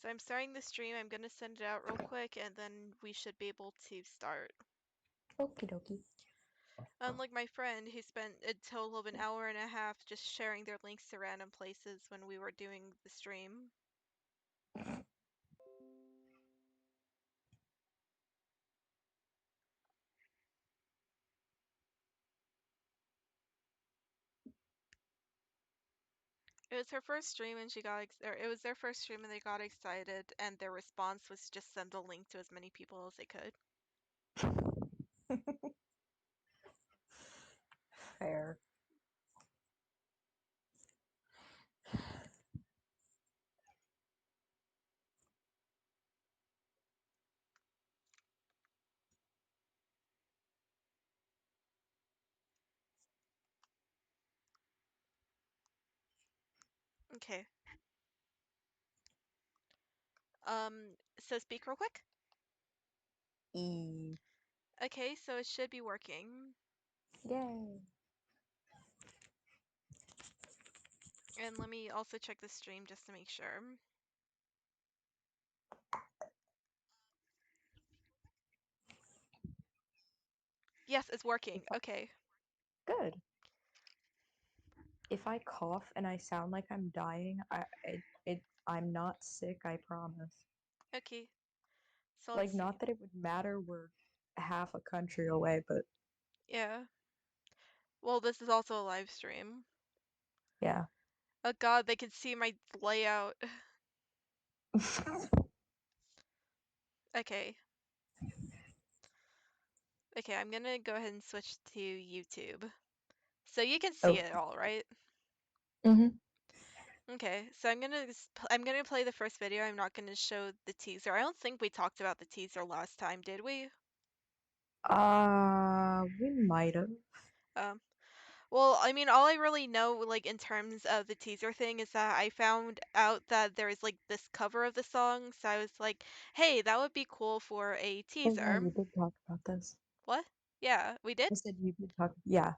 So I'm starting the stream. I'm gonna send it out real quick, and then we should be able to start. Okie dokie. Unlike my friend who spent a total of an hour and a half just sharing their links to random places when we were doing the stream. It was her first stream and she got, or it was their first stream and they got excited, and their response was just send the link to as many people as they could. Fair. Okay. So speak real quick. E. Okay, so it should be working. Yay. And let me also check the stream just to make sure. Yes, it's working. Okay. Good. If I cough and I sound like I'm dying, I'm not sick, I promise. Okay. So let's Like, see. not that it would matter, we're half a country away, but Yeah. Well, this is also a live stream. yeah. Oh god, they can see my layout. Okay. Okay, I'm gonna go ahead and switch to YouTube. So you can see Oh. it all, right? Mm-hmm. Okay, so I'm gonna play the first video. I'm not gonna show the teaser. I don't think we talked about the teaser last time, did we? We might have. Um, well, I mean, all I really know, like, in terms of the teaser thing is that I found out that there is, like, this cover of the song, so I was like, hey, that would be cool for a Oh yeah, teaser. you did talk about this. What? Yeah, we did? I said you did talk. Yeah.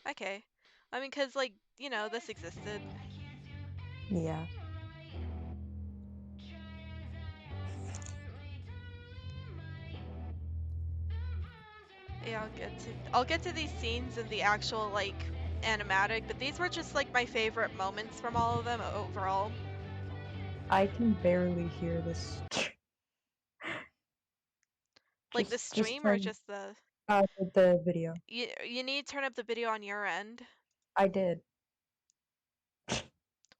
Okay. I mean, 'cause, like, you know, this existed. Yeah. Yeah, I'll get to these scenes in the actual, like, animatic, but these were just, like, my favorite moments from all of them overall. I can barely hear this. Like, the Just stream or turn just the... the video. You need to turn up the video on your end. I did.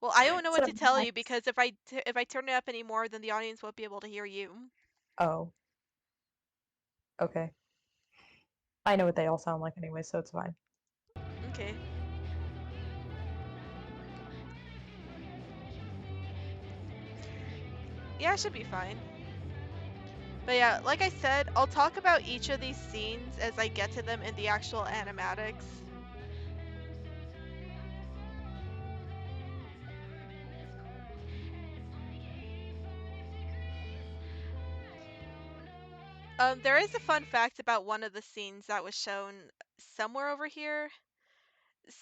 Well, I don't know what So to tell you, nice. because if I turn it up anymore, then the audience won't be able to hear you. Oh. Okay. I know what they all sound like anyway, so it's fine. Okay. Yeah, it should be fine. But yeah, like I said, I'll talk about each of these scenes as I get to them in the actual animatics. There is a fun fact about one of the scenes that was shown somewhere over here.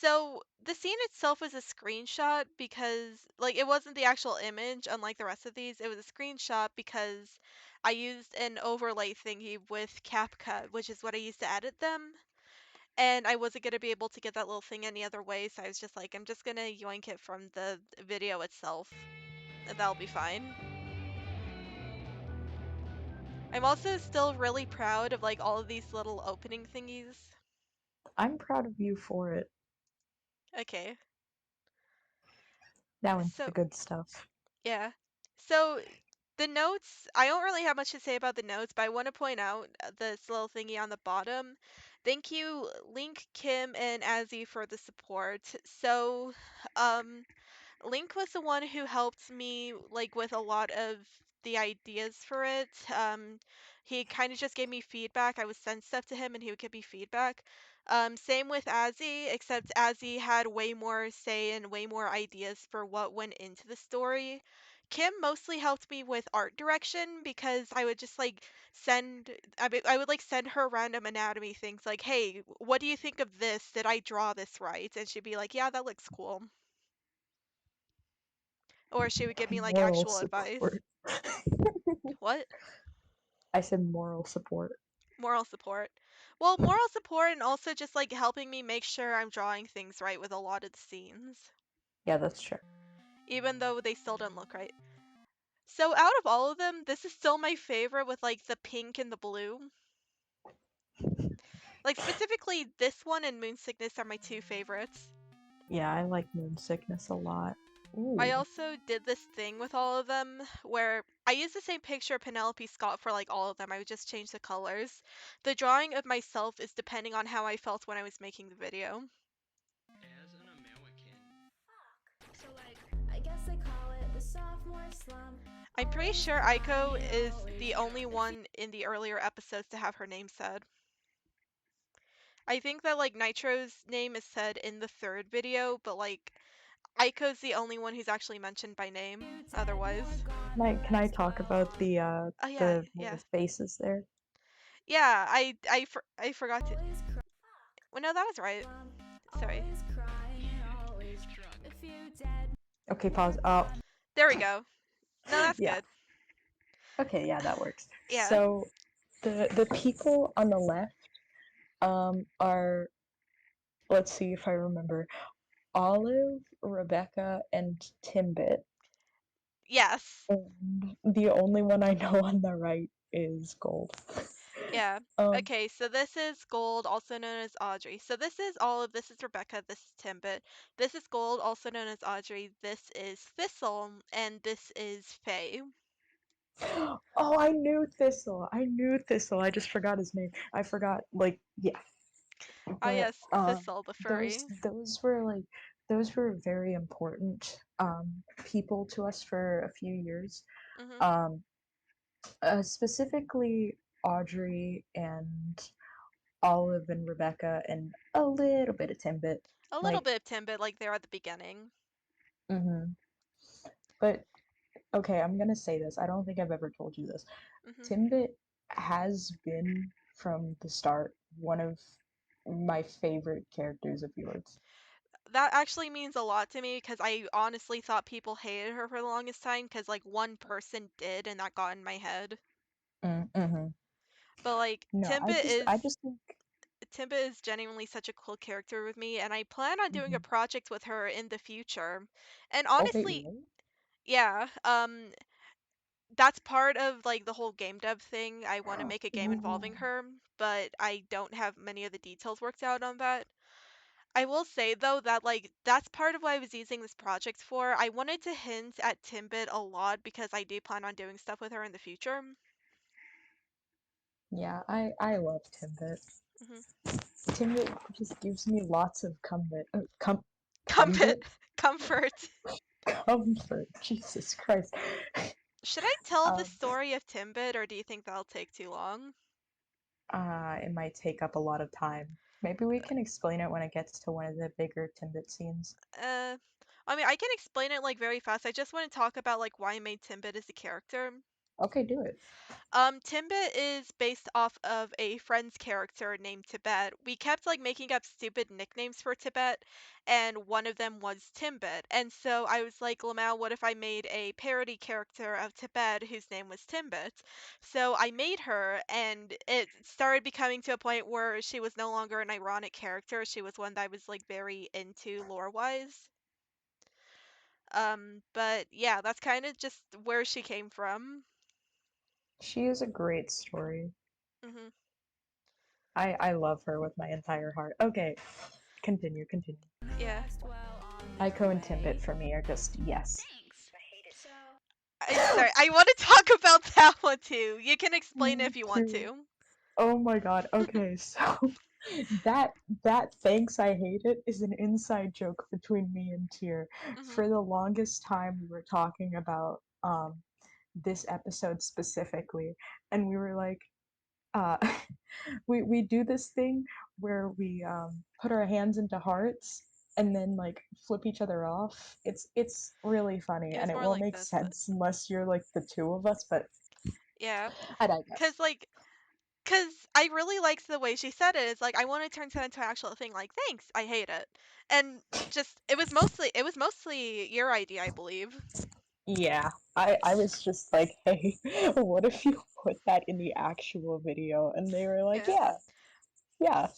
So the scene itself was a screenshot because, like, it wasn't the actual image, unlike the rest of these. It was a screenshot because I used an overlay thingy with CapCut, which is what I used to edit them. And I wasn't going to be able to get that little thing any other way, so I was just like, I'm just going to yoink it from the video itself, and that'll be fine. I'm also still really proud of, like, all of these little opening thingies. I'm proud of you for it. Okay. Now into So, the good stuff. yeah. So, the notes, I don't really have much to say about the notes, but I want to point out this little thingy on the bottom. Thank you, Link, Kim, and Azzy for the support. So, Link was the one who helped me, like, with a lot of the ideas for it. He kind of just gave me feedback. I would send stuff to him and he would give me feedback. Same with Azzy, except Azzy had way more say and way more ideas for what went into the story. Kim mostly helped me with art direction because I would just like I would like send her random anatomy things like, "Hey, what do you think of this? Did I draw this right?" And she'd be like, "Yeah, that looks cool." Or she would give me like Moral actual advice. support. What? I said moral support. Moral support. Well, moral support and also just like helping me make sure I'm drawing things right with a lot of the scenes, Yeah, that's true. even though they still don't look right. So out of all of them, this is still my favorite with like the pink and the blue. Like specifically this one and Moon Sickness are my two favorites. Yeah, I like moon sickness a lot. I Ooh. also did this thing with all of them where I used the same picture of Penelope Scott for like all of them. I would just change the colors. The drawing of myself is depending on how I felt when I was making the video. As an American. So like, I guess they call it the sophomore slump. I'm pretty Always sure Aiko crying, is always the only if you one in the earlier episodes to have her name said. I think that like Nitro's name is said in the third video, but like Aiko's the only one who's actually mentioned by name dead, you're otherwise. gone, Can I rest talk well about on Oh yeah, the yeah. little faces there? Yeah, I forgot to. always Well, no, that was right. slump, Sorry. always crying, always Struck. if you dead, Okay, you're pause. gone. There we go. No, that's Yeah. good. Okay, yeah, that works. Yeah. So the people on the left are, let's see if I remember, Olive, Rebecca, and Timbit. Yes. And the only one I know on the right is Gold. Yeah. Um, Okay, so this is Gold, also known as Audrey. So this is Olive, this is Rebecca, this is Timbit. This is Gold, also known as Audrey. This is Thistle, and this is Faye. oh, I knew Thistle. I knew Thistle. I just forgot his name. I forgot, like, yeah. Ah, But yes, Thistle, the furry. those were very important people to us for a few years. Hmm. Um, specifically Audrey and Olive and Rebecca and a little bit of Timbit. A little Like, bit of Timbit, like there at the beginning. hmm but okay, I'm gonna say this. I don't think I've ever told you this. Hmm. Timbit has been from the start one of my favorite characters of yours. That actually means a lot to me because I honestly thought people hated her for the longest time because like one person did and that got in my head. Mm-hmm. But like No, I just think. Timbit is genuinely such a cool character with me, and I plan on doing a Mhm. project with her in the future. And Oh wait, honestly, really? yeah, that's part of like the whole game dev thing. I want to make a game Ooh. involving her, but I don't have many of the details worked out on that. I will say though that like that's part of what I was using this project for. I wanted to hint at Timbit a lot because I do plan on doing stuff with her in the future. Yeah, I love Timbit. Hmm. Timbit just gives me lots of Comfort, comfort, comfort. comfort. Jesus Christ. Should I tell the Um, story of Timbit, or do you think that'll take too long? it might take up a lot of time. Maybe we can explain it when it gets to one of the bigger Timbit scenes. Uh, I mean, I can explain it like very fast. I just want to talk about like why I made Timbit as a character. Okay, do it. Timbit is based off of a friend's character named Tibet. We kept like making up stupid nicknames for Tibet, and one of them was Timbit. And so I was like, Lamau, what if I made a parody character of Tibet whose name was Timbit? So I made her, and it started becoming to a point where she was no longer an ironic character. She was one that I was like very into lore-wise. But yeah, that's kind of just where she came from. She is a great story. Hmm. I love her with my entire heart. Okay, continue, continue. Yeah. Rest well on Aiko their and Timbit way. for me are just yes. Thanks. So I'm sorry. I want to talk about that one too. You can explain it Me if you want too. to. Oh my god. Okay, so that that thanks I hate it is an inside joke between me and Tyr. Hmm. For the longest time we were talking about this episode specifically, and we were like uh we do this thing where we put our hands into hearts and then like flip each other off. It's really funny It and was it more won't like make this, but sense unless you're like the two of us, but yeah. I digress. Cause like, cause I really liked the way she said it. It's like I want to turn that into an actual thing. Like, thanks, I hate it, and just it was mostly your idea, I believe. Yeah, I was just like, hey, what if you put that in the actual video? And they were like, Yeah. yeah, yeah.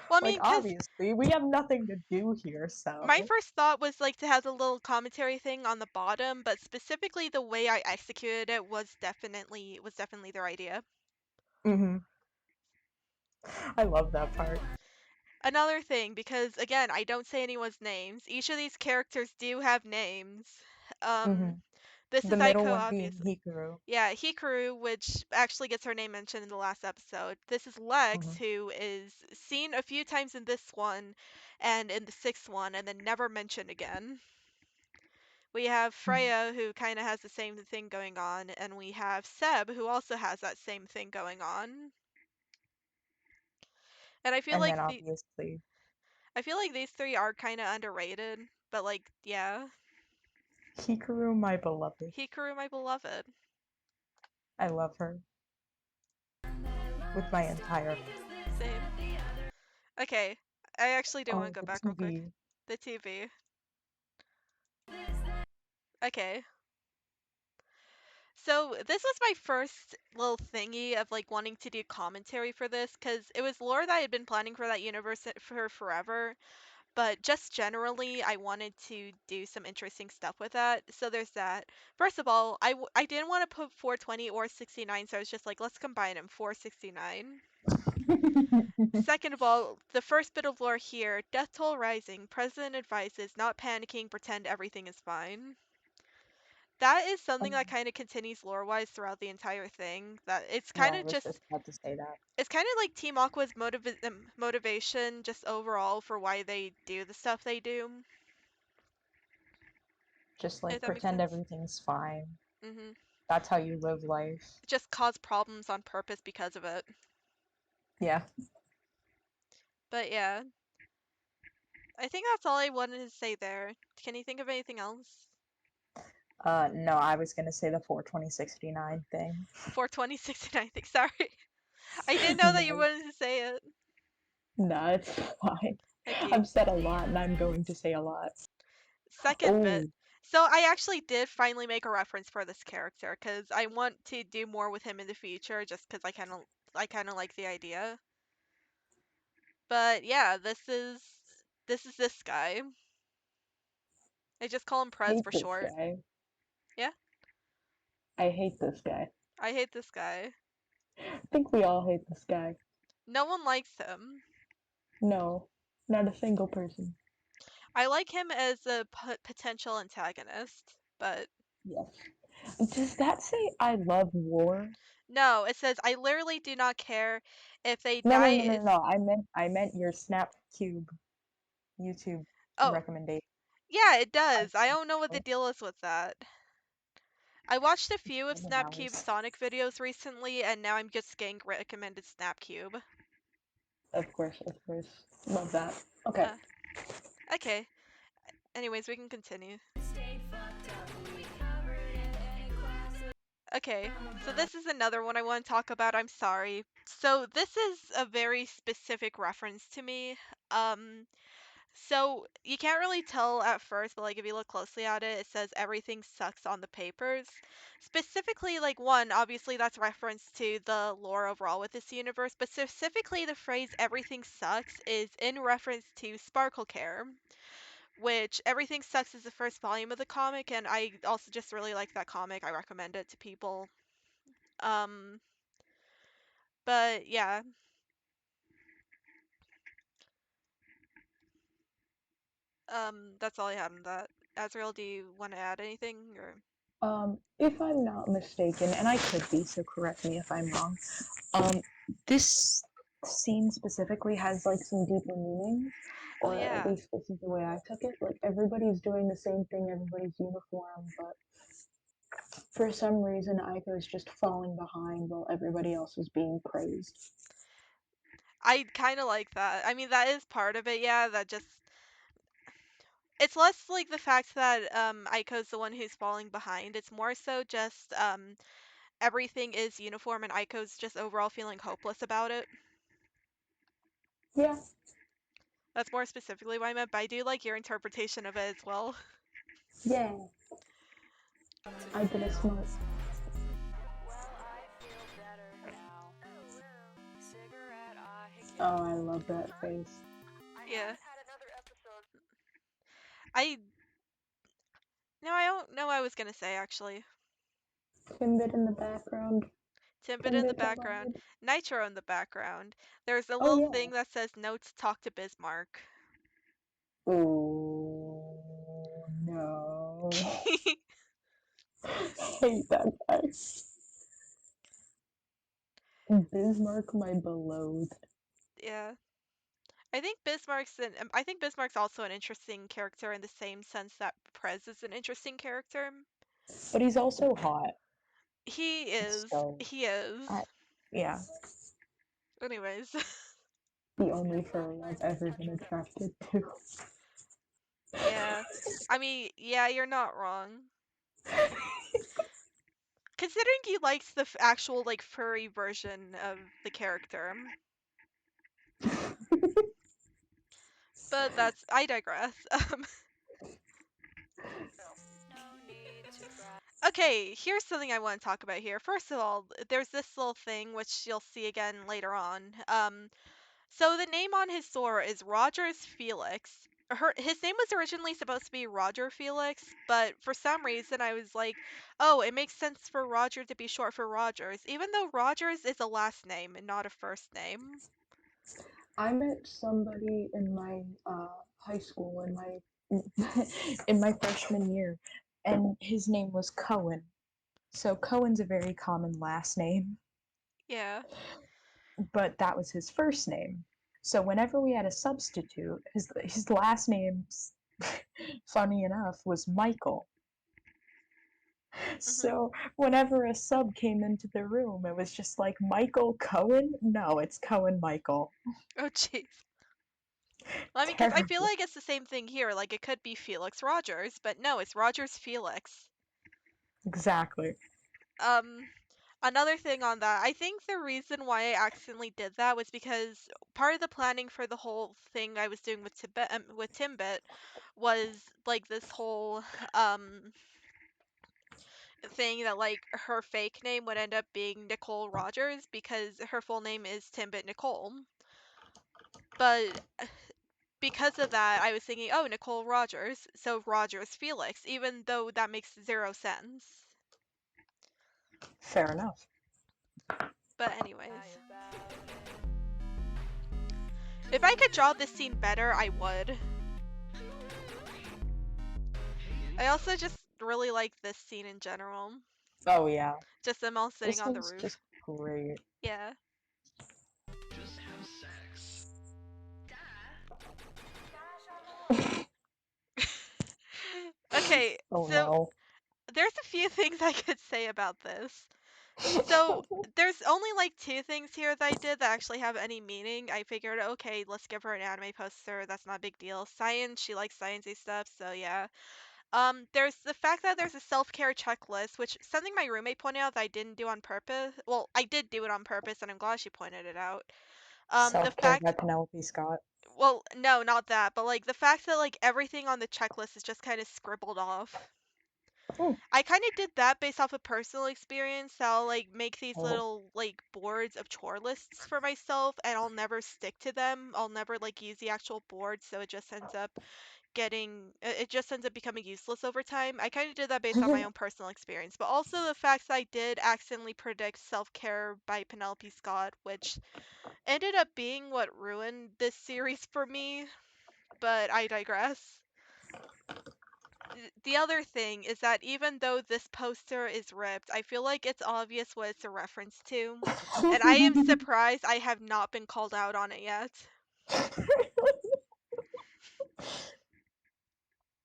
Well, I Like mean, because obviously we have nothing to do here, my so. first thought was like to have the little commentary thing on the bottom, but specifically the way I executed it was definitely their idea. Hmm. I love that part. Another thing, because again, I don't say anyone's names. Each of these characters do have names. Hmm. Um, this The is middle Aiko, one being obviously. Hikaru. Yeah, Hikaru, which actually gets her name mentioned in the last episode. This is Lex, Hmm. who is seen a few times in this one and in the sixth one, and then never mentioned again. We have Freya, who kind of has the same thing going on, and we have Seb, who also has that same thing going on. And And then obviously I feel like these three are kind of underrated, but like, yeah, Hikaru, my beloved. Hikaru, my beloved. I love her with my entire heart. Same. Okay, I actually do want Oh, to go the back real quick. TV. The TV. Okay. So this was my first little thingy of like wanting to do commentary for this because it was lore that I had been planning for that universe for forever, but just generally I wanted to do some interesting stuff with that. So there's that. First of all, I didn't want to put 420 or 69, so I was just like, let's combine them, 469. Second of all, the first bit of lore here, Death Toll Rising, President advises not panicking, pretend everything is fine. That is something that Um, kind of continues lore-wise throughout the entire thing. That it's yeah, kind I of was just just about to say that. it's kind of like Team Aqua's motivation just overall for why they do the stuff they do, Just if like that makes pretend sense. everything's fine. Hmm. That's how you live life. Just cause problems on purpose because of it. Yeah. But yeah, I think that's all I wanted to say there. Can you think of anything else? No, I was gonna say the 42069 thing. 42069, I think. Sorry. I didn't know that you No, wanted to say it. no, it's fine. Okay. I've said a lot and I'm going to say a lot. Second bit. Oh, So I actually did finally make a reference for this character because I want to do more with him in the future just because I kind of like the idea. But yeah, this is this guy. I just call him Prez hate for this short. guy. Yeah, I hate this guy. I hate this guy. I think we all hate this guy. No one likes him. No, not a single person. I like him as a potential antagonist, but Yes. Does that say I love war? no, it says I literally do not care if they No, no, die. no, no, no. I meant your Snap Cube YouTube Oh, recommendation. yeah, it I does. I don't know what the deal is with that. I watched a few of 7 hours. Snapcube's Sonic videos recently, and now I'm just getting recommended Snapcube. Of course, of course. Love that. Okay. Uh, okay. Anyways, we can continue. Okay, so this is another one I want to talk about. I'm sorry. So this is a very specific reference to me. Um, so you can't really tell at first, but like if you look closely at it, it says everything sucks on the papers. Specifically, like one, obviously that's reference to the lore overall with this universe, but specifically the phrase everything sucks is in reference to Sparkle Care, which Everything Sucks is the first volume of the comic, and I also just really like that comic. I recommend it to people. Um, but yeah, that's all I had on that. Azrael, do you want to add anything or? If I'm not mistaken, and I could be, so correct me if I'm wrong. Um, this scene specifically has like some deeper meaning, Oh or at yeah. least this is the way I took it. Like everybody's doing the same thing, everybody's uniform, but for some reason Aiko is just falling behind while everybody else is being praised. I kind of like that. I mean, that is part of it, yeah, that just it's less like the fact that Aiko's the one who's falling behind. It's more so just everything is uniform and Aiko's just overall feeling hopeless about it. Yeah, That's more specifically what I meant, but I do like your interpretation of it as well. yeah. I did a smart. Oh, I love that face. Yeah. I No, I don't know what I was gonna say actually. Timbit in the background. Timbit in the Timbit background, alive. Nitro in the background. There's a Oh little yeah. thing that says notes talk to Bismarck. Oh no. Hate that guy. Bismarck, my beloved. Yeah. I think Bismarck's also an interesting character in the same sense that Prez is an interesting character. But he's also hot. He is. So, He is. I, yeah, Anyways. the only furry I've ever been attracted to. Yeah. I mean, yeah, you're not wrong. Considering he likes the actual like furry version of the character. But I digress. Okay, here's something I want to talk about here. First of all, there's this little thing which you'll see again later on. So the name on his sword is Rogers Felix. His name was originally supposed to be Roger Felix, but for some reason I was like, oh, it makes sense for Roger to be short for Rogers, even though Rogers is a last name and not a first name. I met somebody in my high school in my in my freshman year, and his name was Cohen. So Cohen's a very common last name, Yeah. but that was his first name. So whenever we had a substitute, his last name, funny enough, was Michael. Mhm. So whenever a sub came into the room, it was just like Michael Cohen. No, it's Cohen Michael. Oh jeez. Well, I mean, because I feel Terrible. like it's the same thing here. Like it could be Felix Rogers, but no, it's Rogers Felix. Exactly. Um, Another thing on that, I think the reason why I accidentally did that was because part of the planning for the whole thing I was doing with Timbit was like this whole um thing that like her fake name would end up being Nicole Rogers because her full name is Timbit Nicole. But because of that, I was thinking, oh, Nicole Rogers, so Rogers Felix, even though that makes zero sense. Fair enough. But anyways, if I could draw this scene better, I would. I also just really like this scene in general. Oh yeah, Just them all sitting this on the one's just roof. great. Yeah. Just have sex. Okay, Oh so no. there's a few things I could say about this. So there's only like two things here that I did that actually have any meaning. I figured, okay, let's give her an anime poster. That's not a big deal. Science, she likes sciencey stuff, so yeah. There's the fact that there's a self-care checklist, which something my roommate pointed out that I didn't do on purpose. Well, I did do it on purpose, and I'm glad she pointed it out. The Self care by fact, Penelope Scott. well, no, not that, but like the fact that like everything on the checklist is just kind of scribbled off. Hmm. I kind of did that based off of personal experience. I'll like make these Oh. little like boards of chore lists for myself, and I'll never stick to them. I'll never like use the actual board, so it just ends up becoming useless over time. I kind of did that based on my own personal experience, but also the fact that I did accidentally predict Self Care by Penelope Scott, which ended up being what ruined this series for me, but I digress. The other thing is that even though this poster is ripped, I feel like it's obvious what it's a reference to, and I am surprised I have not been called out on it yet.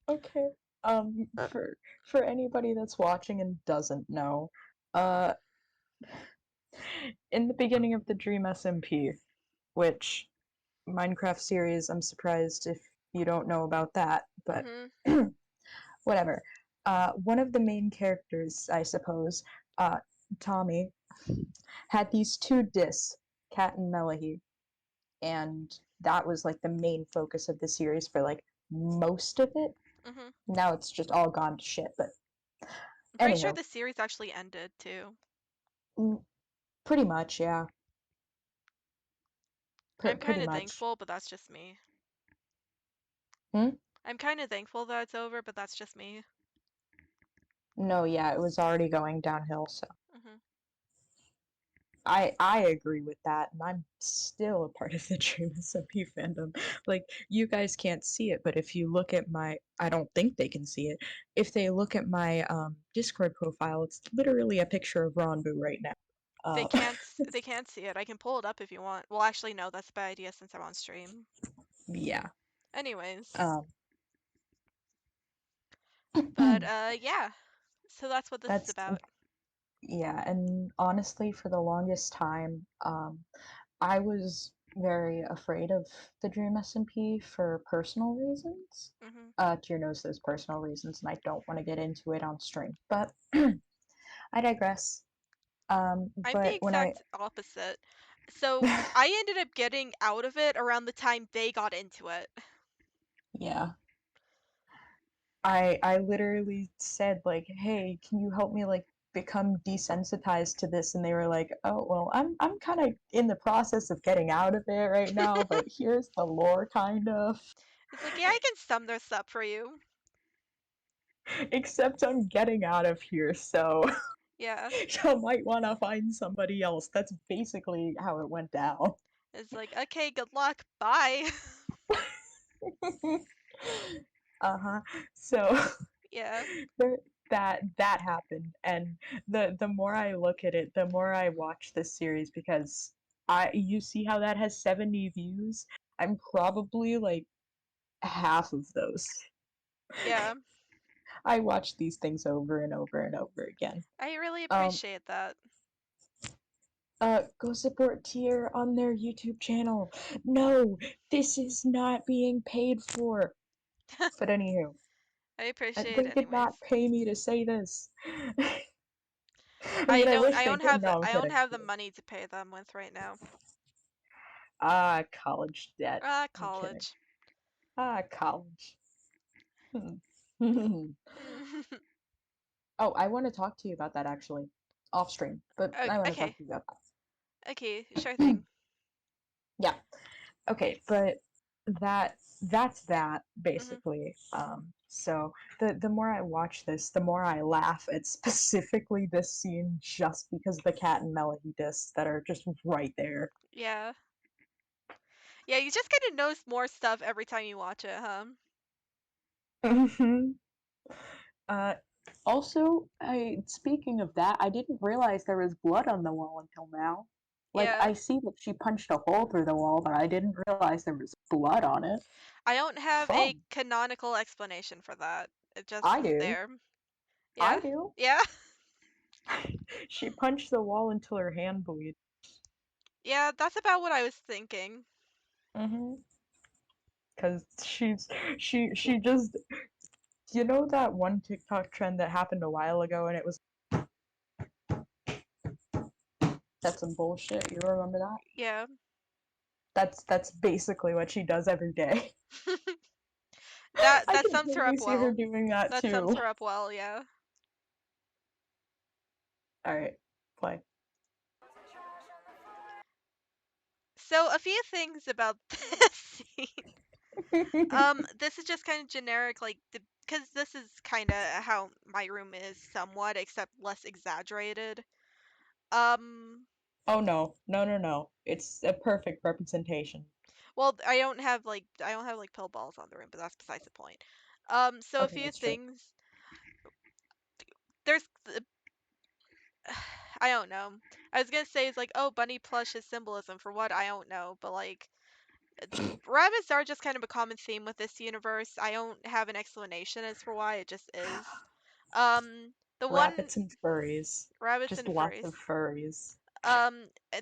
Okay. For anybody that's watching and doesn't know, uh, in the beginning of the Dream SMP, which Minecraft series, I'm surprised if you don't know about that, but Mhm. whatever. One of the main characters, I suppose, uh, Tommy, had these two discs, Cat and Melahi, and that was like the main focus of the series for like most of it. Mhm. Now it's just all gone to shit, but I'm pretty sure Anywho, the series actually ended too. mm, pretty much, yeah. I'm Pretty kind of much. thankful, but that's just me. Hmm? I'm kind of thankful that it's over, but that's just me. No, yeah, it was already going downhill, so Hmm. I agree with that, and I'm still a part of the Dream SMP fandom. Like, you guys can't see it, but if you look at my, I don't think they can see it. If they look at my Discord profile, it's literally a picture of Ronbu right now. They Uh, can't they can't see it. I can pull it up if you want. Well, actually no, that's a bad idea since I'm on stream. yeah. Anyways, Um, but yeah. So that's what this is that's about. yeah, and honestly, for the longest time, I was very afraid of the Dream SMP for personal reasons. Hmm. Tier knows those personal reasons, and I don't want to get into it on stream, but I digress. I'm the But when I, exact opposite. So I ended up getting out of it around the time they got into it. yeah, I literally said like, "Hey, can you help me like become desensitized to this?" And they were like, "Oh, well, I'm kind of in the process of getting out of it right now, but here's the lore kind of." It's like, yeah, I can sum this up for you. Except I'm getting out of here, so Yeah. you might want to find somebody else. That's basically how it went down. It's like, okay, good luck. Bye. Uh-huh. So Yeah. there, that happened, and the more I look at it, the more I watch this series because I you see how that has 70 views? I'm probably like half of those. Yeah. I watch these things over and over and over again. I really Um, appreciate that. go support Tier on their YouTube channel. No, this is not being paid for. But anywho, I appreciate they it did not anyways. pay me to say this. I mean, I wish they did. No, I'm I don't kidding. I'm have the kidding. money to pay them with right now. Ah, college debt. Ah, I'm kidding. college. Ah, college. Hmm. Oh, I want to talk to you about that actually, off stream. But I want to talk Okay. to you about Okay, sure that. thing. Yeah. Okay, but that's that Hmm. basically. So the more I watch this, the more I laugh at specifically this scene just because of the cat and melody discs that are just right there. Yeah. Yeah, you just kind of know more stuff every time you watch it, huh? Hmm. Uh, Also, I speaking of that, I didn't realize there was blood on the wall until now. Like Yeah. I see that she punched a hole through the wall, but I didn't realize there was blood on it. I don't have a Fun. canonical explanation for that. It just I is do. there. I Yeah? do. Yeah? She punched the wall until her hand bleeds. Yeah, that's about what I was thinking. Mm-hmm. Cause she just you know that one TikTok trend that happened a while ago and it was that's some bullshit. You remember that? Yeah. That's basically what she does every day. That I that can sums her totally up see her well. doing that That sums too. her up well, yeah. All right, play. So a few things about this scene. This is just kind of generic, like because this is kind of how my room is somewhat, except less exaggerated. Um, Oh no, no, no, no! It's a perfect representation. well, I don't have like pill balls on the room, but that's besides the point. So a Okay, few that's true. things. There's I don't know. I was gonna say it's like, oh, bunny plush is symbolism for what I don't know, but like rabbits are just kind of a common theme with this universe. I don't have an explanation as for why, it just is. The one Rabbits and furries, rabbits just and lots of furries. furries.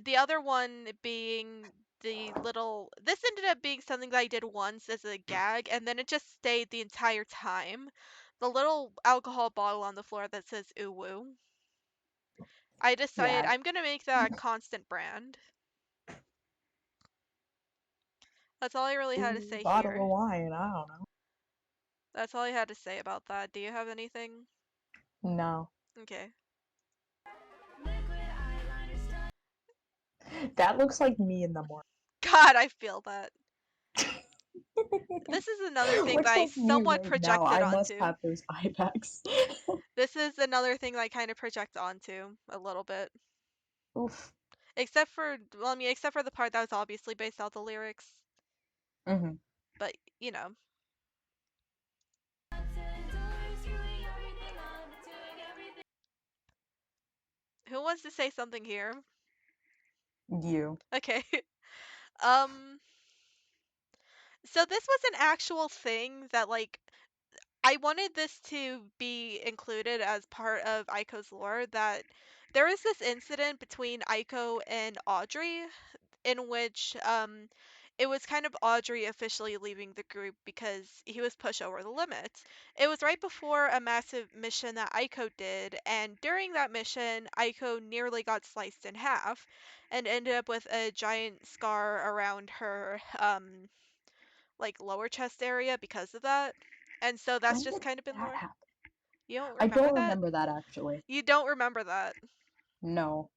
The other one being the little. This ended up being something that I did once as a gag, and then it just stayed the entire time. The little alcohol bottle on the floor that says "ooh woo." I decided Yeah, I'm gonna make that a constant brand. That's all I really had to ooh, say bottle of here. wine. I don't That's all I had to say about that. Do you have anything? know. No. Okay. That looks like me in the morning. God, I feel that. This is another thing that Looks I like me somewhat right now. projected I must onto. have those eye bags. This is another thing that I kind of project onto a little bit. Oof. Except for, well, I mean, except for the part that was obviously based off the lyrics. Hmm. But, you know. Who wants to say something here? You. Okay. Um, so this was an actual thing that, like, I wanted this to be included as part of Aiko's lore, that there was this incident between Aiko and Audrey in which it was kind of Audrey officially leaving the group because he was pushed over the limit. It was right before a massive mission that Aiko did, and during that mission, Aiko nearly got sliced in half and ended up with a giant scar around her like lower chest area because of that. And so that's When just did kind of been that lore. happen? You don't I remember don't that? remember that actually. You don't remember that. No.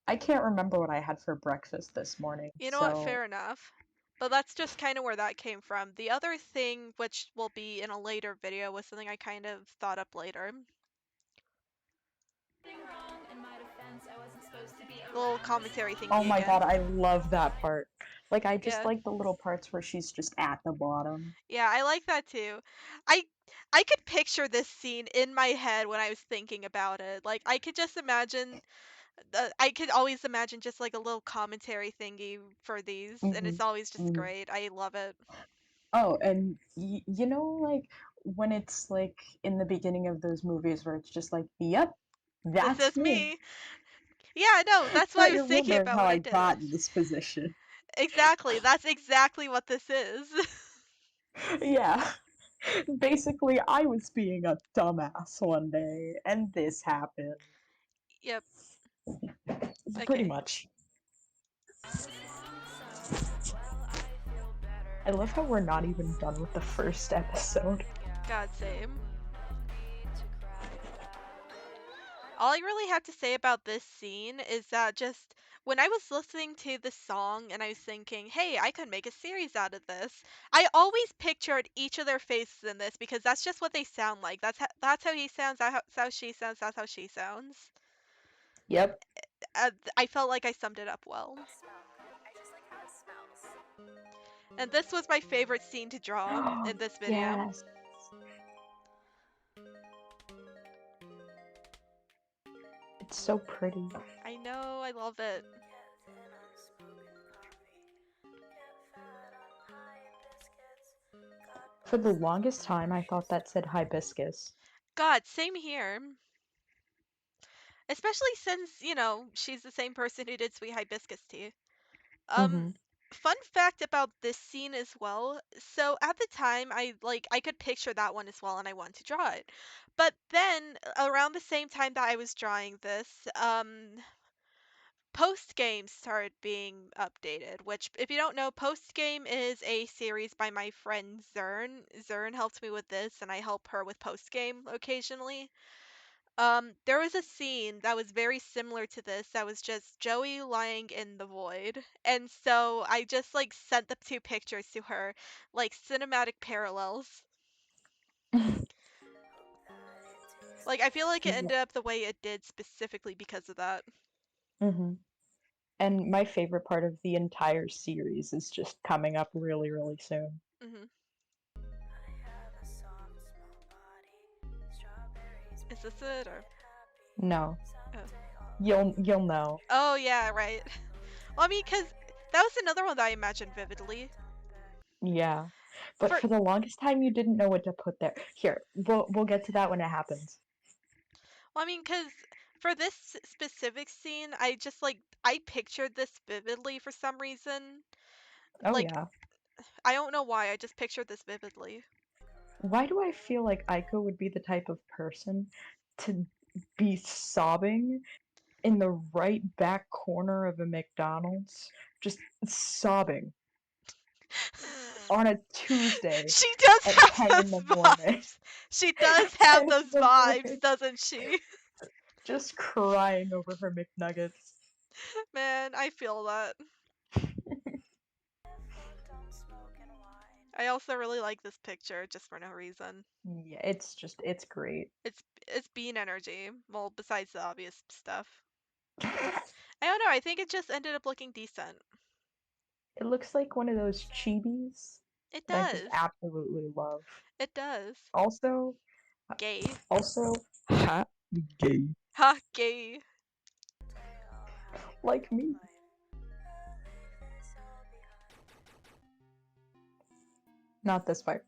I can't remember what I had for breakfast this morning, You know what? so. Fair enough. But that's just kind of where that came from. The other thing, which will be in a later video, was something I kind of thought up later. Little commentary Oh thingy my god, again. I love that part. Like, I just Yeah. like the little parts where she's just at the bottom. Yeah, I like that too. I I could picture this scene in my head when I was thinking about it. Like I could just imagine I could always imagine just like a little commentary thingy for these, and Hmm. it's always just Hmm. great. I love it. Oh, and you know, like, when it's like in the beginning of those movies where it's just like, yep, This that's is me. me. Yeah, no, that's what I Bet was you're thinking wondering about how when I I did it. got in this position. Exactly. That's exactly what this is. Yeah. Basically, I was being a dumbass one day, and this happened. Yep. Pretty Okay. much. I love how we're not even done with the first episode. God same. All I really have to say about this scene is that just when I was listening to this song and I was thinking, hey, I could make a series out of this, I always pictured each of their faces in this because that's just what they sound like. That's how he sounds, that's how she sounds, that's how she sounds. Yep. I felt like I summed it up well. And this was my favorite scene to draw in this video. Yes. It's so pretty. I know, I love it. For the longest time, I thought that said hibiscus. God, same here. Especially since, she's the same person who did Sweet Hibiscus Tea. Um, Mm-hmm. fun fact about this scene as well. So at the time, I could picture that one as well, and I wanted to draw it. But then around the same time that I was drawing this, Post Game started being updated. Which, if you don't know, Post Game is a series by my friend Zern. Zern helped me with this, and I help her with Post Game occasionally. There was a scene that was very similar to this that was just Joey lying in the void. And so I just like sent the two pictures to her, like cinematic parallels. Like I feel like it Yeah. ended up the way it did specifically because of that. Mm-hmm. And my favorite part of the entire series is just coming up really, really soon. Hmm. Is this it or? No, Oh. you'll know. Oh yeah, right. Well, I mean, cause that was another one that I imagined vividly. Yeah. But For for the longest time, you didn't know what to put there. Here, we'll get to that when it happens. well, I mean, cause for this specific scene, I pictured this vividly for some reason. Oh Like yeah. I don't know why, I just pictured this vividly. Why do I feel like Aiko would be the type of person to be sobbing in the right back corner of a McDonald's? Just sobbing. on a Tuesday She does at have 10 in those the morning. vibes. She does have 10 those in the vibes, morning, doesn't she? just crying over her McNuggets. Man, I feel that. I also really like this picture just for no reason. Yeah, it's great. It's bean energy. Well, besides the obvious stuff. I don't know, I think it just ended up looking decent. It looks like one of those chibis It that I just does. absolutely love. It does. Also, Gay. hot gay Ha, gay. like me. Not this part.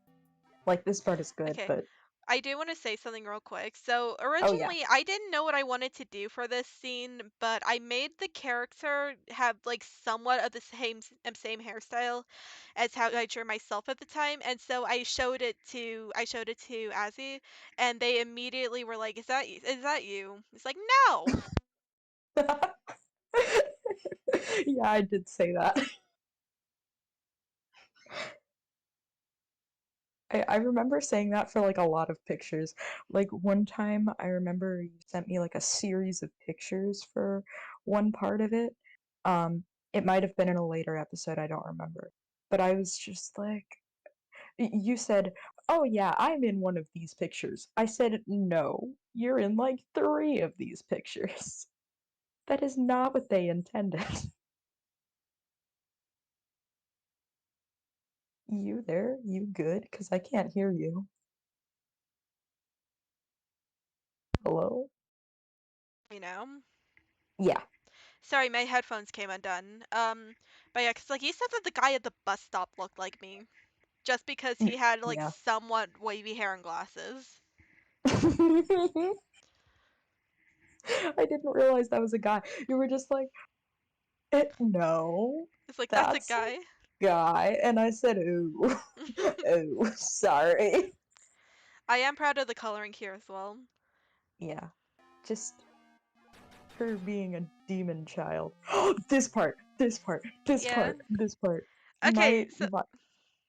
Like this part is good, Okay. but I do want to say something real quick. So oh yeah. originally, I didn't know what I wanted to do for this scene, but I made the character have like somewhat of the same hairstyle as how I drew myself at the time, and so I showed it to Azzy, and they immediately were like, is that you?" It's like, "No." Yeah, I did say that. I remember saying that for like a lot of pictures. Like one time I remember you sent me like a series of pictures for one part of it. Um, it might have been in a later episode, I don't remember. But I was just like, you said, "Oh yeah, I'm in one of these pictures." I said, "No, you're in like three of these pictures." That is not what they intended. You there? You good? Because I can't hear you. Hello? You know. Yeah. Sorry, my headphones came undone. But yeah, 'cause like you said that the guy at the bus stop looked like me, just because he had like Yeah. somewhat wavy hair and glasses. I didn't realize that was a guy. You were just like, no, It's like that's a that's guy. a guy. And I said, ooh, ooh, sorry. I am proud of the coloring here as well. Yeah, just her being a demon child. This part, this part, this Yeah. part, this part. Okay, so My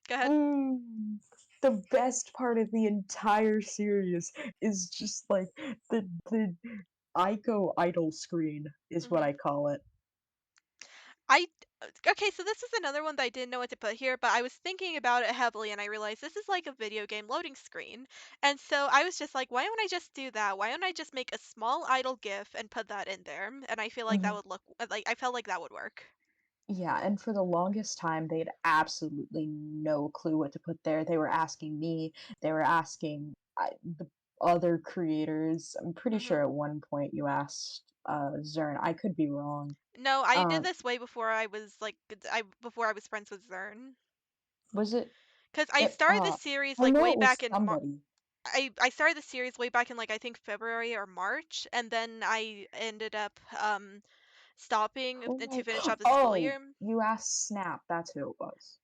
go ahead. mm, the best part of the entire series is just like the Ico idol screen is what hmm I call it. I okay, so this is another one that I didn't know what to put here, but I was thinking about it heavily and I realized this is like a video game loading screen. And so I was just like, why don't I just do that? Why don't I just make a small idle GIF and put that in there? And I feel like that Mhm. would look like I felt like that would work. Yeah, and for the longest time, they had absolutely no clue what to put there. They were asking me, they were asking the other creators. I'm pretty hmm sure at one point you asked Zern. I could be wrong. No, I did Um, this way before I was like before I was friends with Zern. was it? Because I It started the series I like know way it was back in somebody. I started the series way back in like I think February or March, and then I ended up stopping Who to was? finish up the school Oh, year. you asked Snap. That's who it was.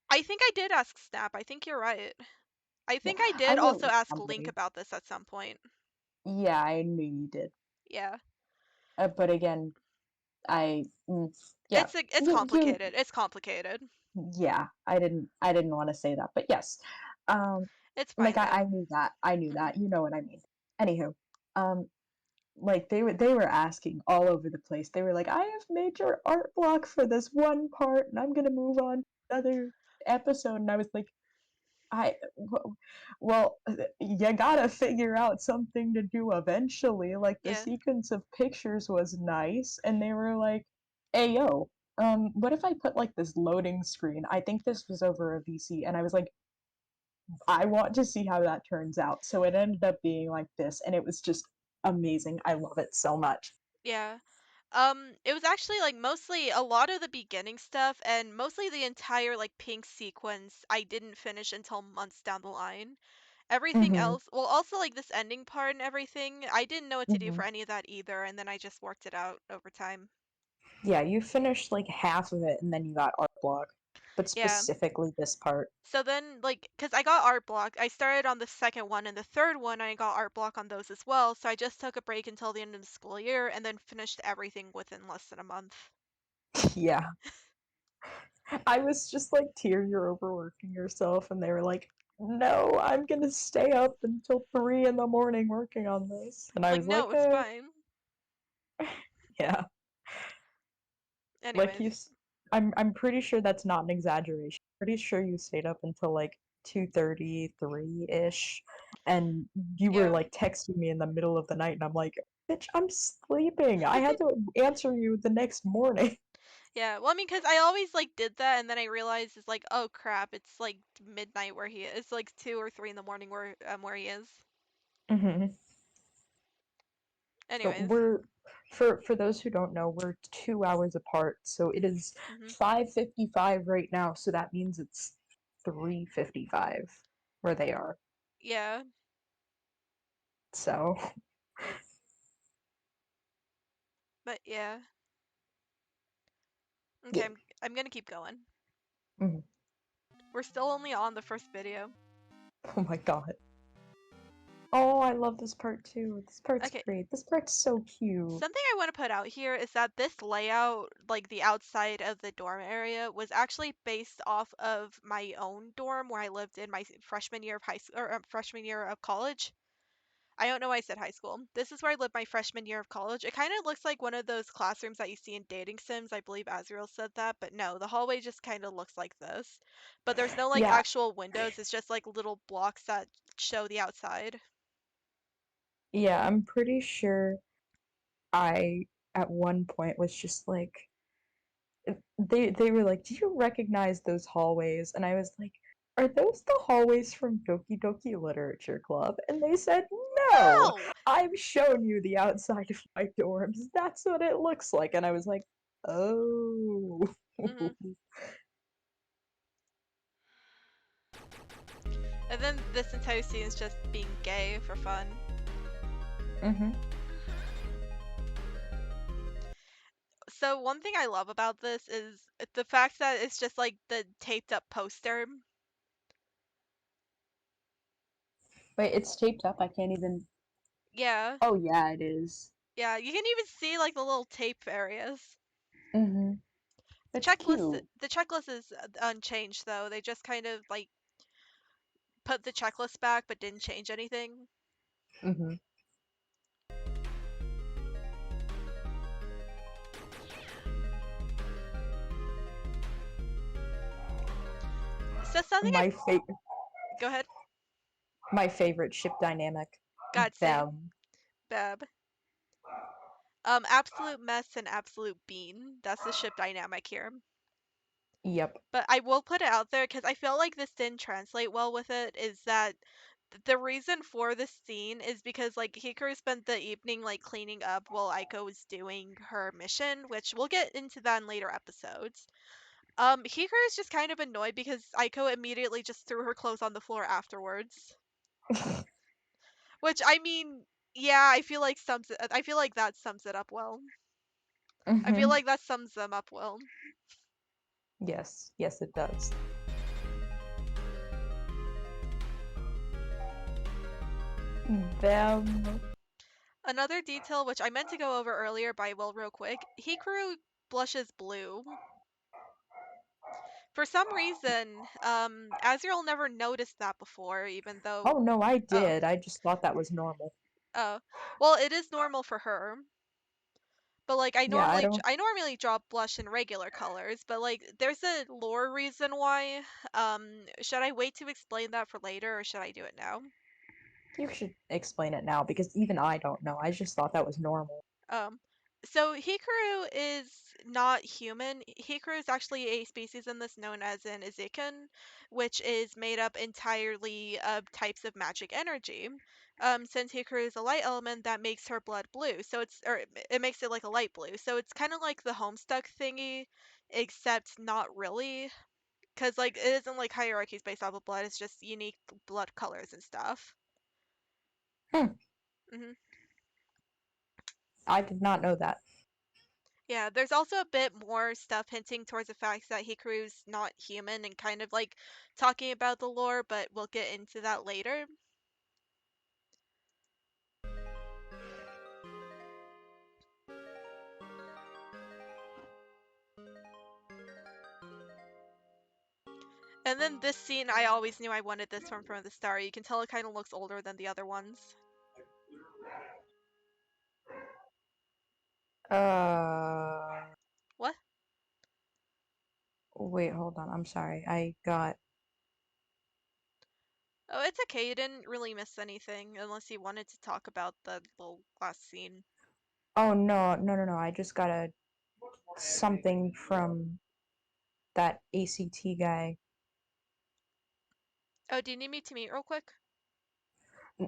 I think I did ask Snap. I think you're right. I Yeah, think I I did knew it also was ask Link somebody. about this at some point. Yeah, I knew you did. Yeah. But again, yeah, It's you complicated. It's complicated. yeah, I didn't want to say that, but yes. Um It's like fine though. I knew that. I knew hmm that. You know what I mean. Anywho, um like they were asking all over the place. They were like, "I have made your art block for this one part and I'm going to move on to another episode." And I was like, I well, you gotta figure out something to do eventually. Like the Yeah. sequence of pictures was nice, and they were like, "Hey yo, what if I put like this loading screen?" I think this was over a VC, and I was like, "I want to see how that turns out." So it ended up being like this, and it was just amazing. I love it so much. Yeah. It was actually like mostly a lot of the beginning stuff and mostly the entire like pink sequence I didn't finish until months down the line. Everything Mhm. else, well, also like this ending part and everything, I didn't know what to do for Mhm. any of that either, and then I just worked it out over time. Yeah, you finished like half of it, and then you got art block, but Yeah. specifically this part. So then, like, because I got art block, I started on the second one and the third one, I got art block on those as well. So I just took a break until the end of the school year and then finished everything within less than a month. Yeah. I was just like, Tear, you're overworking yourself, and they were like, no, I'm gonna stay up until 3 in the morning working on this. And I Like, was like, no, it's fine. yeah. Like Anyways, I'm pretty sure that's not an exaggeration. Pretty sure you stayed up until like 2:33-ish, and you were yeah. like texting me in the middle of the night, and I'm like, bitch, I'm sleeping. I had to answer you the next morning. Yeah, well, I mean, because I always like did that, and then I realized it's like, oh crap, it's like midnight where he is. It's like 2 or 3 in the morning where he is. hmm So Anyways, we're for those who don't know, we're 2 hours apart. So it is hmm 5:55 right now. So that means it's 3:55 where they are. yeah, So but yeah. Okay, yeah. I'm gonna keep going. Mhm. We're still only on the first video. Oh my god. Oh, I love this part too. This part's Okay, great. This part's so cute. something I want to put out here is that this layout, like the outside of the dorm area, was actually based off of my own dorm where I lived in my freshman year of high school or freshman year of college. I don't know why I said high school. This is where I lived my freshman year of college. It kind of looks like one of those classrooms that you see in dating sims. I believe Azriel said that, but no, the hallway just kind of looks like this. But there's no like Yeah, actual windows. It's just like little blocks that show the outside. yeah, I'm pretty sure I at one point was just like they were like, "Do you recognize those hallways?" And I was like, "Are those the hallways from Doki Doki Literature Club?" And they said, "No, No. I've shown you the outside of my dorms. That's what it looks like." And I was like, "Oh." hmm And then this entire scene is just being gay for fun. hmm So one thing I love about this is the fact that it's just like the taped up poster. Wait, it's taped up. I can't even. Yeah. Oh yeah, it is. Yeah, you can even see like the little tape areas. Mm-hmm. The That's checklist cute. the checklist is unchanged though. They just kind of like put the checklist back but didn't change anything. Mm-hmm. So something I My favorite, go ahead. my favorite ship dynamic. God same. Them. Bab. Absolute mess and absolute bean. That's the ship dynamic here. Yep. But I will put it out there because I feel like this didn't translate well with it. Is that the reason for this scene is because like Hikaru spent the evening like cleaning up while Aiko was doing her mission, which we'll get into that in later episodes. Hikaru is just kind of annoyed because Aiko immediately just threw her clothes on the floor afterwards. Which I mean, yeah, I feel like that sums it up well. I feel mm-hmm. like that sums them up well. Yes. Yes, it does. Them. Another detail which I meant to go over earlier, but I will real quick. Hikaru blushes blue. For some reason, Azriel never noticed that before, even though Oh no, I oh, did. I just thought that was normal. oh. Well, it is normal for her. But like Yeah, I don't. I normally draw blush in regular colors, but like there's a lore reason why. Should I wait to explain that for later or should I do it now? You should explain it now because even I don't know. I just thought that was normal. Um, so Hikaru is not human. Hikaru is actually a species in this known as an Iziken, which is made up entirely of types of magic energy. Since Hikaru is a light element, that makes her blood blue. So it makes it like a light blue. So it's kind of like the Homestuck thingy, except not really, because like it isn't like hierarchies based off of blood. It's just unique blood colors and stuff. Hmm. hmm I did not know that. Yeah, there's also a bit more stuff hinting towards the fact that Hikaru's not human and kind of like talking about the lore, but we'll get into that later. And then this scene, I always knew I wanted this one from the start. You can tell it kind of looks older than the other ones. Uh, What? wait, hold on. I'm sorry. I got. Oh, it's okay. You didn't really miss anything unless you wanted to talk about the little last scene. Oh no, no, no, no. I just got a something from that ACT guy. Oh, do you need me to meet real quick?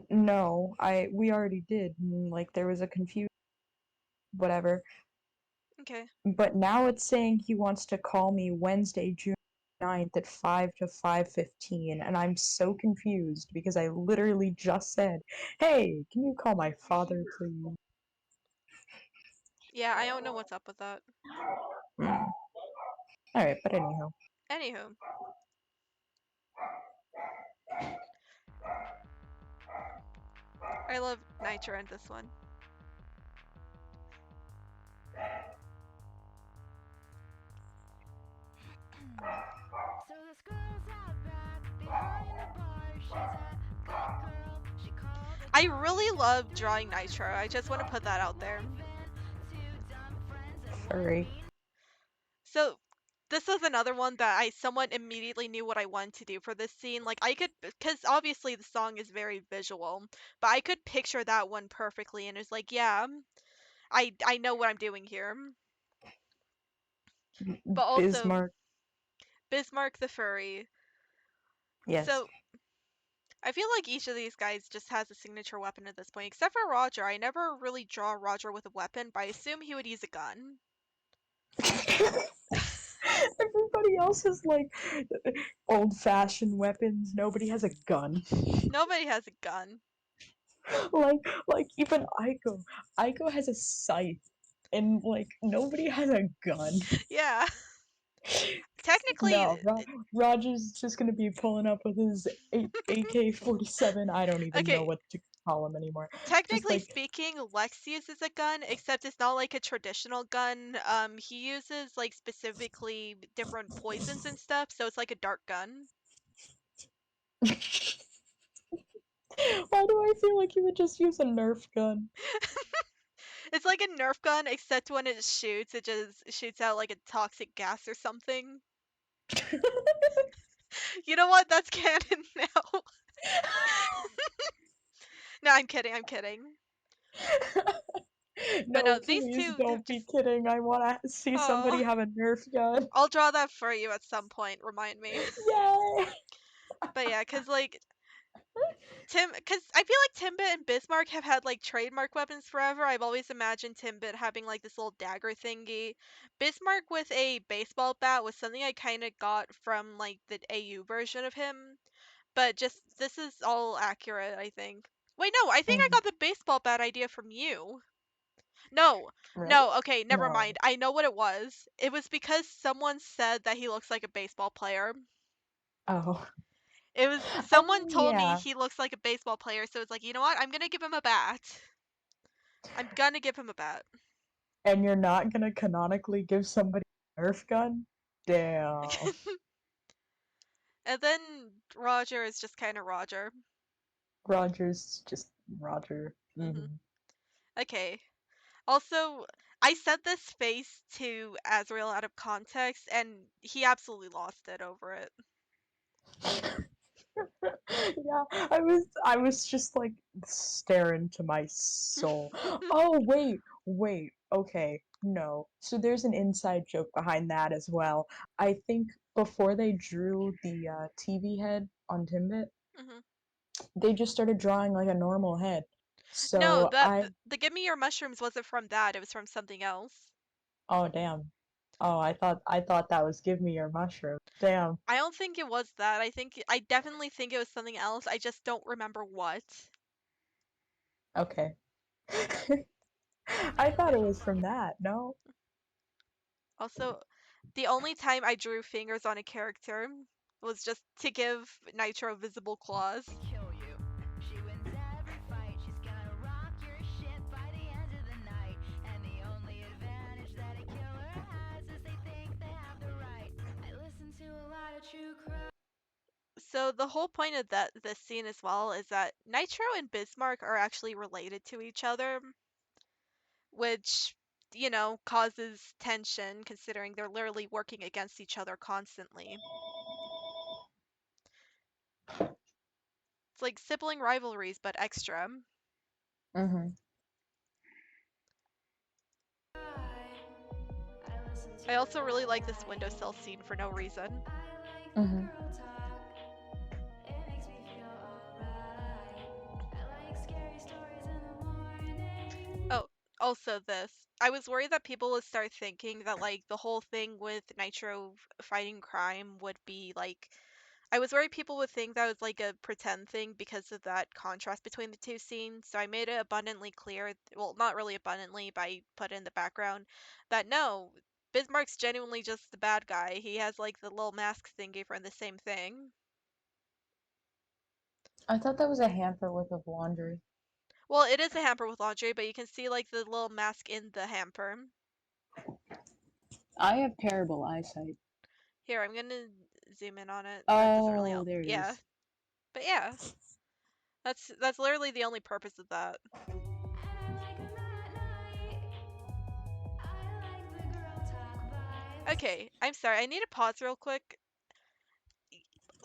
No, we already did. Like there was a confusion, whatever. Okay. But now it's saying he wants to call me Wednesday, June 9th at 5 to 5:15, and I'm so confused because I literally just said, "Hey, can you call my father, please?" Yeah, I don't know what's up with that. Mm. All right, but anyhow. Anywho, I love Nitro in this one. So this girl's out back behind the bar. She's a good girl. She called a I coffee really shop love and drawing ordered Nitro. I just want to put that a out there. wife and two dumb friends and one Furry. mean. So this was another one that I somewhat immediately knew what I wanted to do for this scene. Like I could, because obviously the song is very visual, but I could picture that one perfectly, and it was like, yeah, I know what I'm doing here. But also Bismarck. Bismarck the furry. Yes. So I feel like each of these guys just has a signature weapon at this point, except for Roger. I never really draw Roger with a weapon, but I assume he would use a gun. Everybody else has like old-fashioned weapons. Nobody has a gun. Nobody has a gun. like even Aiko. Aiko has a scythe, and like nobody has a gun. Yeah. Technically, No, Roger's just gonna be pulling up with his AK-47. I don't even know okay, what to call him anymore. Just technically like speaking, Lex uses a gun, except it's not like a traditional gun. He uses like specifically different poisons and stuff, so it's like a dark gun. why do I feel like he would just use a Nerf gun? It's like a Nerf gun, except when it shoots, it just shoots out like a toxic gas or something. You know what? That's canon now. No, I'm kidding. I'm kidding. But No, no, these please two have don't be just. kidding. I want to see Oh, somebody have a Nerf gun. I'll draw that for you at some point. Remind me. Yay! But yeah, cause like cause I feel like Timbit and Bismarck have had like trademark weapons forever. I've always imagined Timbit having like this little dagger thingy. Bismarck with a baseball bat was something I kind of got from like the AU version of him. But just this is all accurate, I think. Wait, no, I think I Mhm. got the baseball bat idea from you. No, Really? no, okay, never No. mind. I know what it was. It was because someone said that he looks like a baseball player. Oh. It was I someone mean, told me yeah. he looks like a baseball player, so it's like, you know what? I'm gonna give him a bat. I'm gonna give him a bat. And you're not gonna canonically give somebody a Nerf gun? Damn. And then Roger is just kind of Roger. Roger's just Roger. Hmm. Hmm. Okay. Also, I said this face to Azrael out of context, and he absolutely lost it over it. Yeah, I was just like staring to my soul. Oh wait, okay, no. So there's an inside joke behind that as well. I think before they drew the TV head on Timbit, Hmm. they just started drawing like a normal head. No, So that the Give Me Your Mushrooms wasn't from that. It was from something else. oh damn. Oh, I thought that was give me your mushroom. Damn. I don't think it was that. I definitely think it was something else. I just don't remember what. Okay. I thought it was from that. No. Also, the only time I drew fingers on a character was just to give Nitro visible claws. Kill you. She wins every fight. She's gonna rock your shit by the end of the night. And the only advantage that a killer has is they think they have the right. I listen to a lot of true crime. So the whole point of this scene as well is that Nitro and Bismarck are actually related to each other, which causes tension considering they're literally working against each other constantly. It's like sibling rivalries but extra. Mm-hmm. I also really like this windowsill scene for no reason. Mm-hmm. Oh, also this. I was worried that people would start thinking that like the whole thing with Nitro fighting crime would be like I was worried people would think that was like a pretend thing because of that contrast between the two scenes. So I made it abundantly clear, well, not really abundantly, but I put it in the background that no, Bismarck's genuinely just the bad guy. He has like the little mask thingy from the same thing. I thought that was a hamper with of laundry. Well, it is a hamper with laundry, but you can see like the little mask in the hamper. I have terrible eyesight. Here, I'm gonna zoom in on it. That doesn't really Oh, help. there it Yeah, is. but yeah, that's literally the only purpose of that. Okay, I'm sorry. I need to pause real quick.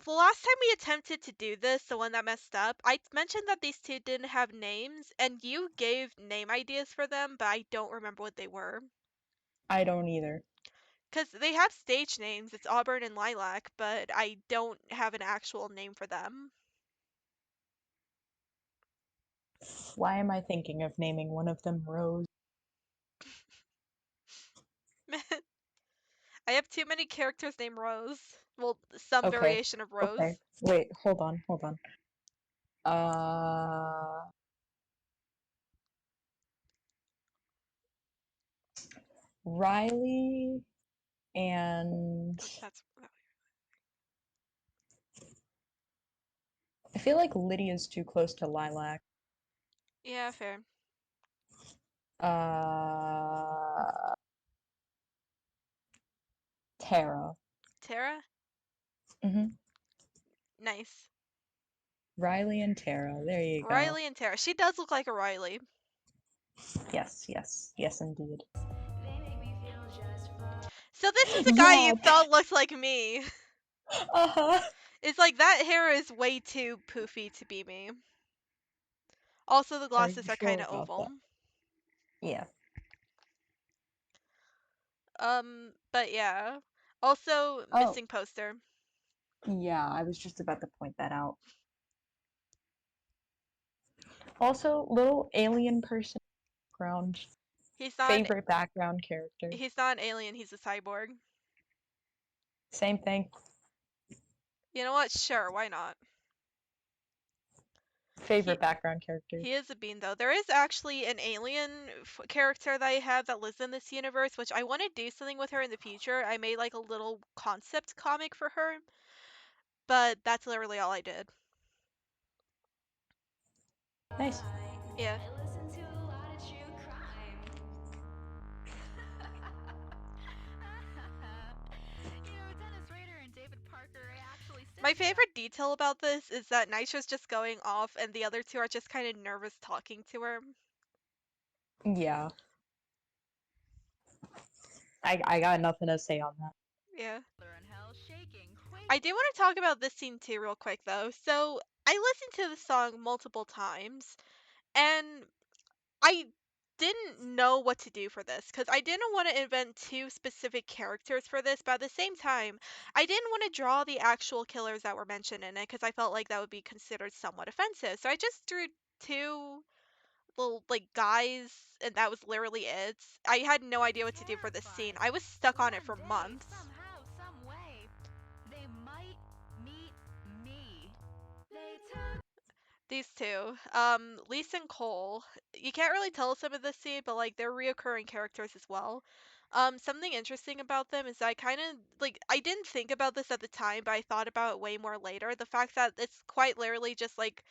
The last time we attempted to do this, the one that messed up, I mentioned that these two didn't have names, and you gave name ideas for them, but I don't remember what they were. I don't either. Because they have stage names. It's Auburn and Lilac, but I don't have an actual name for them. Why am I thinking of naming one of them Rose? I have too many characters named Rose. Well, some Okay. variation of Okay. Rose. Wait, hold on, hold on. Uh, Riley and That's I feel like Lydia's too close to Lilac. yeah, fair. Uh, Tara. Tara, Mm-hmm. nice. Riley and Tara. There you go. Riley and Tara. She does look like a Riley. Yes, yes, yes, indeed. So this is the guy you Yeah. thought looked like me. Uh-huh. It's like that hair is way too poofy to be me. Also, the Are glasses you are kind sure of about that? oval. Yeah. But yeah. Also, Oh, missing poster. yeah, I was just about to point that out. Also, little alien person background. He's not an, Favorite background character. he's not an alien, he's a cyborg. Same thing. You know what? Sure, why not? Favorite He background character. he is a bean though. There is actually an alien character that I have that lives in this universe, which I want to do something with her in the future. I made like a little concept comic for her, but that's literally all I did. Nice. Yeah. My favorite detail about this is that Nitro's just going off and the other two are just kind of nervous talking to her. Yeah. I got nothing to say on that. Yeah. I do want to talk about this scene too, real quick though. So I listened to the song multiple times, and I didn't know what to do for this because I didn't want to invent two specific characters for this, but at the same time, I didn't want to draw the actual killers that were mentioned in it because I felt like that would be considered somewhat offensive. So I just drew two little like guys, and that was literally it. I had no idea what to do for this scene. I was stuck on it for months. These two, Lisa and Cole, you can't really tell some of this scene, but like they're reoccurring characters as well. Something interesting about them is that I kind of like I didn't think about this at the time, but I thought about it way more later. The fact that it's quite literally just like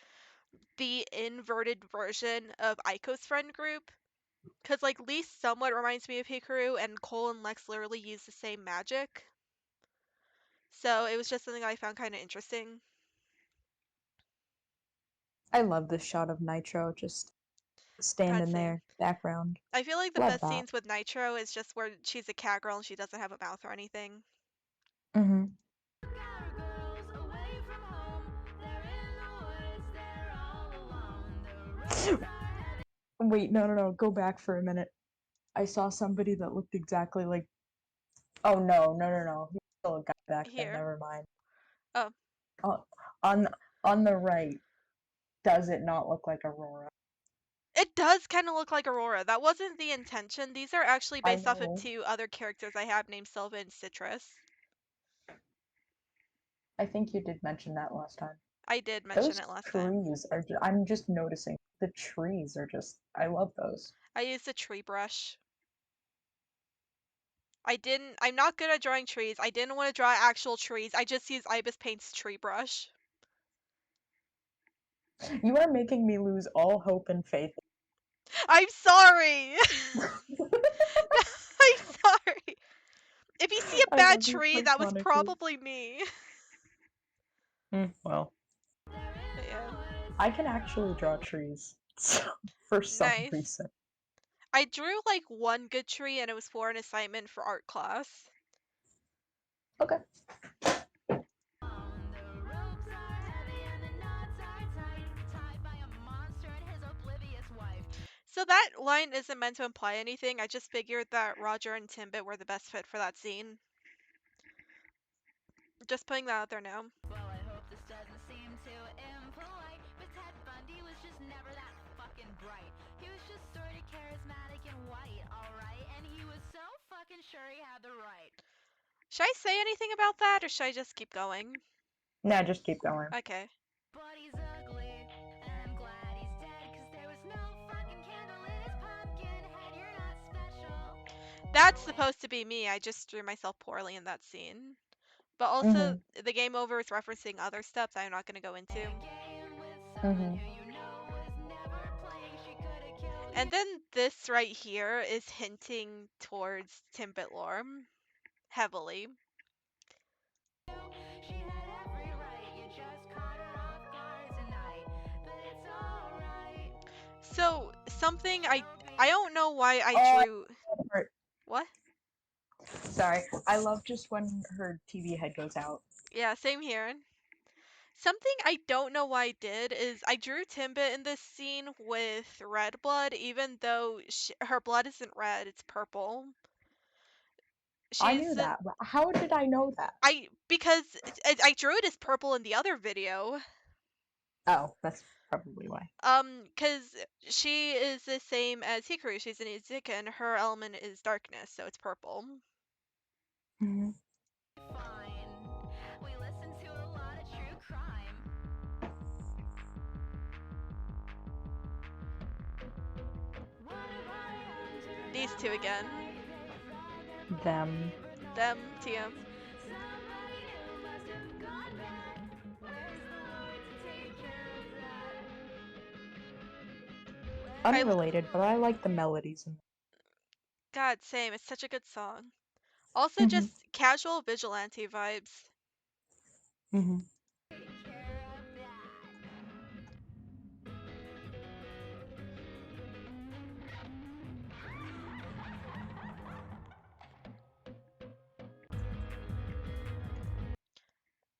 the inverted version of Aiko's friend group. Because like Lise somewhat reminds me of Hikaru, and Cole and Lex literally use the same magic. So it was just something I found kind of interesting. I love this shot of Nitro just God standing same. there, background. I feel like the Love best that. scenes with Nitro is just where she's a cat girl and she doesn't have a mouth or anything. Mm-hmm. Girls away from home, they're in the woods, they're all alone. The roads are heavy. Wait, no. Go back for a minute. I saw somebody that looked exactly like. Oh no. He's still a guy back then. Here. Never mind. Oh, Uh, on on the right, does it not look like Aurora? it does kind of look like Aurora. That wasn't the intention. These are actually I based off of know. two other characters I have named Silva and Citrus. I think you did mention that last time. I did mention Those it last time. trees are. I'm just noticing. The trees are just. I love those. I used a tree brush. I'm not good at drawing trees. I didn't want to draw actual trees. I just used Ibis Paint's tree brush. You are making me lose all hope and faith. I'm sorry! I'm sorry! If you see a I bad love you tree, that was platonically. probably me. Well, But yeah. I can actually draw trees for some Nice. reason. I drew like one good tree and it was for an assignment for art class. Okay. The ropes are heavy and the knots are tight, tied by a monster and his oblivious wife. So that line isn't meant to imply anything. I just figured that Roger and Timbit were the best fit for that scene. Just putting that out there now. Well, I hope this doesn't seem too impolite, but Ted Bundy was just never that fucking bright. He was just sorta charismatic and white, alright? And he was so fucking sure he had the right. Should I say anything about that or should I just keep going? Nah, just keep going. Okay. But he's ugly, and I'm glad he's dead, cause there was no fucking candle in his pumpkin head. You're not special. That's supposed to be me. I just drew myself poorly in that scene. But also, the game over is referencing other stuff that I'm not going to go into. Game with someone who you know was never playing. She coulda killed And then this right here is hinting towards Timbit lore heavily. you. She had every right. You just caught her off guard tonight. But it's alright. So, something I don't know why I drew. What? Sorry, I love just when her TV head goes out. Yeah, same here. Something I don't know why I did is I drew Timbit in this scene with red blood, even though her blood isn't red, it's purple. I knew She's that. How did I know that? because I drew it as purple in the other video. Oh, that's probably why. Cause she is the same as Hikaru. She's an Izika, and her element is darkness, so it's purple. Mm-hmm. Fine. We listen to a lot of true crime. These two again. Them. Them, TM. Unrelated, but I like the melodies. God, same. It's such a good song. Also, Mm-hmm. just casual vigilante vibes. Mm-hmm.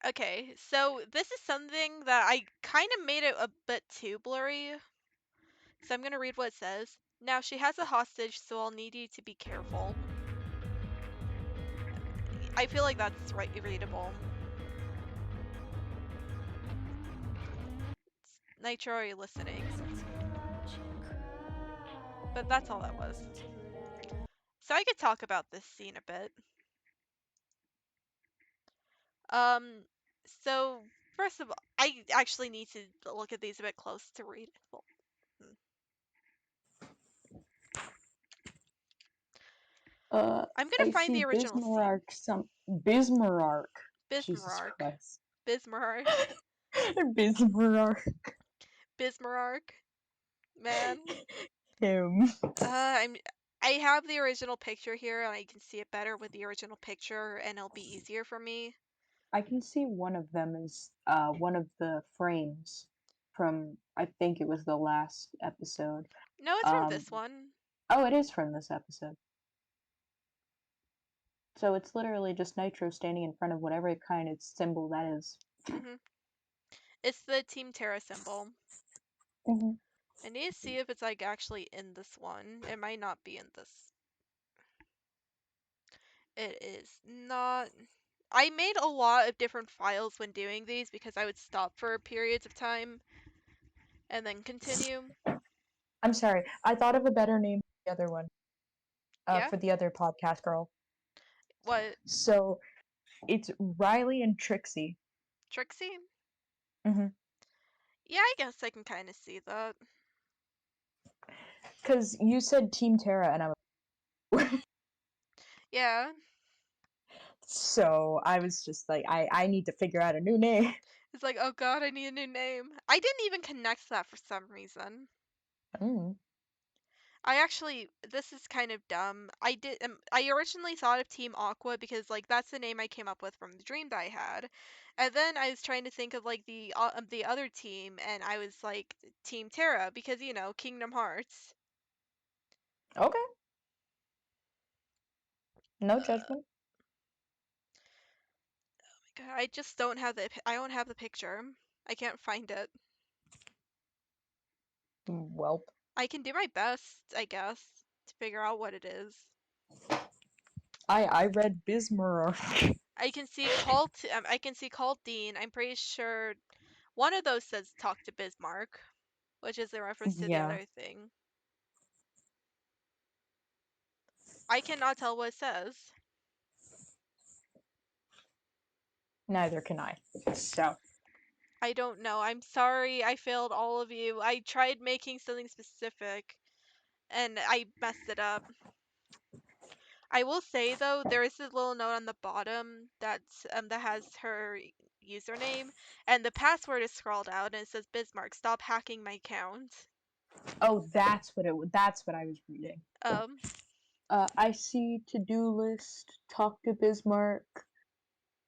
Okay, so this is something that I kind of made it a bit too blurry. So I'm gonna read what it says. Now, she has a hostage, so I'll need you to be careful. I feel like that's readable. Nitro, are you listening? But that's all that was. So I could talk about this scene a bit. So first of all, I actually need to look at these a bit close to read. Well, I'm gonna I find the see original scene. Bismarck. Jesus Bismarck. Christ. Bismarck. Bismarck. Bismarck. Man. Him. I have the original picture here, and I can see it better with the original picture, and it'll be easier for me. I can see one of them is one of the frames. from, I think it was the last episode. No, it's from Um, this one. oh, it is from this episode. So it's literally just Nitro standing in front of whatever kind of symbol that is. Hmm. It's the Team Terra symbol. Mm-hmm. I need to see if it's like actually in this one. It might not be in this. It is not. I made a lot of different files when doing these because I would stop for periods of time and then continue. I'm sorry. I thought of a better name for the other one. Yeah? For the other podcast girl. What? So it's Riley and Trixie. Trixie? Mm-hmm. Yeah, I guess I can kind of see that. Because you said Team Terra, and I was Yeah. so I was just like, I need to figure out a new name. It's like, oh god, I need a new name. I didn't even connect that for some reason. Mm. I actually, this is kind of dumb. I originally thought of Team Aqua because like that's the name I came up with from the dream that I had, and then I was trying to think of like the other team, and I was like Team Terra because you know Kingdom Hearts. Okay, no Uh, judgment. God, I just don't have I don't have the picture. I can't find it. Welp. I can do my best, I guess, to figure out what it is. I read Bismarck. I can see I can see Cult Dean. I'm pretty sure one of those says talk to Bismarck, which is a reference to the Yeah, other thing. I cannot tell what it says. neither can I. So I don't know. I'm sorry. I failed all of you. I tried making something specific and I messed it up. I will say though, there is a little note on the bottom that has her username and the password is scrawled out and it says Bismarck, stop hacking my account. oh, that's what that's what I was reading. Um, I see to-do list, talk to Bismarck,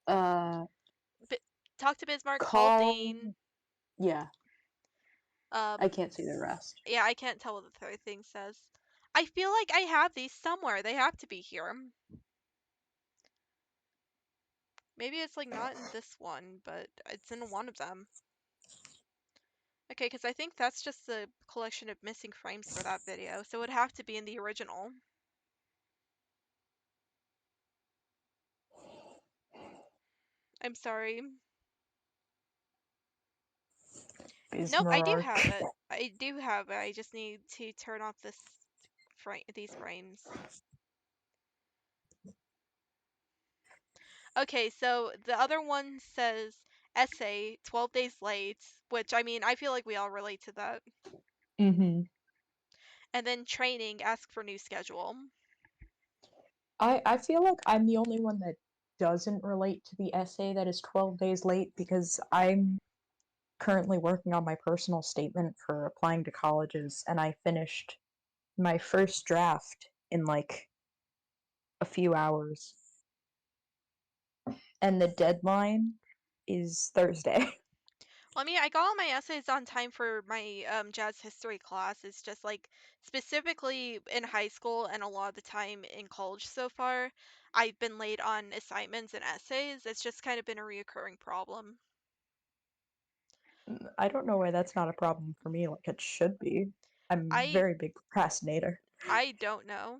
uh, Bi- talk to Bismarck, call call. Dean. Yeah, I Um, can't see the rest. yeah, I can't tell what the third thing says. I feel like I have these somewhere. They have to be here. Maybe it's like not in this one, but it's in one of them. Okay, because I think that's just the collection of missing frames for that video, so it would have to be in the original. I'm sorry. Nope, I do Bismarck. have it. I do have it. I just need to turn off these frames. Okay, so the other one says essay 12 days late, which I mean, I feel like we all relate to that. Mm-hmm. And then training, ask for new schedule. I feel like I'm the only one that doesn't relate to the essay that is 12 days late because I'm currently working on my personal statement for applying to colleges, and I finished my first draft in like a few hours, and the deadline is Thursday. Well, I mean, I got all my essays on time for my jazz history class. It's just like specifically in high school and a lot of the time in college so far, I've been late on assignments and essays. It's just kind of been a reoccurring problem. I don't know why that's not a problem for me like it should be. I'm a I very big procrastinator. I don't know.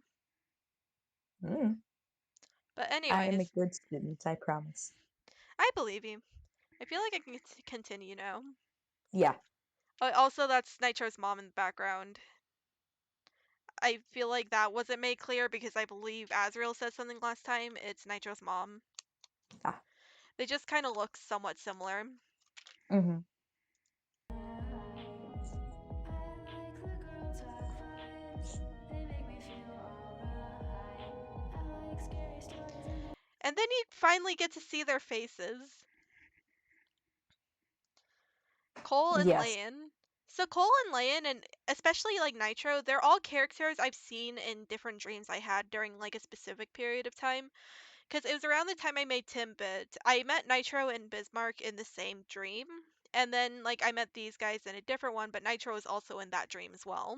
Mm. But I am a anyways, good student, I promise. I believe you. I feel like I can continue now. Yeah. Also, that's Nitro's mom in the background. I feel like that wasn't made clear because I believe Azrael said something last time. It's Nitro's mom. Ah. They just kind of look somewhat similar. Mm-hmm. And then you finally get to see their faces. Cole and Yes. Layan. So Cole and Layan, and especially like Nitro, they're all characters I've seen in different dreams I had during like a specific period of time. Because it was around the time I made Timbit. I met Nitro and Bismarck in the same dream, And then like I met these guys in a different one, but Nitro was also in that dream as well.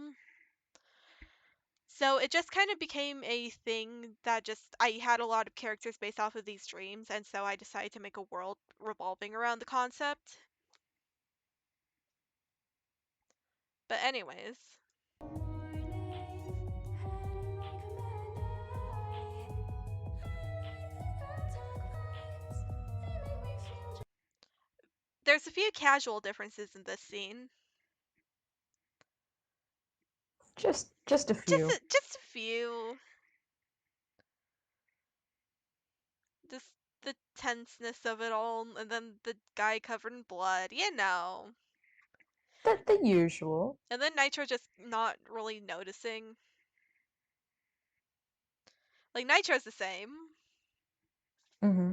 So it just kind of became a thing that just I had a lot of characters based off of these dreams, and so I decided to make a world revolving around the concept. But anyways, there's a few casual differences in this scene. Just a Just few. just a few. Just the tenseness of it all, and then the guy covered in blood, you know. The usual. And then Nitro just not really noticing. Like Nitro's the same. Mm-hmm.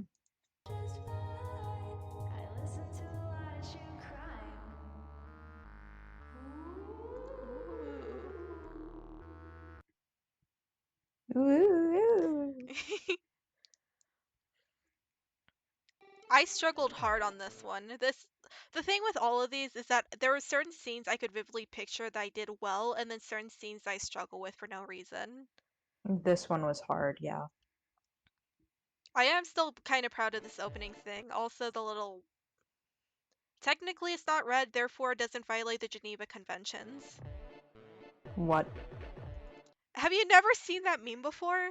Ooh. Ooh. I struggled hard on this one. The thing with all of these is that there were certain scenes I could vividly picture that I did well, and then certain scenes I struggle with for no reason. This one was hard, yeah. I am still kind of proud of this opening thing. Also, the little. Technically, it's not red, therefore, it doesn't violate the Geneva Conventions. What? Have you never seen that meme before?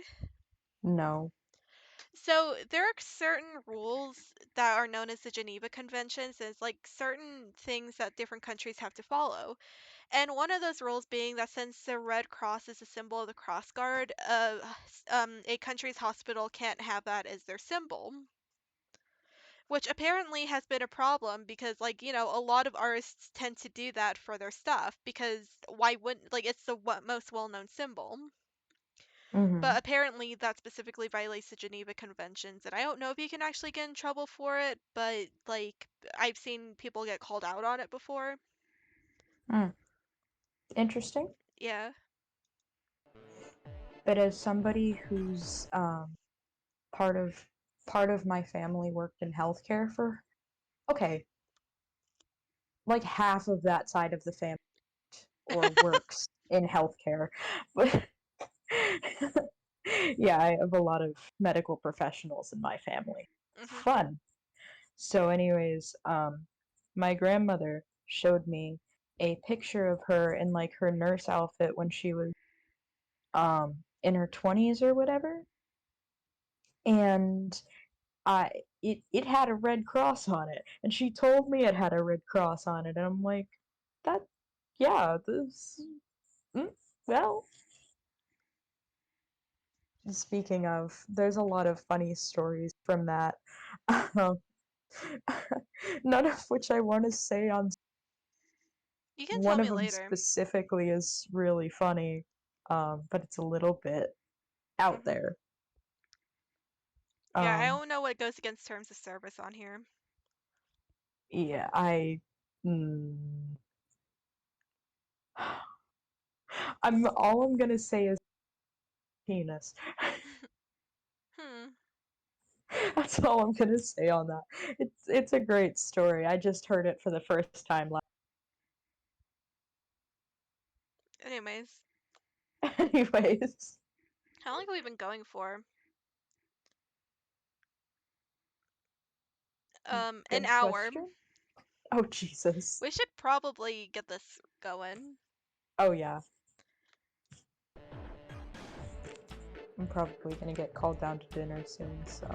No. So, there are certain rules that are known as the Geneva Conventions. It's like certain things that different countries have to follow. And one of those rules being that since the Red Cross is a symbol of the Cross Guard, a country's hospital can't have that as their symbol. Which apparently has been a problem because, like, a lot of artists tend to do that for their stuff because why wouldn't, like, it's the most well known symbol. Mm-hmm. But apparently that specifically violates the Geneva Conventions, and I don't know if you can actually get in trouble for it, but, like, I've seen people get called out on it before. Mm. Interesting. Yeah. But as somebody who's part of part of my family worked in healthcare for okay, like half of that side of the family or works in healthcare. But yeah, I have a lot of medical professionals in my family. Hmm. Fun. So anyways, my grandmother showed me a picture of her in like her nurse outfit when she was in her 20s or whatever. And it had a red cross on it, and she told me it had a red cross on it, and I'm like, that yeah, this mm, well, speaking of, there's a lot of funny stories from that. Um, none of which I want to say on. You can tell One of me them later. specifically is really funny, but it's a little bit out Hmm. there. Yeah, I Um, don't know what goes against terms of service on here. yeah, mm, all I'm gonna say is penis. Hmm. That's all I'm gonna say on that. It's a great story. I just heard it for the first time Anyways, anyways. how long have we been going for? An Good hour. question. Oh Jesus. We should probably get this going. Oh yeah. I'm probably gonna get called down to dinner soon, so.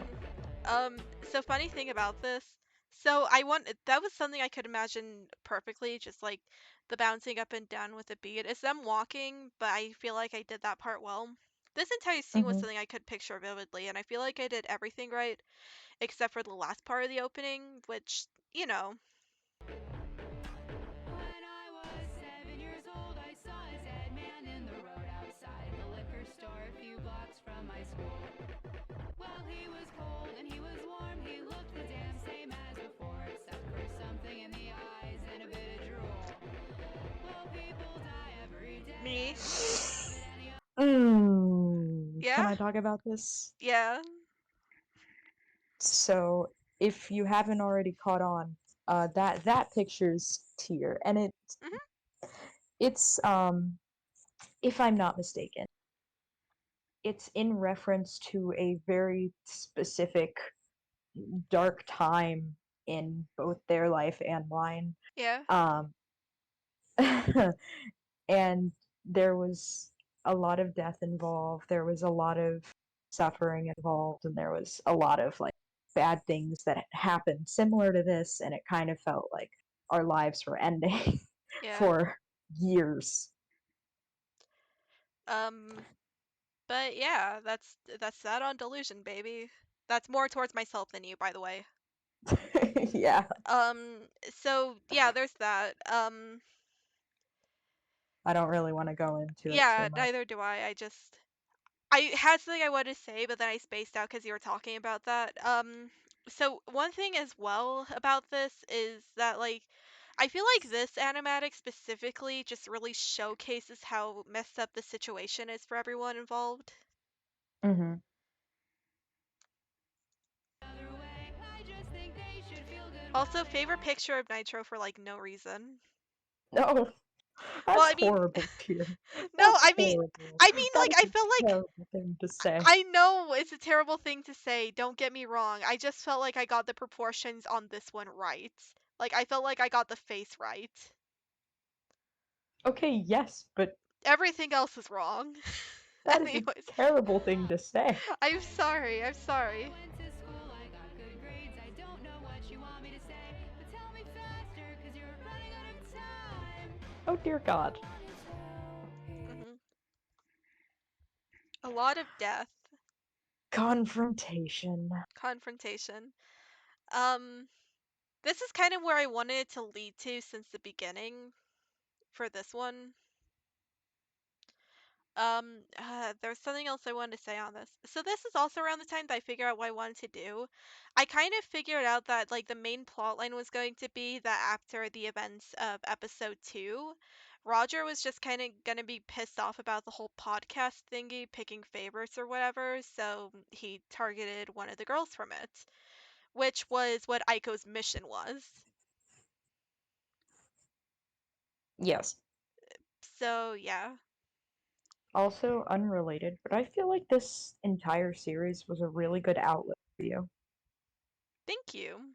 So funny thing about this. So that was something I could imagine perfectly, just like the bouncing up and down with the beat. It's them walking, but I feel like I did that part well. This entire scene was Mhm. something I could picture vividly, and I feel like I did everything right, except for the last part of the opening, which, you know. When I was 7 years old, I saw a dead man in the road outside the liquor store a few blocks from my school. Well, he was cold and he was warm, he looked the damn same as before, except for something in the eyes and a bit of drool. Well, people die every day, Me? and if you have it any Can Yeah? I talk about this? Yeah. So, if you haven't already caught on, that picture's tier, and Mhm. it's if I'm not mistaken, it's in reference to a very specific dark time in both their life and mine. Yeah. Um, and there was a lot of death involved. There was a lot of suffering involved, and there was a lot of like bad things that happened similar to this, and it kind of felt like our lives were ending Yeah. for years. Um, but yeah, that's that on delusion, baby. That's more towards myself than you, by the way. Yeah, So yeah, there's that. I don't really want to go into it too Yeah, much. neither do I. I had something I wanted to say, but then I spaced out because you were talking about that. So one thing as well about this is that like I feel like this animatic specifically just really showcases how messed up the situation is for everyone involved. Hmm. Also, favorite picture of Nitro for like no reason. No, Well, that's I mean, horrible, dear. no, That's horrible. I mean, That like is I a feel like terrible thing to say. I know it's a terrible thing to say, don't get me wrong. I just felt like I got the proportions on this one right. Like I felt like I got the face right. Okay, yes, but Everything else is wrong. that is a Anyways, terrible thing to say. I'm sorry. I'm sorry. Oh dear God. Hmm. A lot of death, Confrontation. confrontation. Um, this is kind of where I wanted it to lead to since the beginning for this one. There's something else I wanted to say on this. So this is also around the time that I figured out what I wanted to do. I kind of figured out that like the main plot line was going to be that after the events of episode 2, Roger was just kind of gonna be pissed off about the whole podcast thingy, picking favorites or whatever, so he targeted one of the girls from it, which was what Aiko's mission was. Yes. So yeah, Also unrelated, but I feel like this entire series was a really good outlet for you. thank you.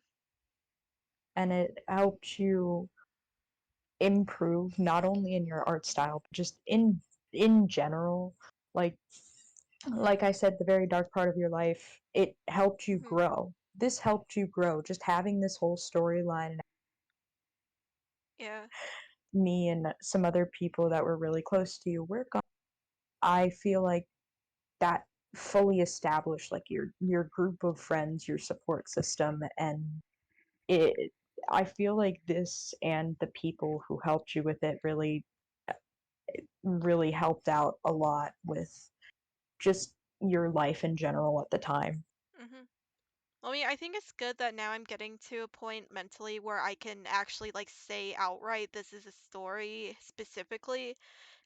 And it helped you improve not only in your art style, but just in general. Like like I said, the very dark part of your life, it helped you Hmm. grow. This helped you grow. Just having this whole storyline and Yeah. me and some other people that were really close to you work on, I feel like that fully established like your group of friends, your support system, and it I feel like this and the people who helped you with it really helped out a lot with just your life in general at the time. Hmm. Well, I mean, I think it's good that now I'm getting to a point mentally where I can actually like say outright this is a story specifically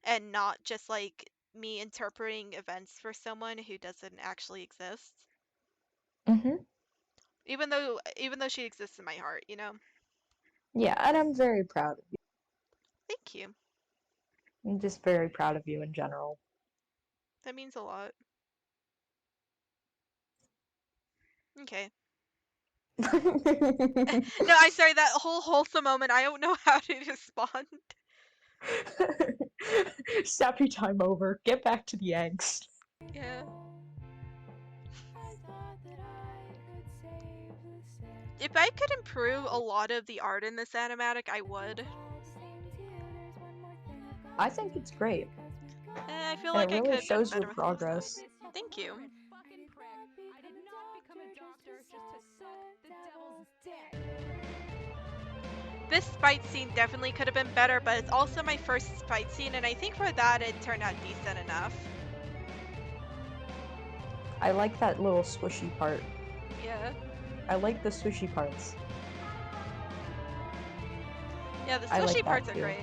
and not just like me interpreting events for someone who doesn't actually exist. Hmm. Even though she exists in my heart, you know. Yeah, and I'm very proud of you. Thank you. I'm just very proud of you in general. That means a lot. Okay. No, I'm sorry, that whole wholesome moment, I don't know how to respond. Sappy time over. Get back to the angst. Yeah. If I could improve a lot of the art in this animatic, I would. I think it's great, I feel and it like I could really have done shows your better with some stuff. progress. Thank you. This fight scene definitely could have been better, but it's also my first fight scene, and I think for that it turned out decent enough. I like that little swishy part. Yeah. I like the swishy parts. Yeah, the I like swishy that parts are too. great.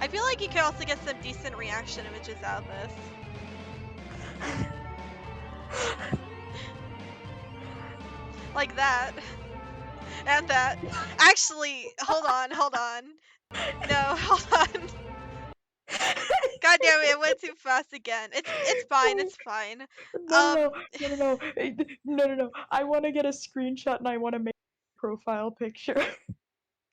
I feel like you could also get some decent reaction images out of this. Like that. At that. Actually, hold on, hold on. No, hold on. God damn it, it went too fast again. It's fine, No, it's fine. no, no, no, Um, no, no, no, no, no, no. I want to get a screenshot and I want to make a profile picture.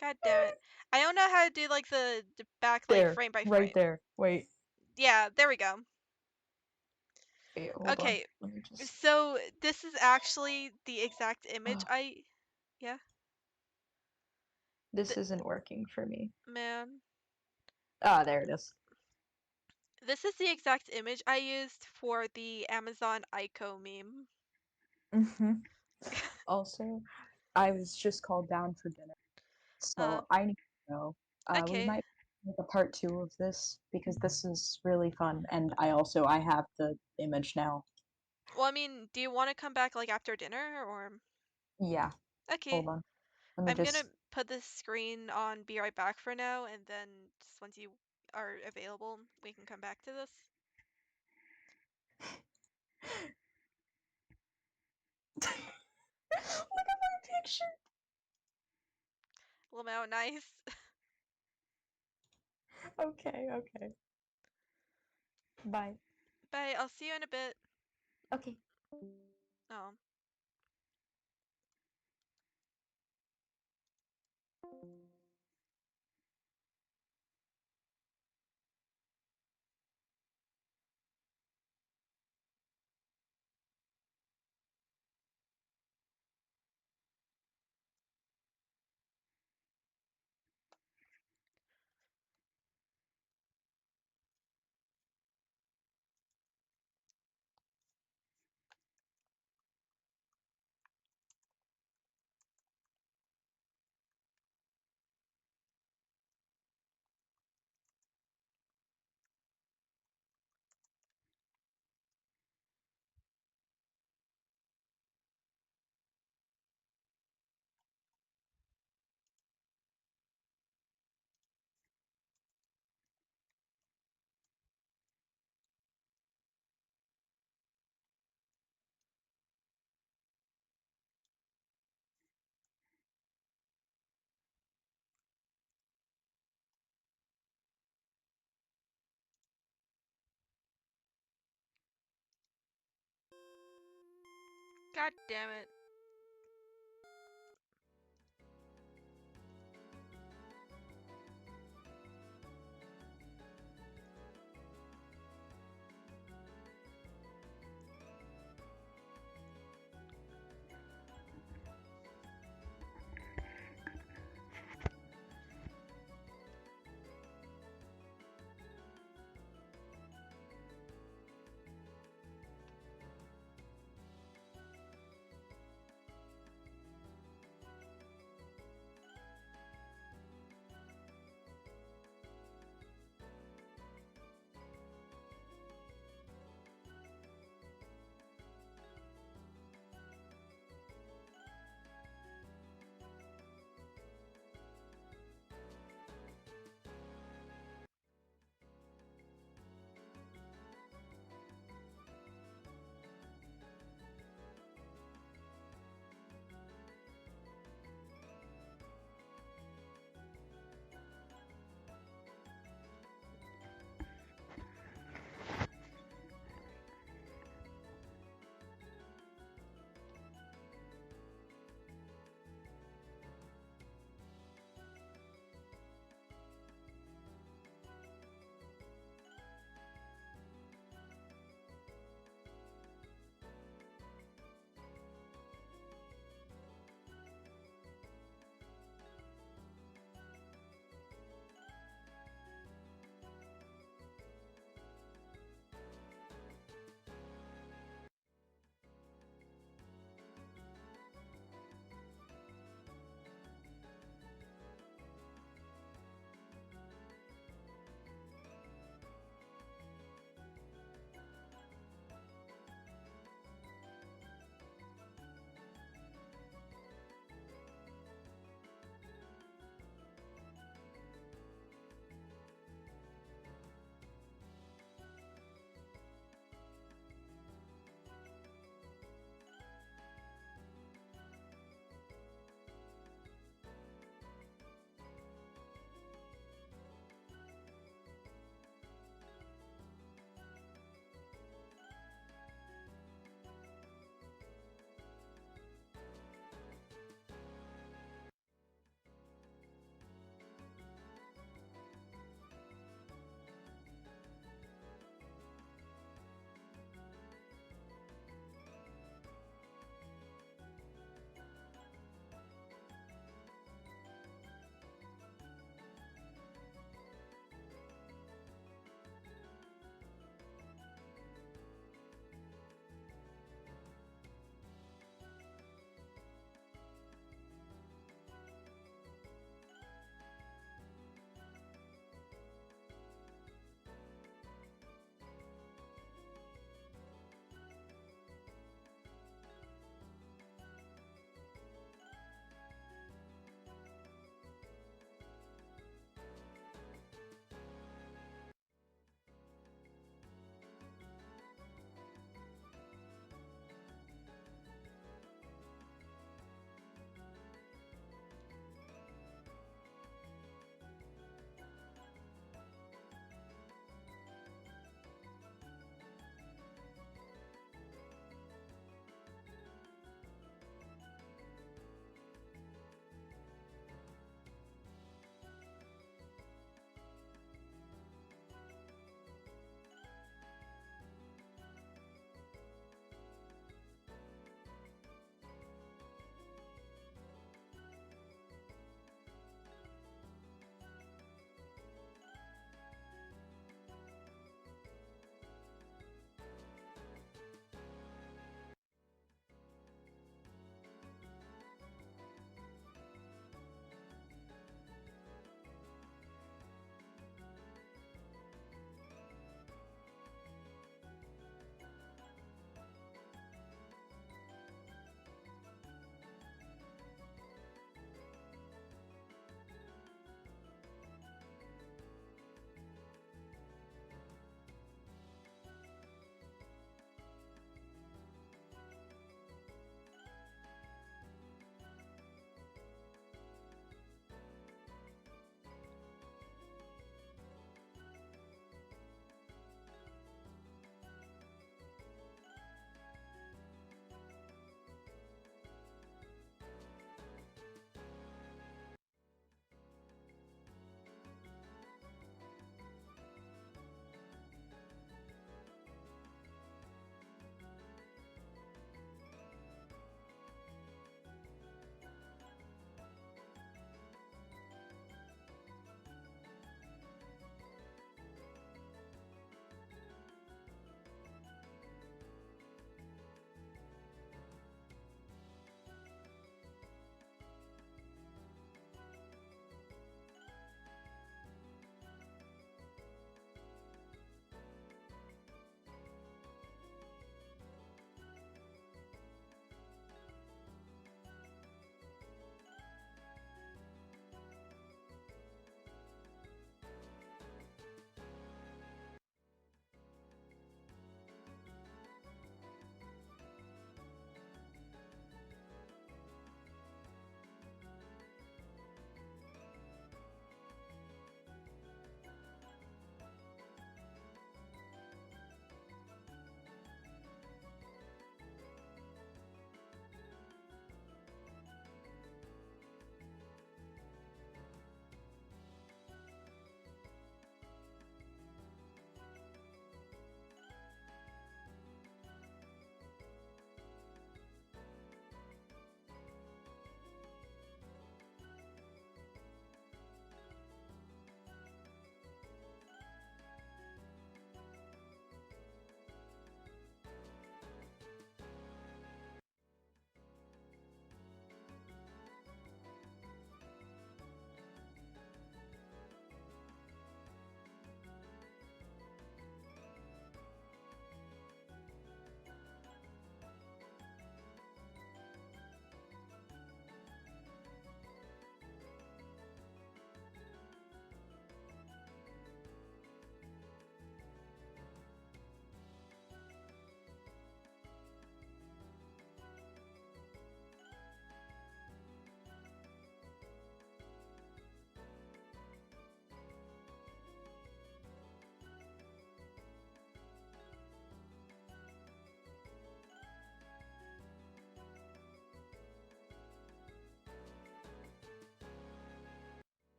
God damn it. I don't know how to do like the back like There, frame by right frame. there. Wait, Yeah, there we go. wait, hold on. Okay, Let me just. so this is actually the exact image Oh, yeah, this th isn't working for me. man. Ah, there it is. This is the exact image I used for the Amazon Ico meme. Mm-hmm. Also, I was just called down for dinner, Uh, so I need to go. We okay. might make a part two of this because this is really fun, and I have the image now. Well, I mean, do you want to come back like after dinner or? Yeah, Okay, hold on. Let me I'm gonna just. put this screen on be right back for now, and then just once you are available, we can come back to this. Look at my picture. Lamau, nice. Okay, okay. Bye. Bye, I'll see you in a bit. Okay. Oh. God damn it.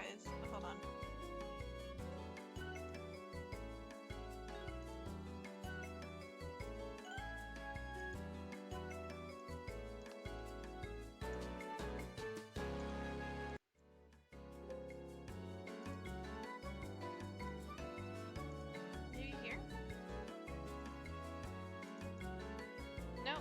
anyways. But hold on. Are you here? No.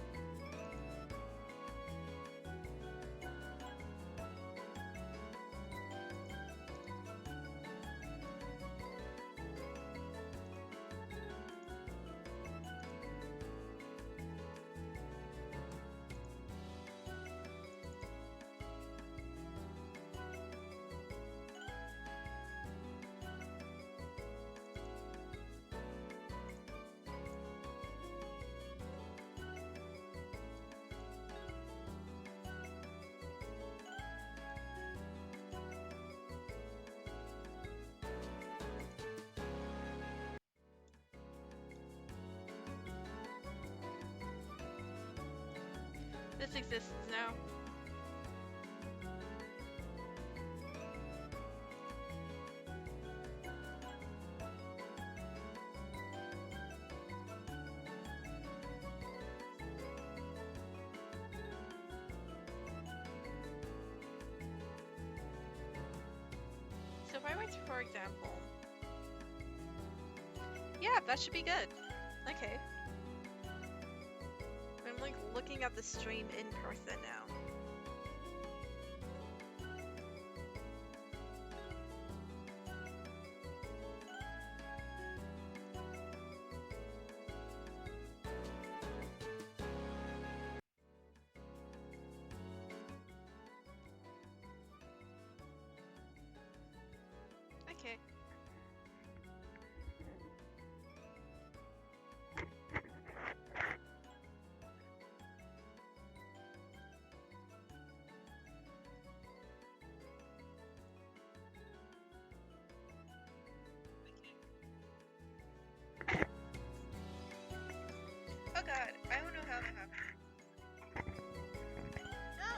This exists now. So if I went to, for example, yeah, that should be good. Okay. I'm like looking at the stream in person now. Okay. Oh god, I don't know how that happened. No!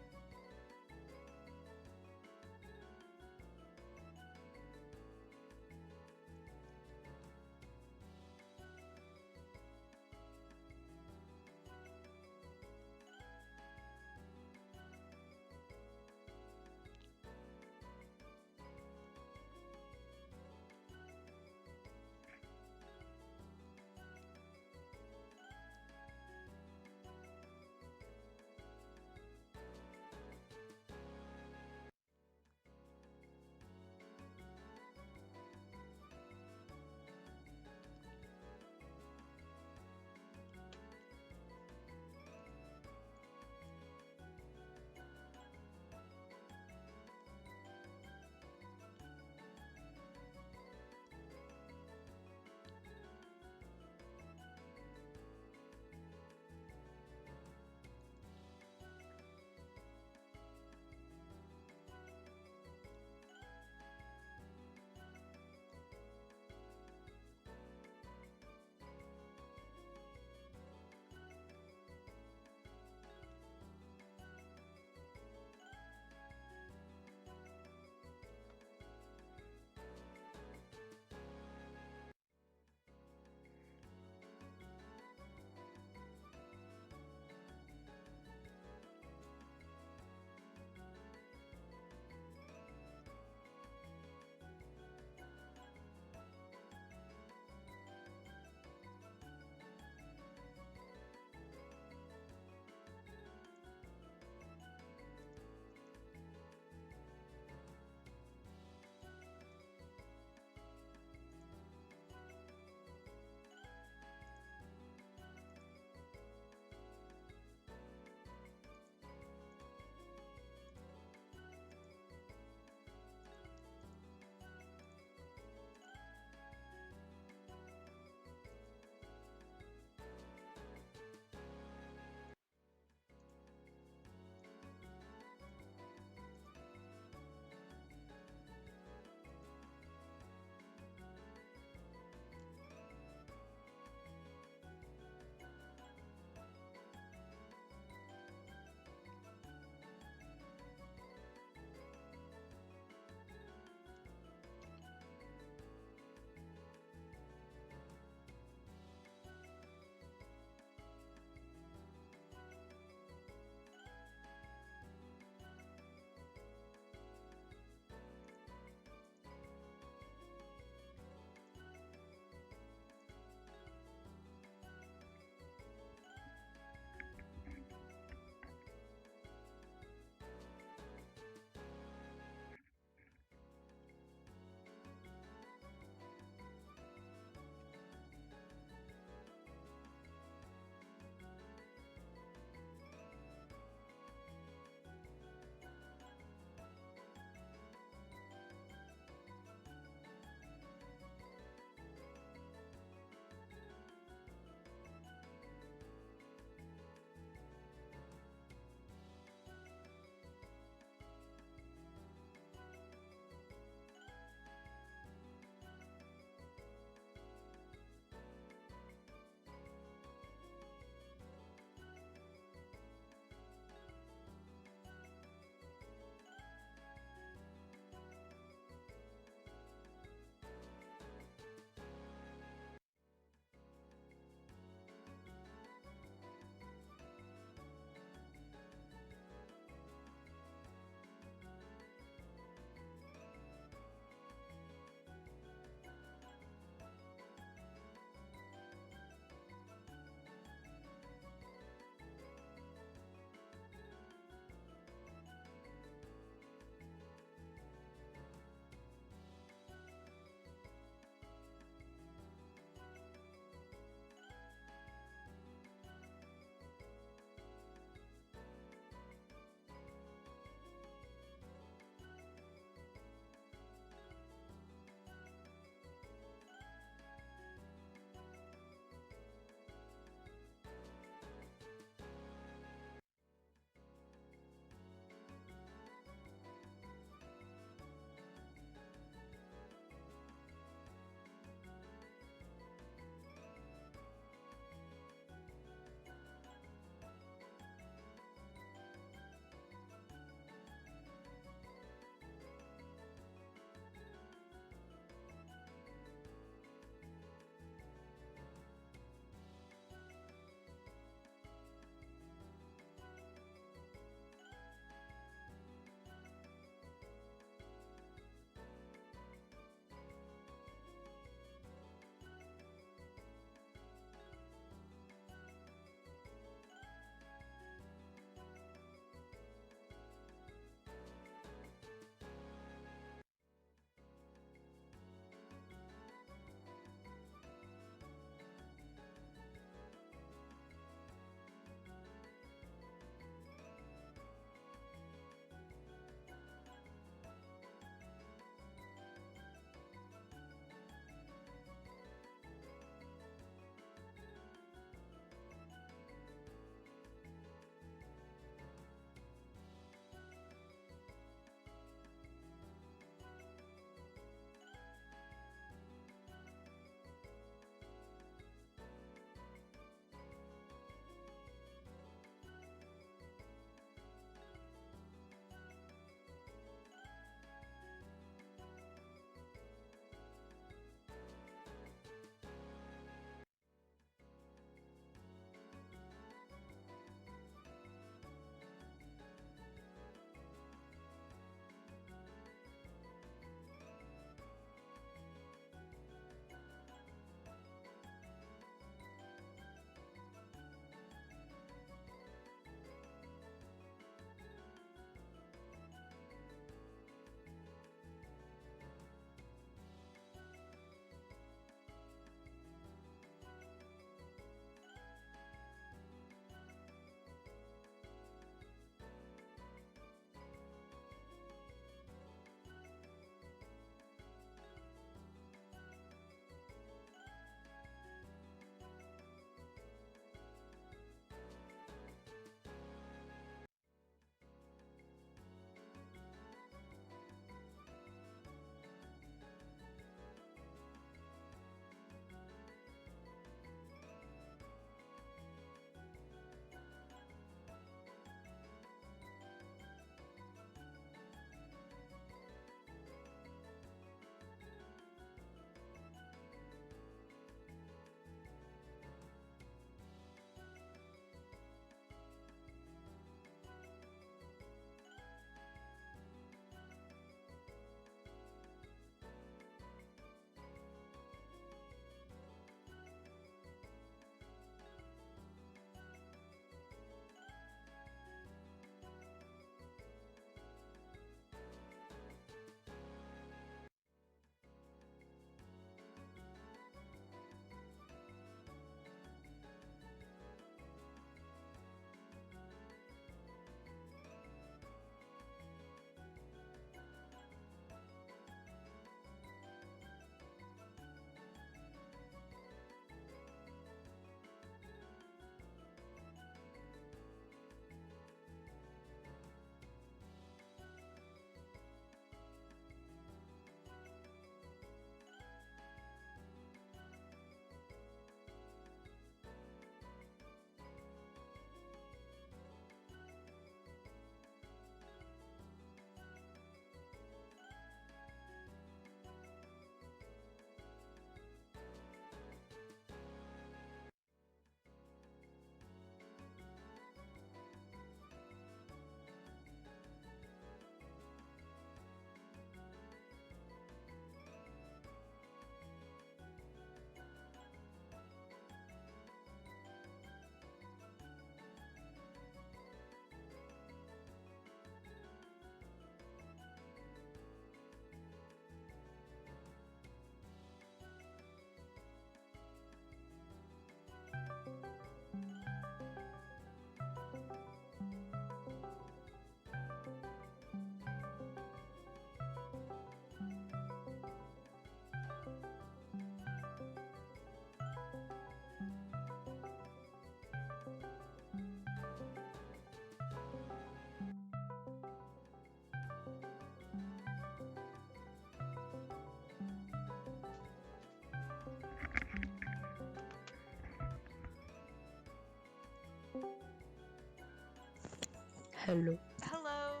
Hello. Hello.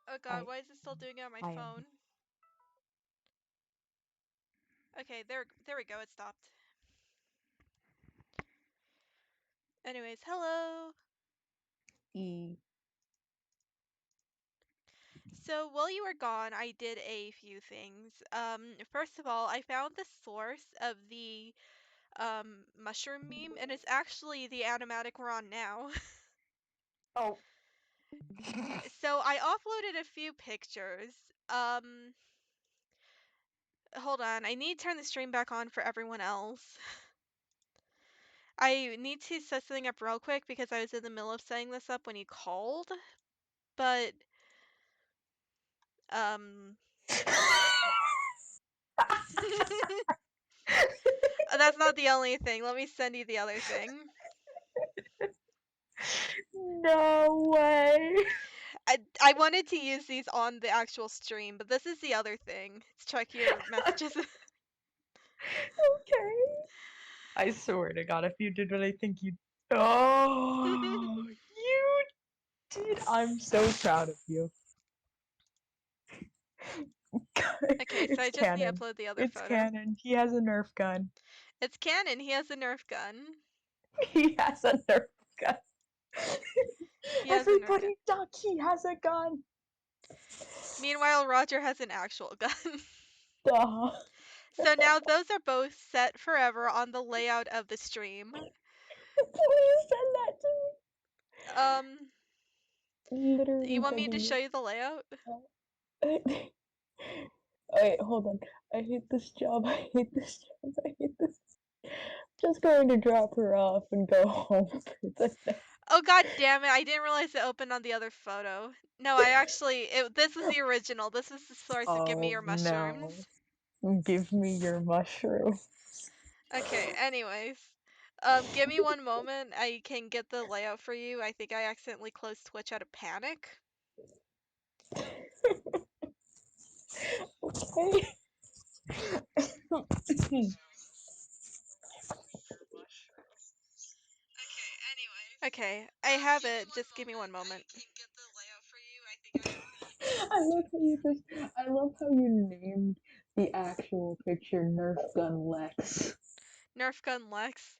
Oh god, I why is it still doing it on my I am. phone? Okay, there we go, it stopped. Anyways, hello. E. So while you were gone, I did a few things. First of all, I found the source of the mushroom meme, and it's actually the animatic we're on now. Oh. So I uploaded a few pictures. Um, Hold on, I need to turn the stream back on for everyone else. I need to set something up real quick because I was in the middle of setting this up when you called, but um that's not the only thing. Let me send you the other thing. No way. I wanted to use these on the actual stream, but this is the other thing. Let's check your messages. Okay. I swear to God, if you did what I think you. Oh, you did. I'm so proud of you. Okay, so It's I just need to canon. upload the other It's photo. canon. He has a Nerf gun. It's canon. He has a Nerf gun. He has a Nerf gun. He has a Nerf gun. Everybody duck. He has a gun. Meanwhile, Roger has an actual gun. Duh. So now those are both set forever on the layout of the stream. Please send that Um, to me. you Literally want me to sending show you the layout? it. Wait, hold on. I hate this job. I hate this job. I hate this. Just going to drop her off and go home for the day. Oh god damn it, I didn't realize it opened on the other photo. No, I actually this was the original. This is the source of Give Me Oh Your Mushrooms. no. Give me your mushroom. Okay, anyways. Give me one moment. I can get the layout for you. I think I accidentally closed Twitch out of panic. Okay. Okay, I have it. Just give me one moment. I love how you named the actual picture Nerf Gun Lex. Nerf gun Lex.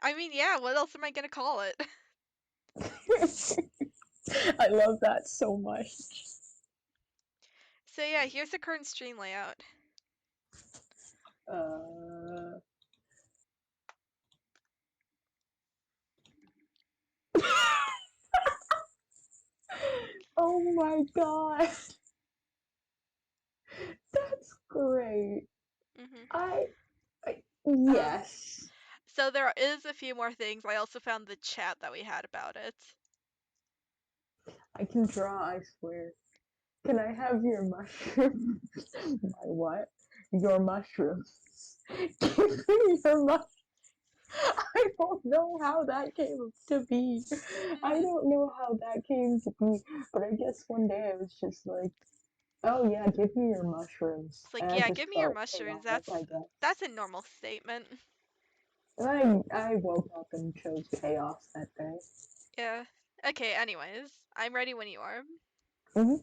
I mean, yeah, what else am I gonna call it? I love that so much. So yeah, here's the current stream layout. Uh Oh my god. That's great. hmm I, I Um, yes. so there is a few more things. I also found the chat that we had about it. I can draw, I swear. Can I have your mushrooms? My what? Your mushrooms. Give me your mushrooms. I don't know how that came to be. I Hmm. don't know how that came to be, but I guess one day I was just like, oh yeah, give me your mushrooms. It's like, And I yeah, just give me your felt mushrooms. chaotic, I That's guess. a normal statement. And I woke up and chose chaos that day. Yeah. Okay, anyways. I'm ready when you are. Hmm.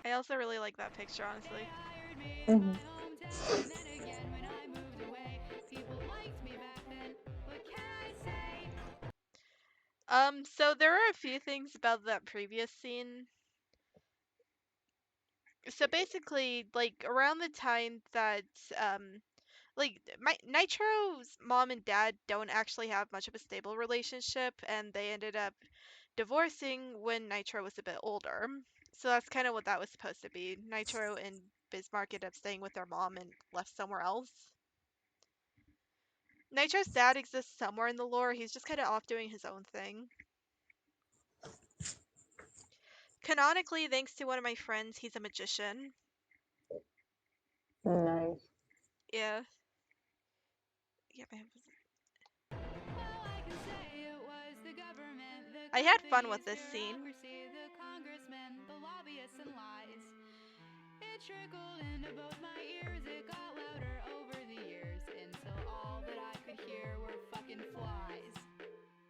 I also really like that picture, honestly. Hmm. So there are a few things about that previous scene. So basically, like around the time that like my Nitro's mom and dad don't actually have much of a stable relationship, and they ended up divorcing when Nitro was a bit older. So that's kind of what that was supposed to be. Nitro and Bismarck ended up staying with their mom and left somewhere else. Nitro's dad exists somewhere in the lore. He's just kind of off doing his own thing. Canonically, thanks to one of my friends, he's a magician. Nice. Yeah. Yeah, man. I had fun with this scene. It trickled into both my ears. It got louder over the years until all that I could hear were fucking flies.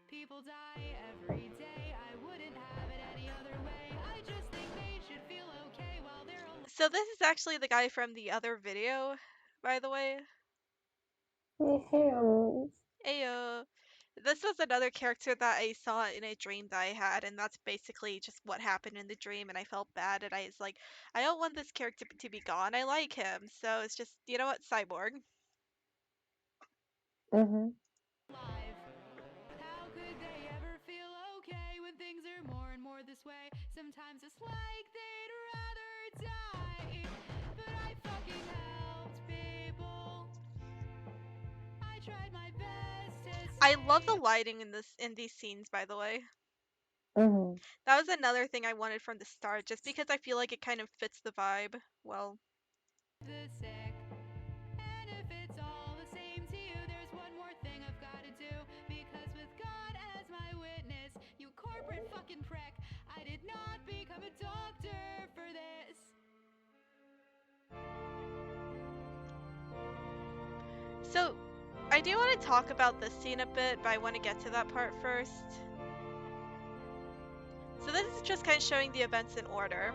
People die every day. I wouldn't have it any other way. I just think they should feel okay while they're alive. So this is actually the guy from the other video, by the way. Ayo. This was another character that I saw in a dream that I had, and that's basically just what happened in the dream, and I felt bad, and I was like, I don't want this character to be gone. I like him, so it's just, you know what, Cyborg. Mm-hmm. How could they ever feel okay when things are more and more this way? Sometimes it's like they'd rather die. But I fucking helped people. I tried my best to I love the save lighting in these scenes, by the way. Mm-hmm. That was another thing I wanted from the start, just because I feel like it kind of fits the vibe well. the sick. And if it's all the same to you, there's one more thing I've got to do. Because with God as my witness, you corporate fucking prick, I did not become a doctor for this. So, I do want to talk about this scene a bit, but I want to get to that part first. So this is just kind of showing the events in order.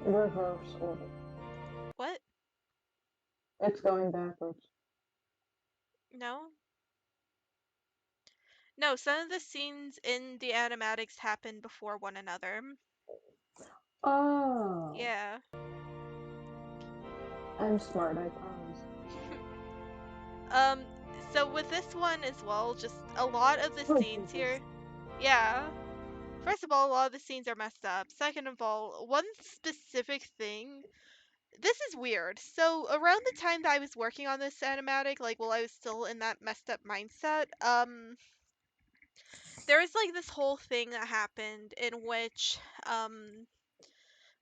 Reverse order. What? It's going backwards. No? No, some of the scenes in the animatics happen before one another. Oh, Yeah. I'm smart, I promise. Um, so with this one as well, just a lot of the Oh, scenes Jesus. here. Yeah. First of all, a lot of the scenes are messed up. Second of all, one specific thing. This is weird. So around the time that I was working on this animatic, like while I was still in that messed up mindset, there was like this whole thing that happened in which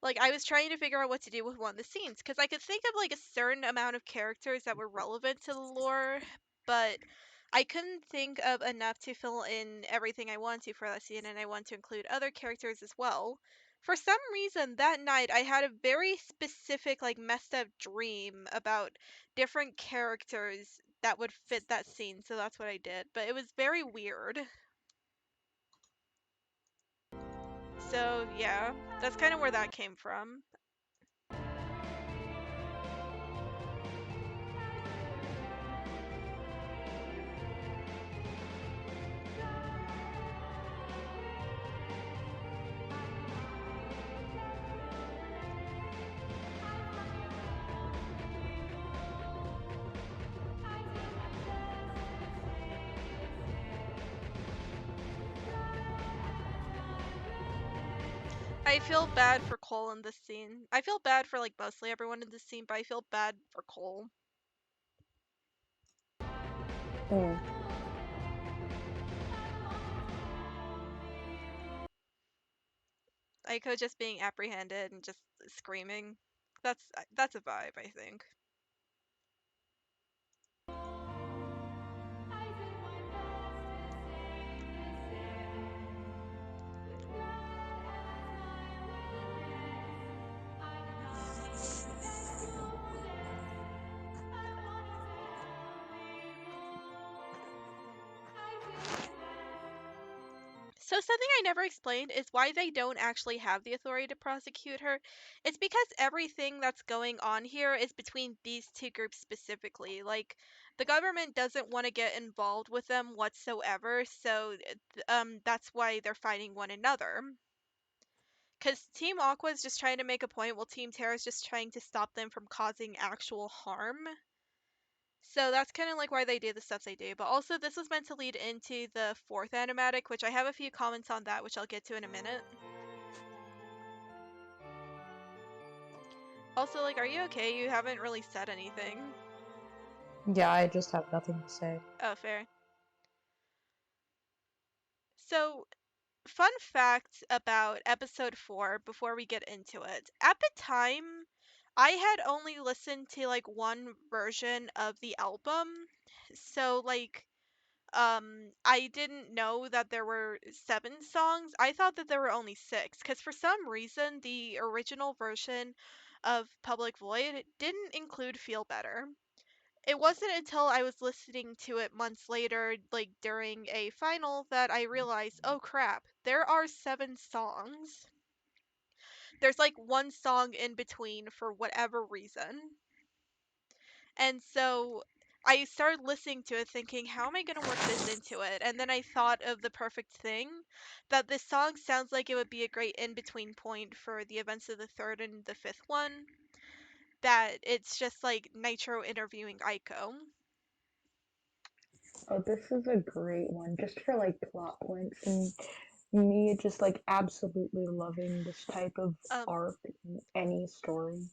like I was trying to figure out what to do with one of the scenes because I could think of like a certain amount of characters that were relevant to the lore, but I couldn't think of enough to fill in everything I wanted to for that scene, and I want to include other characters as well. For some reason, that night I had a very specific, like, messed up dream about different characters that would fit that scene, so that's what I did. But it was very weird. So, yeah, that's kind of where that came from. I feel bad for Cole in this scene. I feel bad for like mostly everyone in this scene, but I feel bad for Cole. Mm. Aiko just being apprehended and just screaming. That's a vibe, I think. So something I never explained is why they don't actually have the authority to prosecute her. It's because everything that's going on here is between these two groups specifically. Like the government doesn't want to get involved with them whatsoever, so that's why they're fighting one another. Because Team Aqua is just trying to make a point, while Team Terra is just trying to stop them from causing actual harm. So that's kind of like why they do the stuff they do. But also, this was meant to lead into the fourth animatic, which I have a few comments on that, which I'll get to in a minute. Also, like, are you okay? You haven't really said anything. Yeah, I just have nothing to say. Oh, fair. So, fun fact about episode 4 before we get into it. At the time, I had only listened to like one version of the album. So, like, I didn't know that there were 7 songs. I thought that there were only 6, because for some reason the original version of Public Void didn't include Feel Better. It wasn't until I was listening to it months later, like during a final, that I realized, oh crap, there are 7 songs. There's like one song in between for whatever reason. And so I started listening to it thinking, how am I going to work this into it? And then I thought of the perfect thing, that this song sounds like it would be a great in between point for the events of the third and the fifth one. That it's just like Nitro interviewing Aiko. Oh, this is a great one, just for like plot points and me just like absolutely loving this type of Um, arc in any story.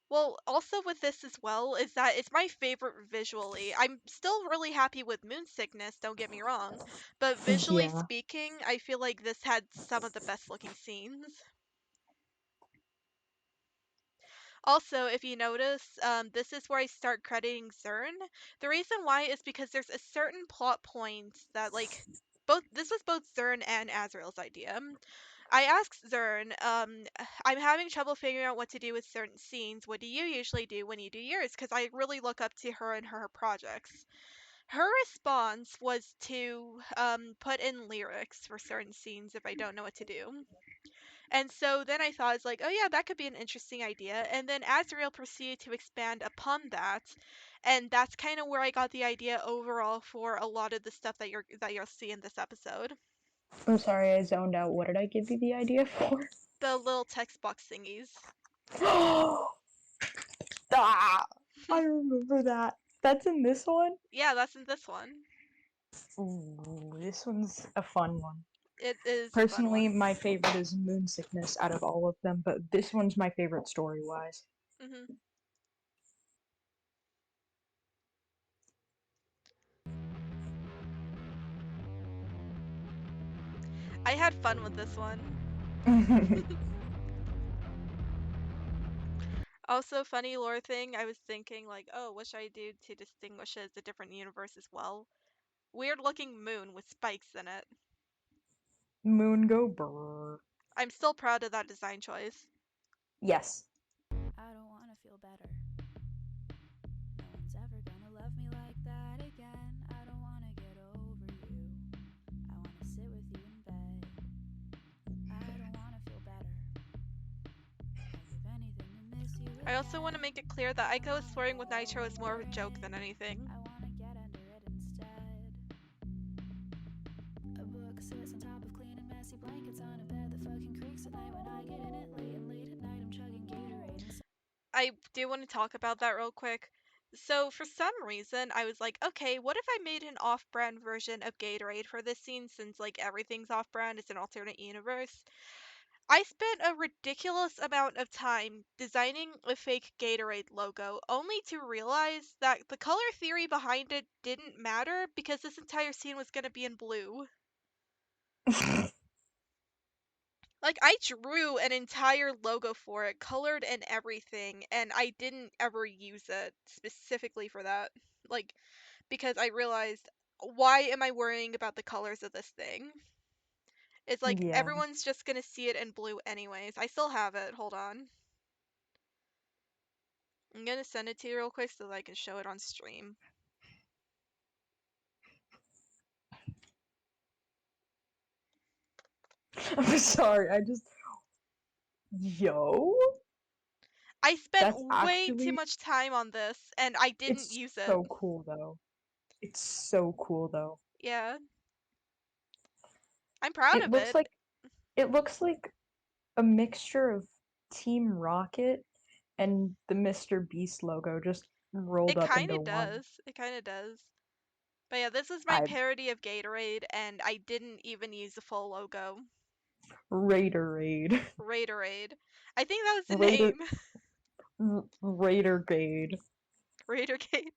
well, also with this as well is that it's my favorite visually. I'm still really happy with Moon Sickness, don't get me wrong, but visually Yeah. speaking, I feel like this had some of the best looking scenes. Also, if you notice, this is where I start crediting Zern. The reason why is because there's a certain plot point that, like, this was both Zern and Azrael's idea. I asked Zern, I'm having trouble figuring out what to do with certain scenes. What do you usually do when you do yours? Because I really look up to her and her projects. Her response was to put in lyrics for certain scenes if I don't know what to do. And so then I thought, it's like, oh yeah, that could be an interesting idea. And then Azrael proceeded to expand upon that, and that's kind of where I got the idea overall for a lot of the stuff that you'll see in this episode. I'm sorry, I zoned out. What did I give you the idea for? The little text box thingies. Ah, I remember that. That's in this one? Yeah, that's in this one. Ooh, this one's a fun one. It is a fun Personally, one. my favorite is Moon Sickness out of all of them, but this one's my favorite story wise. hmm I had fun with this one. Also, funny lore thing, I was thinking like, oh, what should I do to distinguish it as a different universe as well? Weird looking moon with spikes in it. Moon go brrr. I'm still proud of that design choice. Yes. I don't wanna feel better. No one's ever gonna love me like that again. I don't wanna get over you. I wanna sit with you in bed. I don't wanna feel better. I'd give anything to miss you I also want to again. make it clear that Aiko swearing with Nitro is more of a joke than anything. I wanna get under it instead. A book sits on top of clean and messy blankets on a bed that fucking creaks at night when I get in it late and late at night I'm chugging Gatorade and I do want to talk about that real quick. So, for some reason, I was like, okay, what if I made an off brand version of Gatorade for this scene since, like, everything's off brand, it's an alternate universe? I spent a ridiculous amount of time designing a fake Gatorade logo, only to realize that the color theory behind it didn't matter because this entire scene was going to be in blue. Like, I drew an entire logo for it, colored and everything, and I didn't ever use it specifically for that. Like, because I realized, why am I worrying about the colors of this thing? It's like Yeah. everyone's just gonna see it in blue anyways. I still have it. Hold on. I'm gonna send it to you real quick so that I can show it on stream. I'm sorry, I just. Yo? I spent That's way too actually. much time on this and I didn't It's use it. so cool though. It's so cool though. Yeah, I'm proud It of looks it. like. It looks like a mixture of Team Rocket and the Mr. Beast logo just rolled It up kind into of one. does. It kind of does. But yeah, this is my I parody of Gatorade, and I didn't even use the full logo. Raiderade. Raiderade. I think that was the Raider name. Raidergade. Raidergate.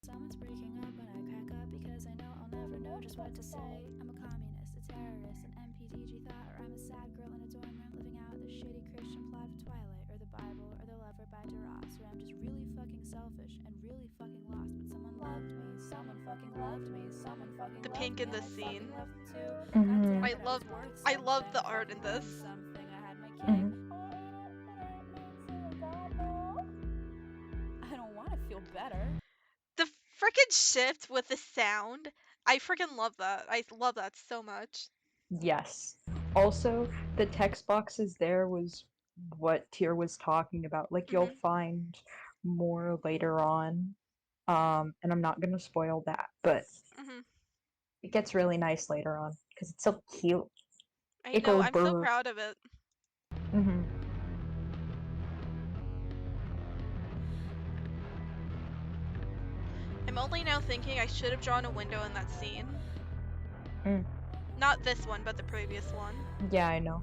someone's breaking up when I crack up because I know I'll never know just what to say. I'm a communist, a terrorist, an MPDG thought, or I'm a sad girl in a dorm room living out the shitty Christian plot of Twilight, or the Bible, or The Lover by Duras, or I'm just really fucking selfish and really fucking lost, but someone loved me, someone fucking loved me, The pink in this scene. Mhm. I love I love the art in this. Mhm. I don't want to feel better. The freaking shift with the sound. I freaking love that. I love that so much. Yes. Also, the text boxes there was what Tyr was talking about. Like you'll Mhm. find more later on. And I'm not gonna spoil that, but Mhm. it gets really nice later on because it's so cute. I know. Ickle I'm so burr. proud of it. Mhm. I'm only now thinking I should have drawn a window in that scene. Mm. Not this one, but the previous one. Yeah, I know.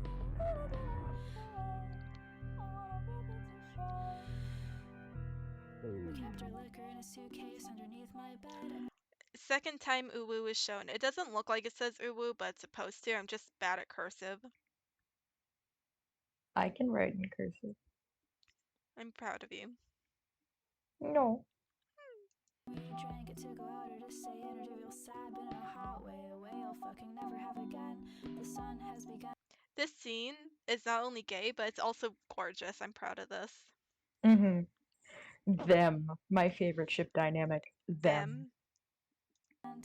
Second time uwu is shown. It doesn't look like it says uwu, but it's supposed to. I'm just bad at cursive. I can write in cursive. I'm proud of you. No. This scene is not only gay, but it's also gorgeous. I'm proud of this. Mhm. Them. My favorite ship dynamic. Them. Them.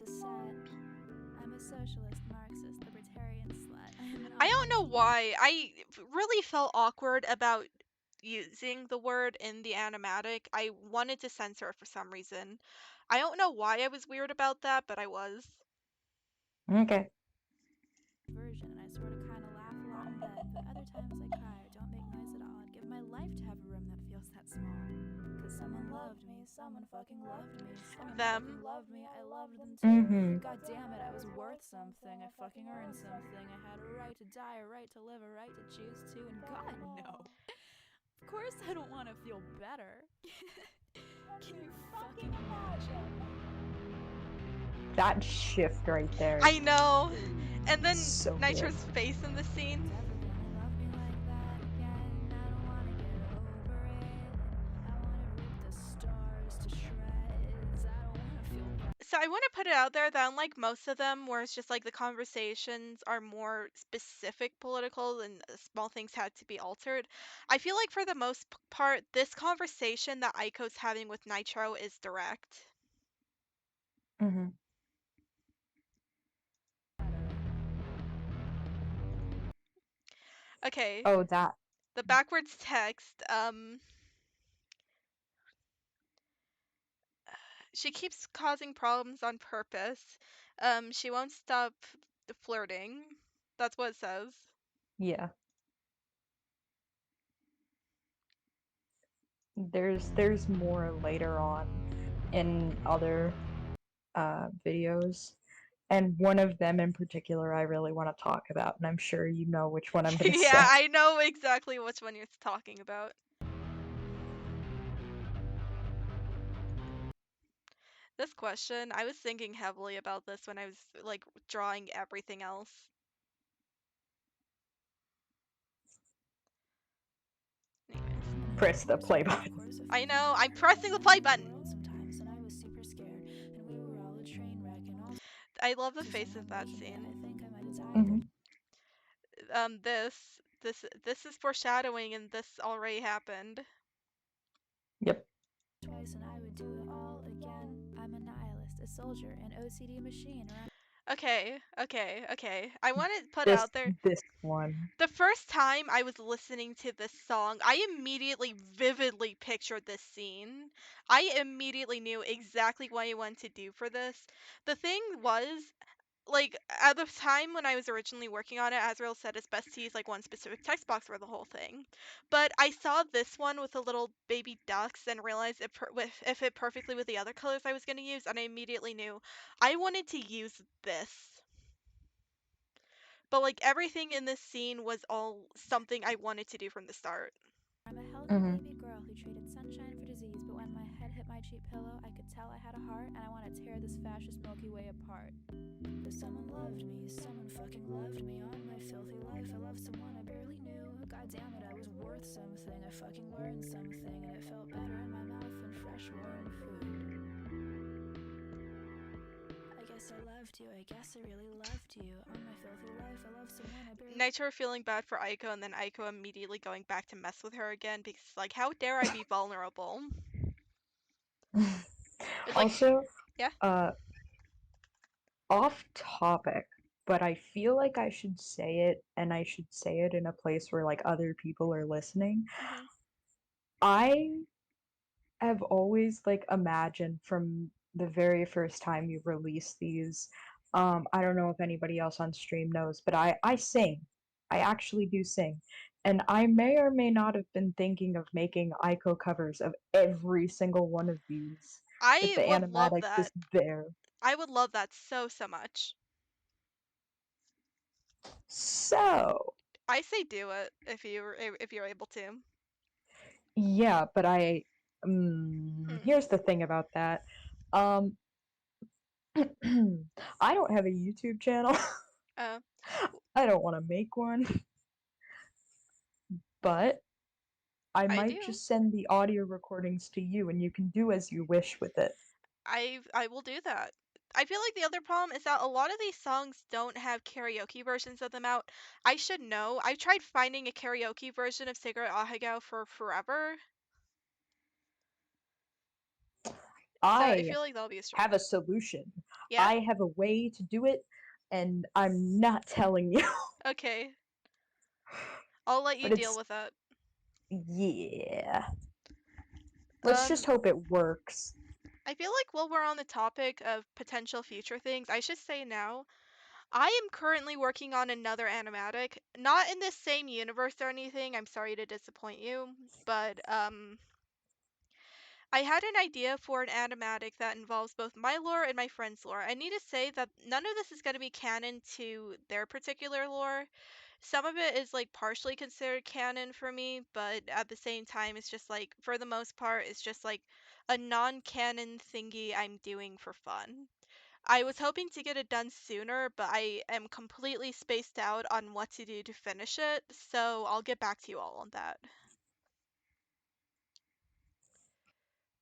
I'm a socialist, Marxist, libertarian slut. I'm an I don't know why. I really felt awkward about using the word in the animatic. I wanted to censor it for some reason. I don't know why I was weird about that, but I was. Okay. version, and I sort of kind of laugh a lot in bed, but other times I cry or don't make noise at all. I'd give my life to have a room that feels that small. Cause someone loved me, someone fucking loved me, someone fucking Them. loved me, I loved them too. Mhm. God damn it, I was worth something, I fucking earned something, I had a right to die, a right to live, a right to choose to, and God, no. Of course I don't want to feel better. Can you fucking imagine? That shift right there. I know. And then So good. Nitro's face in the scene. So I want to put it out there that unlike most of them, where it's just like the conversations are more specific political and small things had to be altered, I feel like for the most part, this conversation that Aiko's having with Nitro is direct. Mhm. Okay, Oh, that. the backwards text. She keeps causing problems on purpose. She won't stop flirting. That's what it says. Yeah. There's more later on in other videos, and one of them in particular I really want to talk about, and I'm sure you know which one I'm gonna Yeah, say. I know exactly which one you're talking about. This question, I was thinking heavily about this when I was like drawing everything else. Anyways. Press the play button. I know, I'm pressing the play button. I love the face of that scene. Mhm. This is foreshadowing and this already happened. Yep. Twice and I would do it all again. I'm a nihilist, a soldier, an OCD machine. Okay. I want to put This out there this one. the first time I was listening to this song, I immediately vividly pictured this scene. I immediately knew exactly what I wanted to do for this. The thing was, like, at the time when I was originally working on it, Azrael said it's best to use like one specific text box for the whole thing. But I saw this one with the little baby ducks and realized it fit perfectly with the other colors I was going to use, and I immediately knew I wanted to use this. But like everything in this scene was all something I wanted to do from the start. I'm a healthy Mhm. baby girl who traded sunshine for disease, but when my head hit my cheap pillow, I could tell I had a heart, and I want to tear this fascist Milky Way apart. But someone loved me, someone fucking loved me on my filthy life. I loved someone I barely knew. God damn it, I was worth something. I fucking learned something, and it felt better in my mouth than fresh warm food. I guess Nitro feeling bad for Aiko and then Aiko immediately going back to mess with her again because like how dare I be vulnerable? Like Also, yeah. uh, off topic, but I feel like I should say it, and I should say it in a place where like other people are listening. Mhm. I have always like imagined from the very first time you release these. I don't know if anybody else on stream knows, but I sing. I actually do sing. And I may or may not have been thinking of making Aiko covers of every single one of these that I the would love animatic is that. there. I would love that so much. So, I say do it if you're able to. yeah, but Hmm. here's the thing about that. Um, I don't have a YouTube channel. Uh, I don't want to make one, but I I might do. just send the audio recordings to you and you can do as you wish with it. I will do that. I feel like the other problem is that a lot of these songs don't have karaoke versions of them out. I should know. I tried finding a karaoke version of Cigarette Ahegao for forever, so I I feel like that'll be a have a struggle. solution. Yeah? I have a way to do it, and I'm not telling you. Okay. I'll let you But deal it's, with it. yeah. Let's just Um, hope it works. I feel like while we're on the topic of potential future things, I should say now, I am currently working on another animatic, not in the same universe or anything. I'm sorry to disappoint you, but I had an idea for an animatic that involves both my lore and my friend's lore. I need to say that none of this is going to be canon to their particular lore. Some of it is like partially considered canon for me, but at the same time, it's just like, for the most part, it's just like a non canon thingy I'm doing for fun. I was hoping to get it done sooner, but I am completely spaced out on what to do to finish it, so I'll get back to you all on that.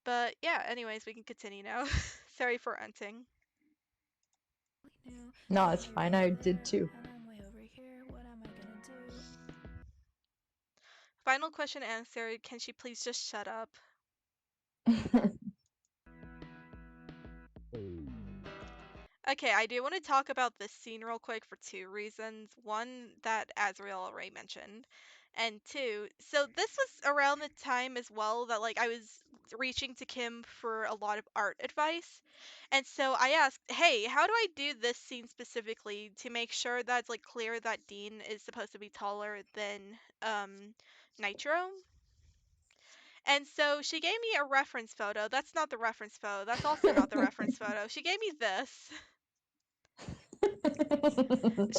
But yeah, anyways, we can continue now. Sorry for ranting. No, it's fine. I did too. Final question answered. Can she please just shut up? Okay, I do want to talk about this scene real quick for two reasons. One, that Azrael already mentioned. And two, so this was around the time as well that like I was reaching to Kim for a lot of art advice. And so I asked, "Hey, how do I do this scene specifically to make sure that it's like clear that Dean is supposed to be taller than Nitro?" And so she gave me a reference photo. That's not the reference photo. That's also not the reference photo. She gave me this.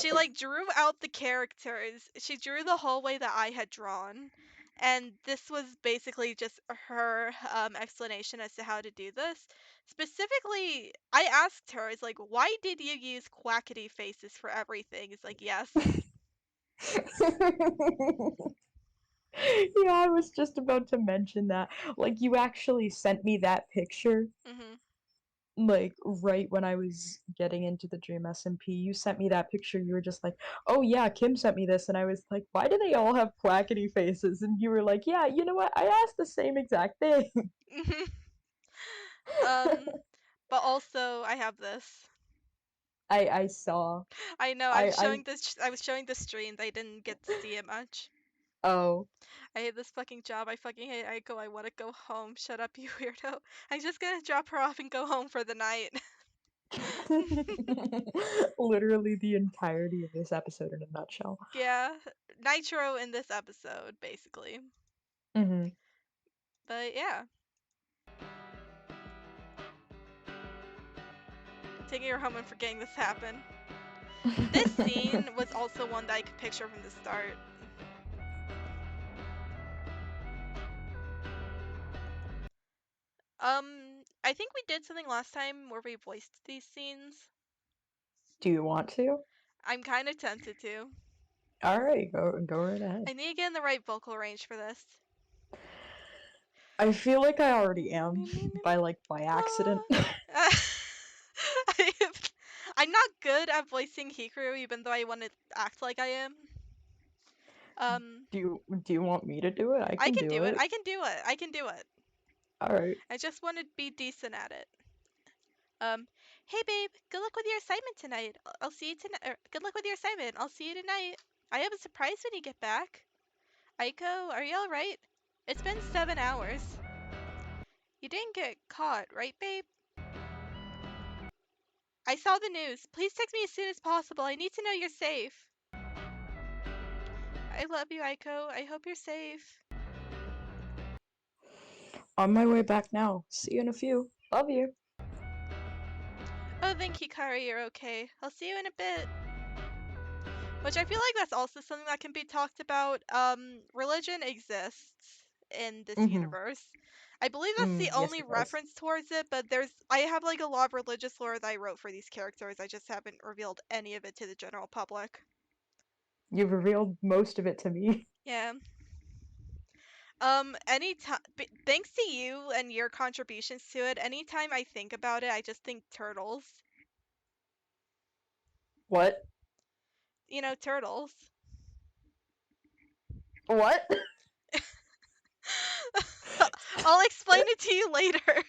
She like drew out the characters. She drew the hallway that I had drawn. And this was basically just her explanation as to how to do this. Specifically, I asked her, it's like, why did you use quackity faces for everything? It's like, yes. Yeah, I was just about to mention that. Like, you actually sent me that picture, Hmm. like, right when I was getting into the Dream SMP. You sent me that picture. You were just like, oh, yeah, Kim sent me this. And I was like, why do they all have plackety faces? And you were like, yeah, you know what? I asked the same exact thing. Hmm. Um, but also I have this. I saw. I know I, I was showing the stream. They didn't get to see it much. oh. I hate this fucking job. I fucking hate Aiko. I want to go home. Shut up, you weirdo. I'm just gonna drop her off and go home for the night. Literally the entirety of this episode in a nutshell. Yeah, Nitro in this episode, basically. Hmm. But yeah, taking her home and forgetting this happened. This scene was also one that I could picture from the start. I think we did something last time where we voiced these scenes. Do you want to? I'm kind of tempted to. All right, go right ahead. I need to get in the right vocal range for this. I feel like I already am by accident. I I'm not good at voicing Hikaru, even though I want to act like I am. Do you want me to do it? I I can can do do it. it. I can do it. I can do it. All right. I just want to be decent at it. Um, hey babe, good luck with your assignment tonight. I'll see you tonight. Good luck with your assignment. I'll see you tonight. I have a surprise when you get back. Aiko, are you alright? It's been 7 hours. You didn't get caught, right, babe? I saw the news. Please text me as soon as possible. I need to know you're safe. I love you, Aiko. I hope you're safe. On my way back now. See you in a few. Love you. Oh, thank you, Kari. You're okay. I'll see you in a bit. Which I feel like that's also something that can be talked about. Religion exists in this Mm-hmm. universe. I believe that's the Yes, only it does. reference towards it, but I have like a lot of religious lore that I wrote for these characters. I just haven't revealed any of it to the general public. You've revealed most of it to me. Yeah. Anytime, thanks to you and your contributions to it, anytime I think about it, I just think turtles. What? You know, turtles. What? I'll explain it to you later.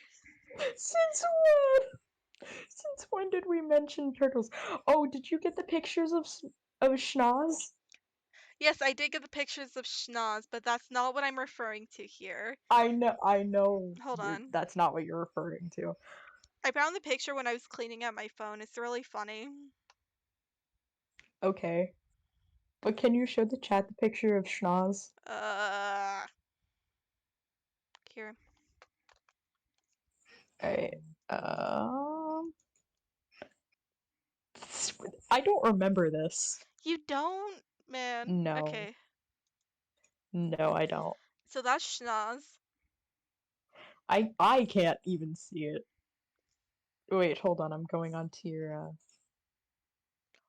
Since when? Since when did we mention turtles? Oh, did you get the pictures of Schnoz? Yes, I did get the pictures of Schnoz, but that's not what I'm referring to here. I know Hold on. that's not what you're referring to. I found the picture when I was cleaning up my phone. It's really funny. Okay. But can you show the chat the picture of Schnoz? Uh, Here. Alright. Um I don't remember this. You don't? Man. No. Okay. No, I don't. So that's Schnoz. I can't even see it. Wait, hold on. I'm going on to your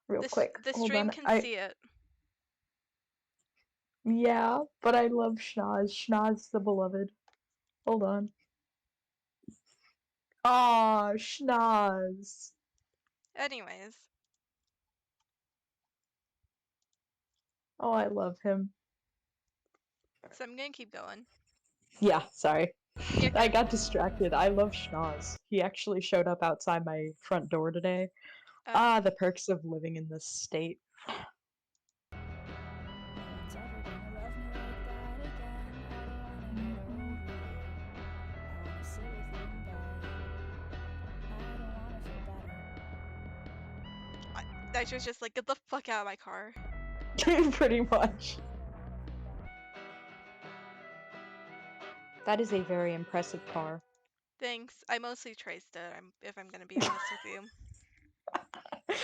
real quick. The Hold stream on. can see it. Yeah, but I love Schnoz. Schnoz the beloved. Hold on. Ah, Schnoz. Anyways. Oh, I love him. So I'm gonna keep going. Yeah, sorry. You're I good. got distracted. I love Schnoz. He actually showed up outside my front door today. Oh. Ah, the perks of living in this state. That was just like, get the fuck out of my car. Pretty much. That is a very impressive car. Thanks. I mostly traced it, if I'm gonna be honest with you.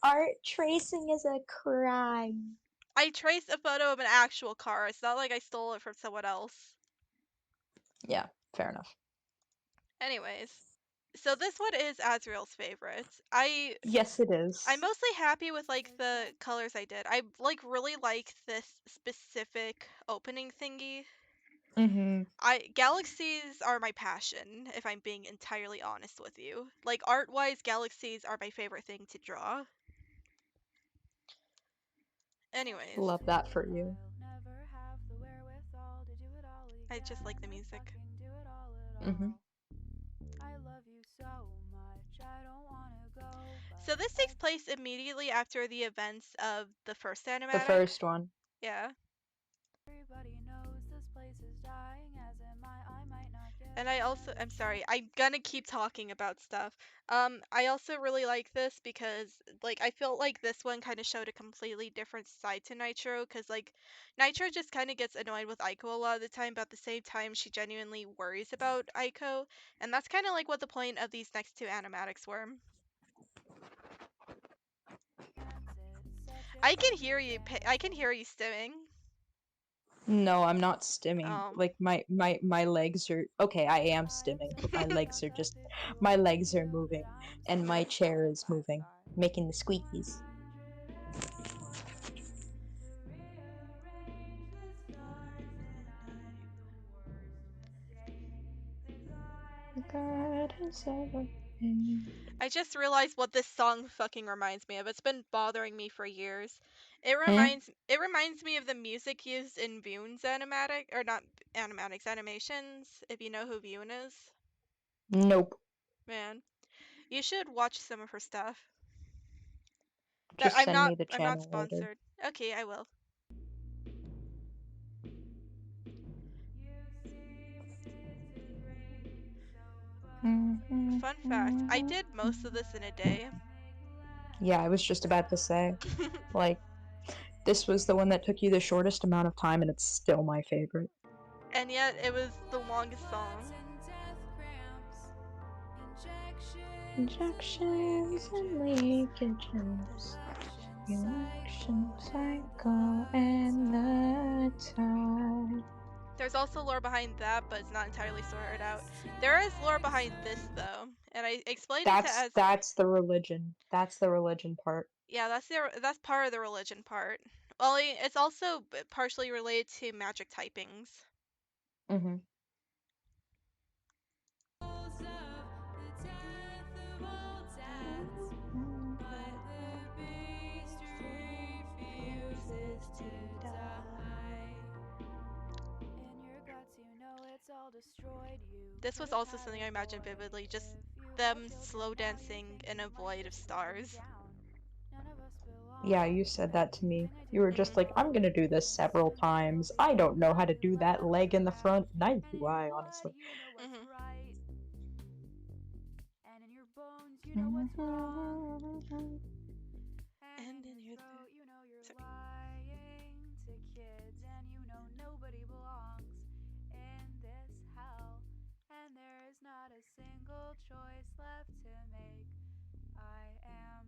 Art tracing is a crime. I traced a photo of an actual car. It's not like I stole it from someone else. Yeah, fair enough. Anyways. So this one is Azriel's favorite. Yes, it I'm is. mostly happy with like the colors I did. I like really like this specific opening thingy. Mm-hmm. Galaxies are my passion, if I'm being entirely honest with you. Like art-wise, galaxies are my favorite thing to draw. Anyways, Love that for you. I just like the music. Mm-hmm. So this takes place immediately after the events of the first The animatic. first one. Yeah. And I'm sorry, I'm gonna keep talking about stuff. I also really like this because, like, I felt like this one kind of showed a completely different side to Nitro, because, like, Nitro just kind of gets annoyed with Aiko a lot of the time, but at the same time, she genuinely worries about Aiko, and that's kind of like what the point of these next two animatics were. I can hear you stimming. No, I'm not stimming. Um, Like my legs are okay, I am stimming, but my legs are moving and my chair is moving, making the squeakies. The gardens of a I just realized what this song fucking reminds me of. It's been bothering me for years. It Hmm? reminds me of the music used in Vune's animatic or not animatics animations. If you know who Vune is, Nope. man, you should watch some of her stuff. That Just send me the I'm not channel later. sponsored. Okay, I will. Fun fact, I did most of this in a day. Yeah, I was just about to say, like, this was the one that took you the shortest amount of time, and it's still my favorite. And yet it was the longest song. Injections and leakages, election cycle, and the tide. There's also lore behind that, but it's not entirely sorted out. There is lore behind this though, and I explained it to Ezzy. That's the religion. That's the religion part. Yeah, that's part of the religion part. Well, it's also partially related to magic typings. Mm-hmm. Refuses to die. In your guts, you know it's all destroyed. You This could was have also had something I a imagined boy vividly, just if you held them children. slow Now you dancing think in a you might void of just let me stars. down. None of us Yeah, belong. you said that to me. Everything I You do were is just Mhm. like, I'm wrong. gonna do this several Innocent until times. the I don't know day how to you do that let leg me in the down. front. Neither And do in your I, blood, honestly. you know what's Mhm. right. And in your bones, you know what's wrong. And And in in your your throat, you know you're sorry. lying to kids, and you know nobody belongs in this hell. And there is not a single choice left to make. I am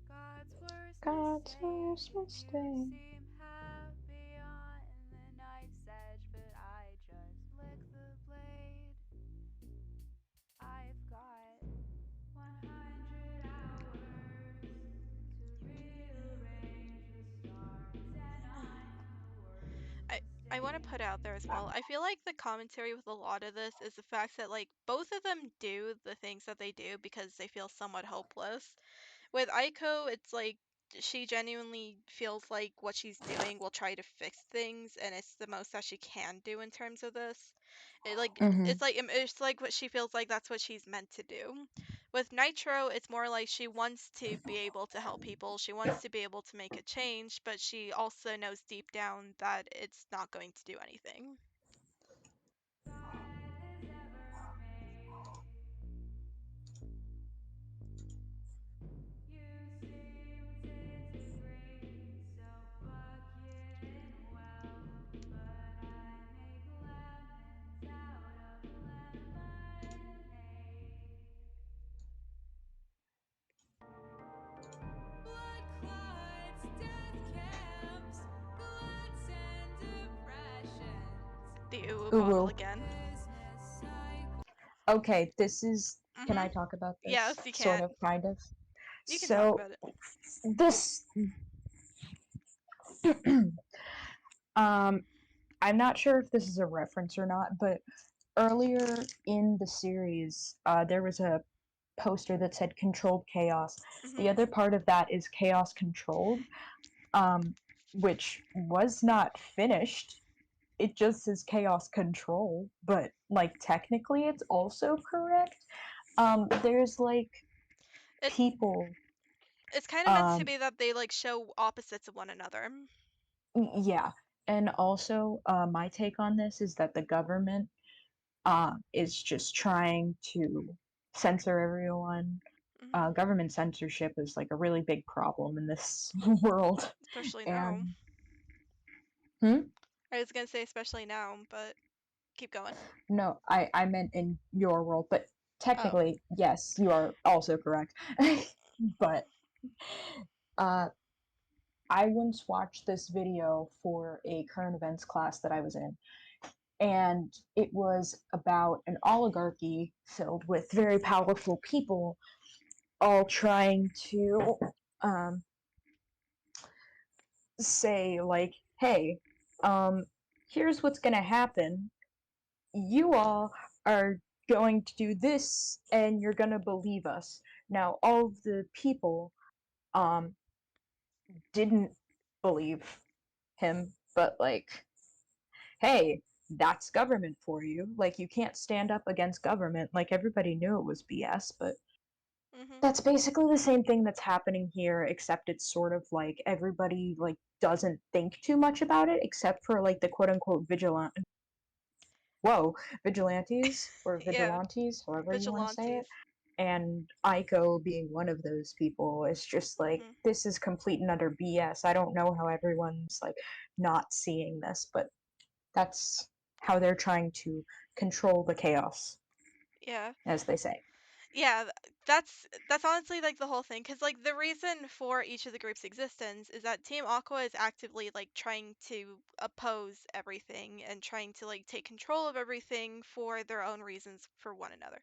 God's worst God's mistake, worst and you mistake. seem happy on the knife's edge, but I just lick the blade. I've got 100 hours to rearrange the stars, and I'm the worst I I want to put out there as mistake. well. I feel like the commentary with a lot of this is the fact that like both of them do the things that they do because they feel somewhat hopeless. With Aiko, it's like she genuinely feels like what she's doing will try to fix things, and it's the most that she can do in terms of this. Mm-hmm. It's like what she feels like that's what she's meant to do. With Nitro, it's more like she wants to be able to help people. She wants to be able to make a change, but she also knows deep down that it's not going to do anything. You seem disintegrate, so fucking well. But I make lemons out of lemonade. Blood clots, death camps, gluts and depressions. The uwu bottle Uwu. again. Business cycle. Okay, this is. Can I Mhm. talk about this? Yes, you Sort can. of, kind of. You can talk So, about it. this. um, I'm not sure if this is a reference or not, but earlier in the series, there was a poster that said controlled chaos. The Mhm. other part of that is chaos controlled, um, which was not finished. It just says chaos control, but like technically it's also correct. There's like It people. it's kind of meant to Um, be that they like show opposites of one another. yeah, and also my take on this is that the government is just trying to censor everyone. Mhm. Government censorship is like a really big problem in this world, Especially now. and hmm? I was gonna say especially now, but keep going. No, I meant in your world, but Oh. technically, yes, you are also correct. But uh, I once watched this video for a current events class that I was in, and it was about an oligarchy filled with very powerful people all trying to um, say, like, hey, um, here's what's gonna happen. You all are going to do this and you're gonna believe us. Now, all of the people um, didn't believe him, but like, hey, that's government for you. Like, you can't stand up against government. Like, everybody knew it was BS, but Mhm. that's basically the same thing that's happening here, except it's sort of like everybody like doesn't think too much about it, except for like the quote unquote vigilantes or Yeah, vigilantes, however you want to say it. vigilantes. And Aiko being one of those people is just like, Mhm. this is complete and utter BS. I don't know how everyone's like not seeing this, but that's how they're trying to control the chaos, Yeah. as they say. Yeah, that's honestly like the whole thing, because like the reason for each of the groups' existence is that Team Aqua is actively like trying to oppose everything and trying to like take control of everything for their own reasons for one another.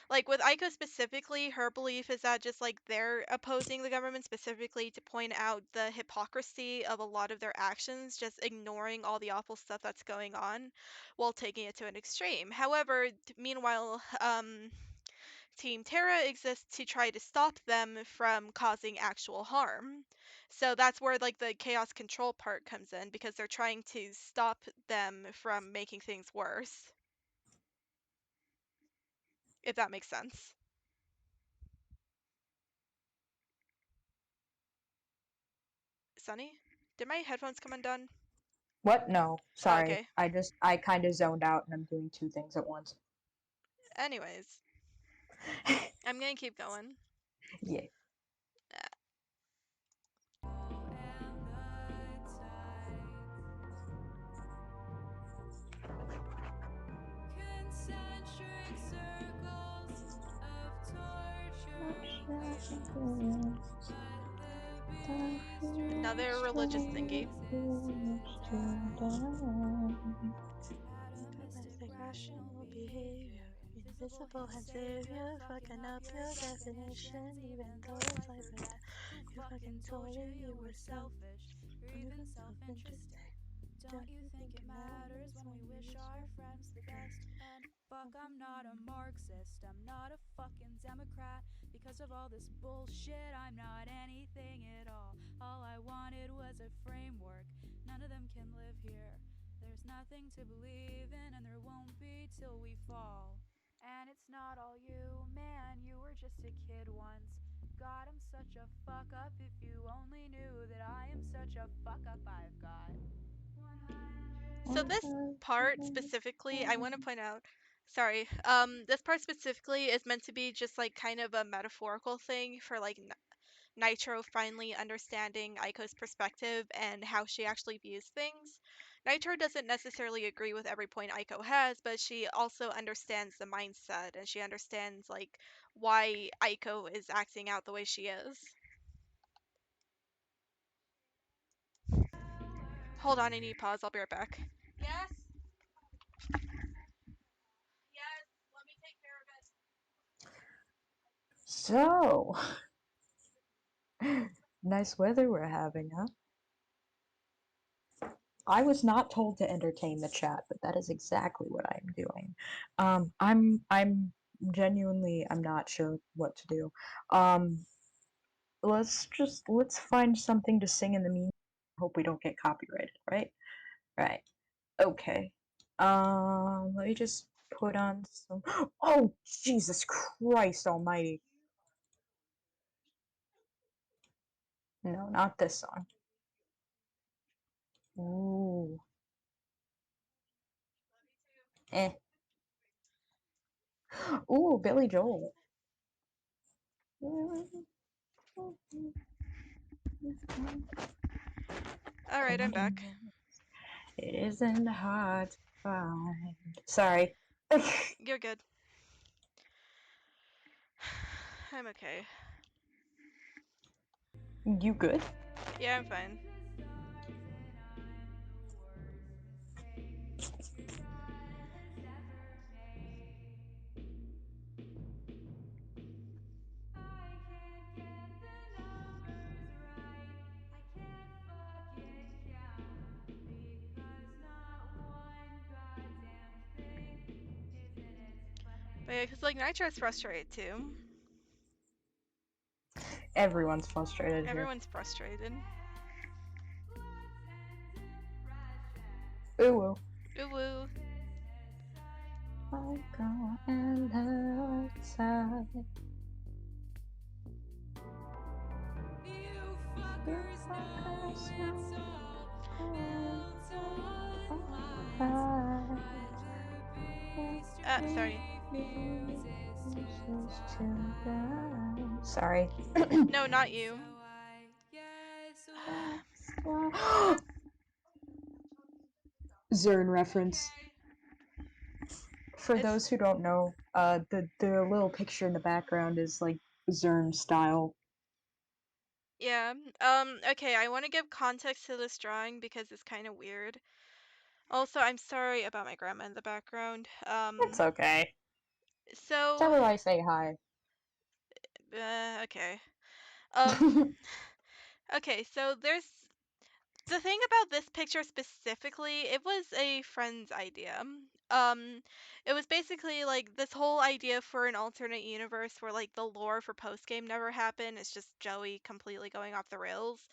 Like with Aiko specifically, her belief is that just like they're opposing the government specifically to point out the hypocrisy of a lot of their actions, just ignoring all the awful stuff that's going on while taking it to an extreme. However, meanwhile, Team Terra exists to try to stop them from causing actual harm. So that's where like the chaos control part comes in, because they're trying to stop them from making things worse, if that makes sense. Sunny? Did my headphones come undone? What? No, Oh, sorry. okay. I kind of zoned out and I'm doing two things at once. Anyways, I'm gonna keep going. Yeah. Concentric circles of torture Much wish, but the Another beast religious thingy. refuses to die. Domestic Atomistic rational rational behavior. behavior. Invisible Invisible hand hand savior. savior. Fucking Fucking up up your your definitions, definitions, even even though though it's life life or or death. death. Who You fucking fucking told told you you you you were were selfish or even self-interested? Don't Don't you you think think it it matters matters when when we we wish wish our our friends friends the the best? best? And fuck, I'm not a Marxist, I'm not a fucking Democrat. Because of all this bullshit, I'm not anything at all. All I wanted was a framework. None of them can live here. There's nothing to believe in, and there won't be till we fall. And it's not all you, man, you were just a kid once. God, I'm such a fuck up. If you only knew that I am such a fuck up, I've got 100 So this part specifically, I want to point out, sorry, this part specifically is meant to be just like kind of a metaphorical thing for like Nitro finally understanding Aiko's perspective and how she actually views things. Nitro doesn't necessarily agree with every point Aiko has, but she also understands the mindset and she understands like why Aiko is acting out the way she is. Hold on, I need to pause. I'll be right back. Yes? Yes, let me take care of it. So, nice weather we're having, huh? I was not told to entertain the chat, but that is exactly what I'm doing. I'm genuinely I'm not sure what to do. Um, let's find something to sing in the meantime. Hope we don't get copyrighted, right? Right. Okay. Let me just put on some. Oh, Jesus Christ Almighty! No, not this song. Ooh, eh. Ooh, Billy Joel. All right, I'm back. It isn't hard to find. Sorry. You're good. I'm okay. You good? Yeah, I'm fine. I can't get the numbers right. I can't fucking count because not one goddamn thing is in its But yeah, place. because like Nitro's frustrated too. Everyone's frustrated here. Everyone's frustrated. Ooh, woo. Ooh woo. I go and outside. You fuckers know it's all built on lies. Why the beast Sorry. refuses to die. Sorry. No, not you. So I guess Zern reference. Okay. For It's those who don't know, the little picture in the background is like Zern style. yeah. Okay, I want to give context to this drawing because it's kind of weird. Also, I'm sorry about my grandma in the background. It's okay. So, Tell her I say hi. okay. Um, okay, so there's the thing about this picture specifically, it was a friend's idea. Um, it was basically like this whole idea for an alternate universe where like the lore for postgame never happened. It's just Joey completely going off the rails.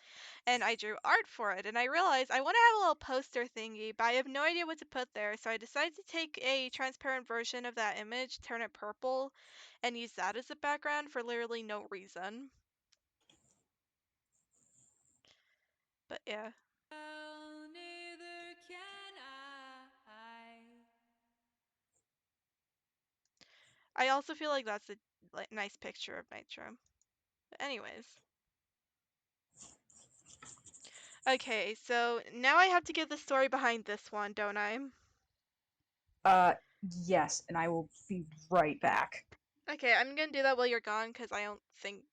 And I drew art for it, and I realized I want to have a little poster thingy, but I have no idea what to put there. So I decided to take a transparent version of that image, turn it purple, and use that as a background for literally no reason. But yeah. well, neither can I. I also feel like that's a like nice picture of Nitro. But anyways. Okay, so now I have to give the story behind this one, don't I? uh, yes, and I will be right back. Okay, I'm gonna do that while you're gone because I don't think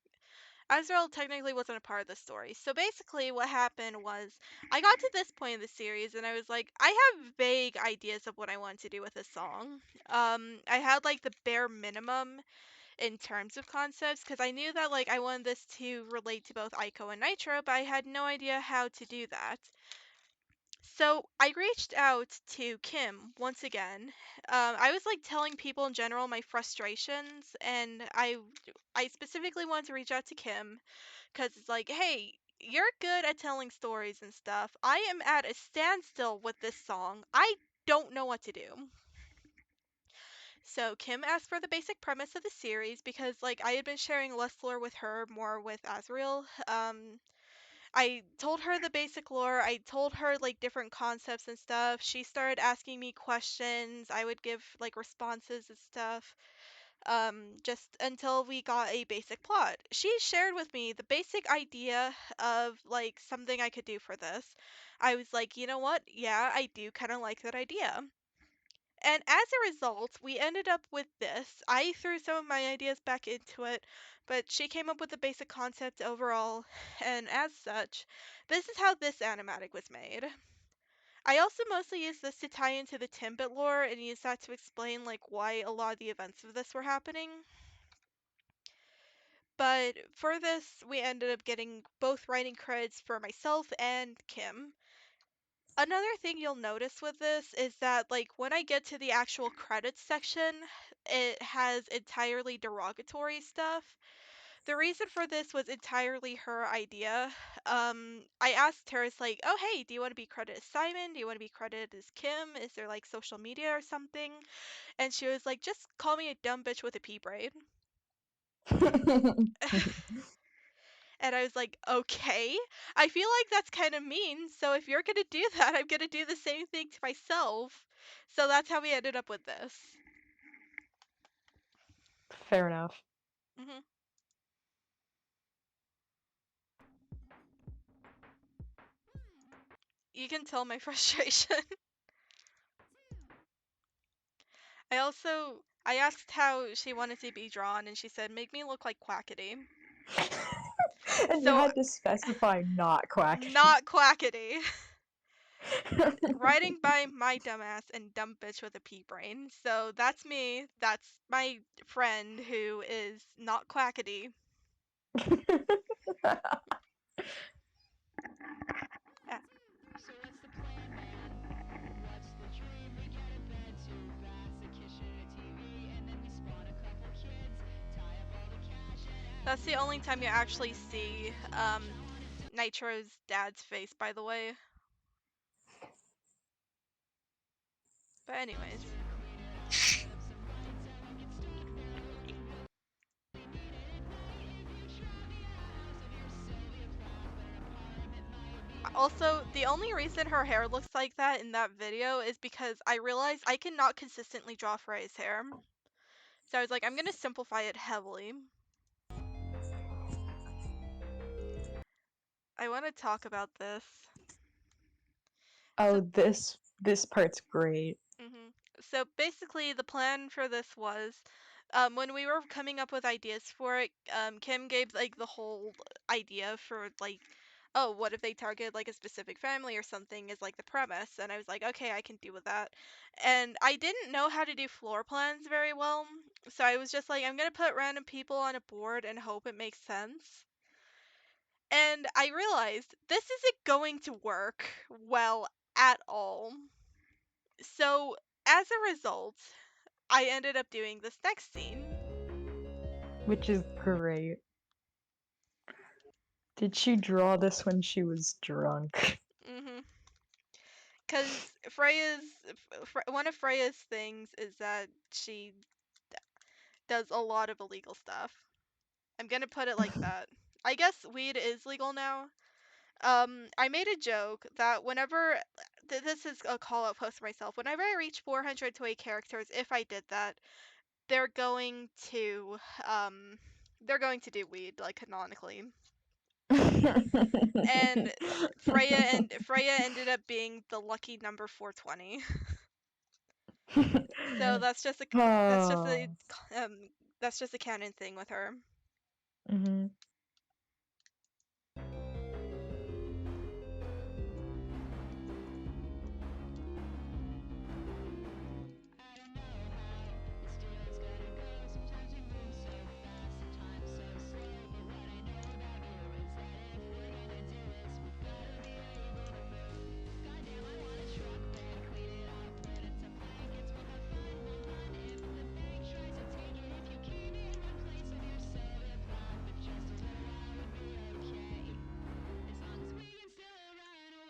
Azrael technically wasn't a part of the story. So basically, what happened was I got to this point in the series and I was like, I have vague ideas of what I want to do with this song. I had like the bare minimum in terms of concepts because I knew that like I wanted this to relate to both Ico and Nitro, but I had no idea how to do that. So I reached out to Kim once again. I was like telling people in general my frustrations, and I specifically wanted to reach out to Kim because it's like, hey, you're good at telling stories and stuff. I am at a standstill with this song. I don't know what to do. So Kim asked for the basic premise of the series because like I had been sharing less lore with her, more with Azriel. I told her the basic lore. I told her like different concepts and stuff. She started asking me questions. I would give like responses and stuff. Just until we got a basic plot. She shared with me the basic idea of like something I could do for this. I was like, you know what? Yeah, I do kind of like that idea. And as a result, we ended up with this. I threw some of my ideas back into it, but she came up with the basic concept overall, and as such, this is how this animatic was made. I also mostly used this to tie into the Timbit lore and use that to explain like why a lot of the events of this were happening. But for this, we ended up getting both writing credits for myself and Kim. Another thing you'll notice with this is that, like, when I get to the actual credits section, it has entirely derogatory stuff. The reason for this was entirely her idea. I asked her, it's like, oh, hey, do you want to be credited as Simon? Do you want to be credited as Kim? Is there, like, social media or something? And she was like, just call me a dumb bitch with a pea brain. And I was like, okay. I feel like that's kind of mean. So if you're going to do that, I'm going to do the same thing to myself. So that's how we ended up with this. Fair enough. Hmm. You can tell my frustration. I asked how she wanted to be drawn, and she said, make me look like Quackity. And you So, had to specify not quackity. not Quackity. Writing by my dumbass and dumb bitch with a pea brain. So that's me. That's my friend who is not Quackity. Ah, So what's the plan, man? What's the dream? We get a bed, two baths, a kitchen, a TV, and then we spawn a couple kids, tie up all the cash, and That's the only time you actually see Nitro's dad's face, by the way. But anyways. Also, the only reason her hair looks like that in that video is because I realized I cannot consistently draw Freya's hair. So I was like, I'm gonna simplify it heavily. I want to talk about this. Oh, So, this part's great. mhm. So basically, the plan for this was, when we were coming up with ideas for it, Kim gave like the whole idea for like, oh, what if they target like a specific family or something is like the premise, and I was like, okay, I can deal with that. And I didn't know how to do floor plans very well, so I was just like, I'm gonna put random people on a board and hope it makes sense. And I realized this isn't going to work well at all. So, as a result, I ended up doing this next scene. Which is great. Did she draw this when she was drunk? Because one of Freya's things is that she does a lot of illegal stuff. I'm gonna put it like that. I guess weed is legal now. I made a joke that whenever this is a call out post for myself. Whenever I reach 420 characters, if I did that, they're going to um they're going to do weed like canonically. And Freya ended up being the lucky number 420. So that's just a Oh. um that's just a canon thing with her. Mhm.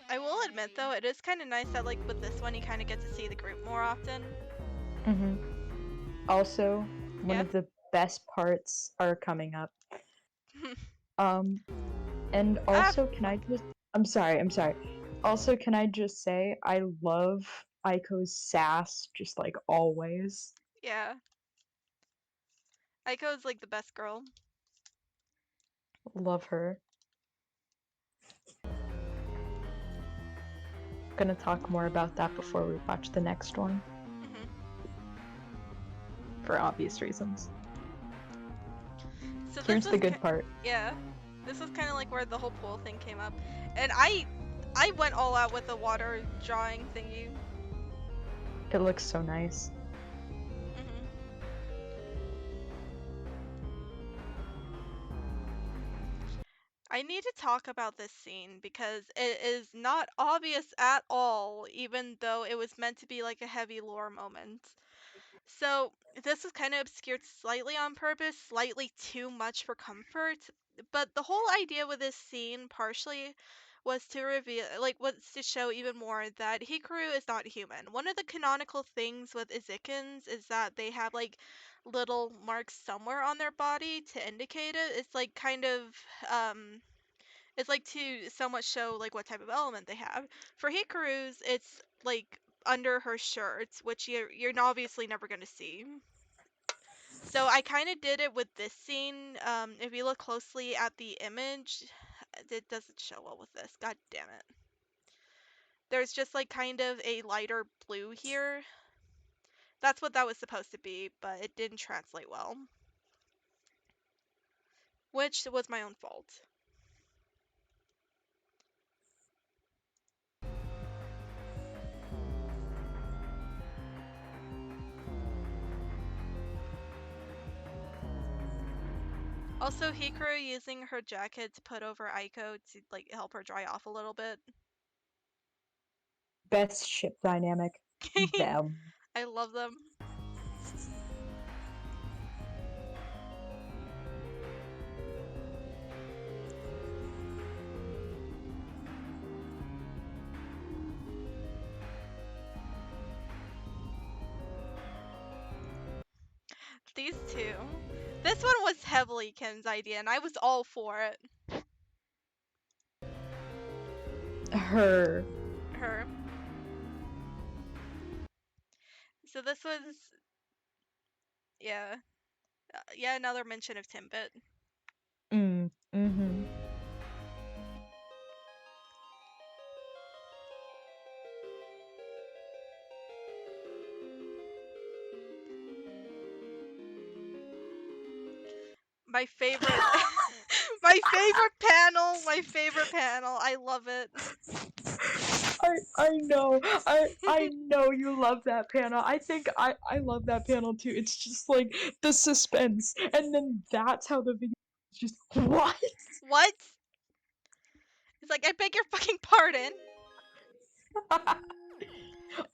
I will admit though, it is kind of nice that like with this one you kind of get to see the group more often. Mhm. Also, one Yeah. of the best parts are coming up. Um, and Ah, also, can I just? I'm sorry. Also, can I just say I love Aiko's sass, just like always. yeah. Aiko's like the best girl. Love her. Gonna talk more about that before we watch the next one, hmm for obvious reasons. So this Here's was the good part. yeah. This was kind of like where the whole pool thing came up. And I went all out with the water drawing thingy. It looks so nice. hmm I need to talk about this scene because it is not obvious at all, even though it was meant to be like a heavy lore moment. So, this was kind of obscured slightly on purpose, slightly too much for comfort. But the whole idea with this scene, partially, was to reveal, like, was to show even more that Hikaru is not human. One of the canonical things with Izikins is that they have, like, little marks somewhere on their body to indicate it. It's like kind of, um, it's like to somewhat show like what type of element they have. For Hikaru's, it's like under her shirt, which you're obviously never gonna see. So I kind of did it with this scene. If you look closely at the image, it doesn't show well with this. God damn it. There's just like kind of a lighter blue here. That's what that was supposed to be, but it didn't translate well, which was my own fault. Also, Hikaru using her jacket to put over Aiko to like help her dry off a little bit. Best ship dynamic. Them. I love them. these two. This one was heavily Kim's idea, and I was all for it. Her. Her. So this was, yeah, yeah, another mention of Timbit. Mm-hmm. My favorite, my favorite panel. My favorite panel. I love it. I know. I know you love that panel. I think I love that panel too. It's just like the suspense, and then that's how the video is just what? What? It's like, I beg your fucking pardon.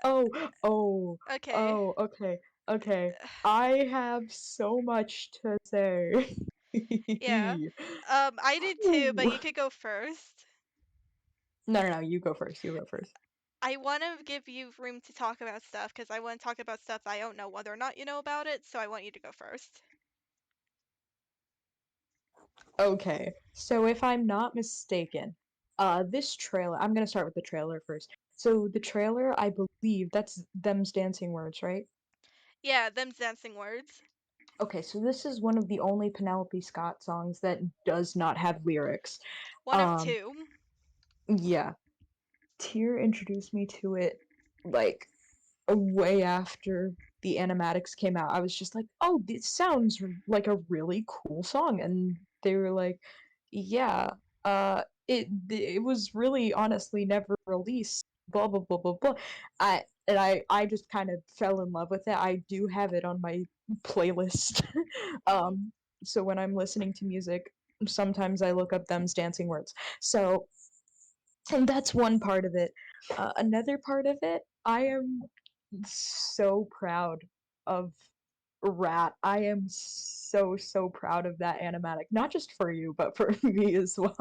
Oh, oh, Okay. oh, okay, okay. I have so much to say. Yeah. I did too, but Ooh. you could go first. No, no, no, you go first. You go first. I want to give you room to talk about stuff because I want to talk about stuff I don't know whether or not you know about it, so I want you to go first. Okay, so if I'm not mistaken, this trailer, I'm gonna start with the trailer first. So the trailer, I believe that's them's dancing words, right? Yeah, them's dancing words. Okay, so this is one of the only Penelope Scott songs that does not have lyrics. One of Um, two. yeah, Tyr introduced me to it like way after the animatics came out. I was just like, "Oh, this sounds like a really cool song." And they were like, "Yeah, it was really honestly never released, blah blah blah blah blah." I just kind of fell in love with it. I do have it on my playlist. Mhm. um so when I'm listening to music, sometimes I look up them's dancing words. So and that's one part of it. Another part of it, I am so proud of Rat. I am so proud of that animatic, not just for you, but for me as well.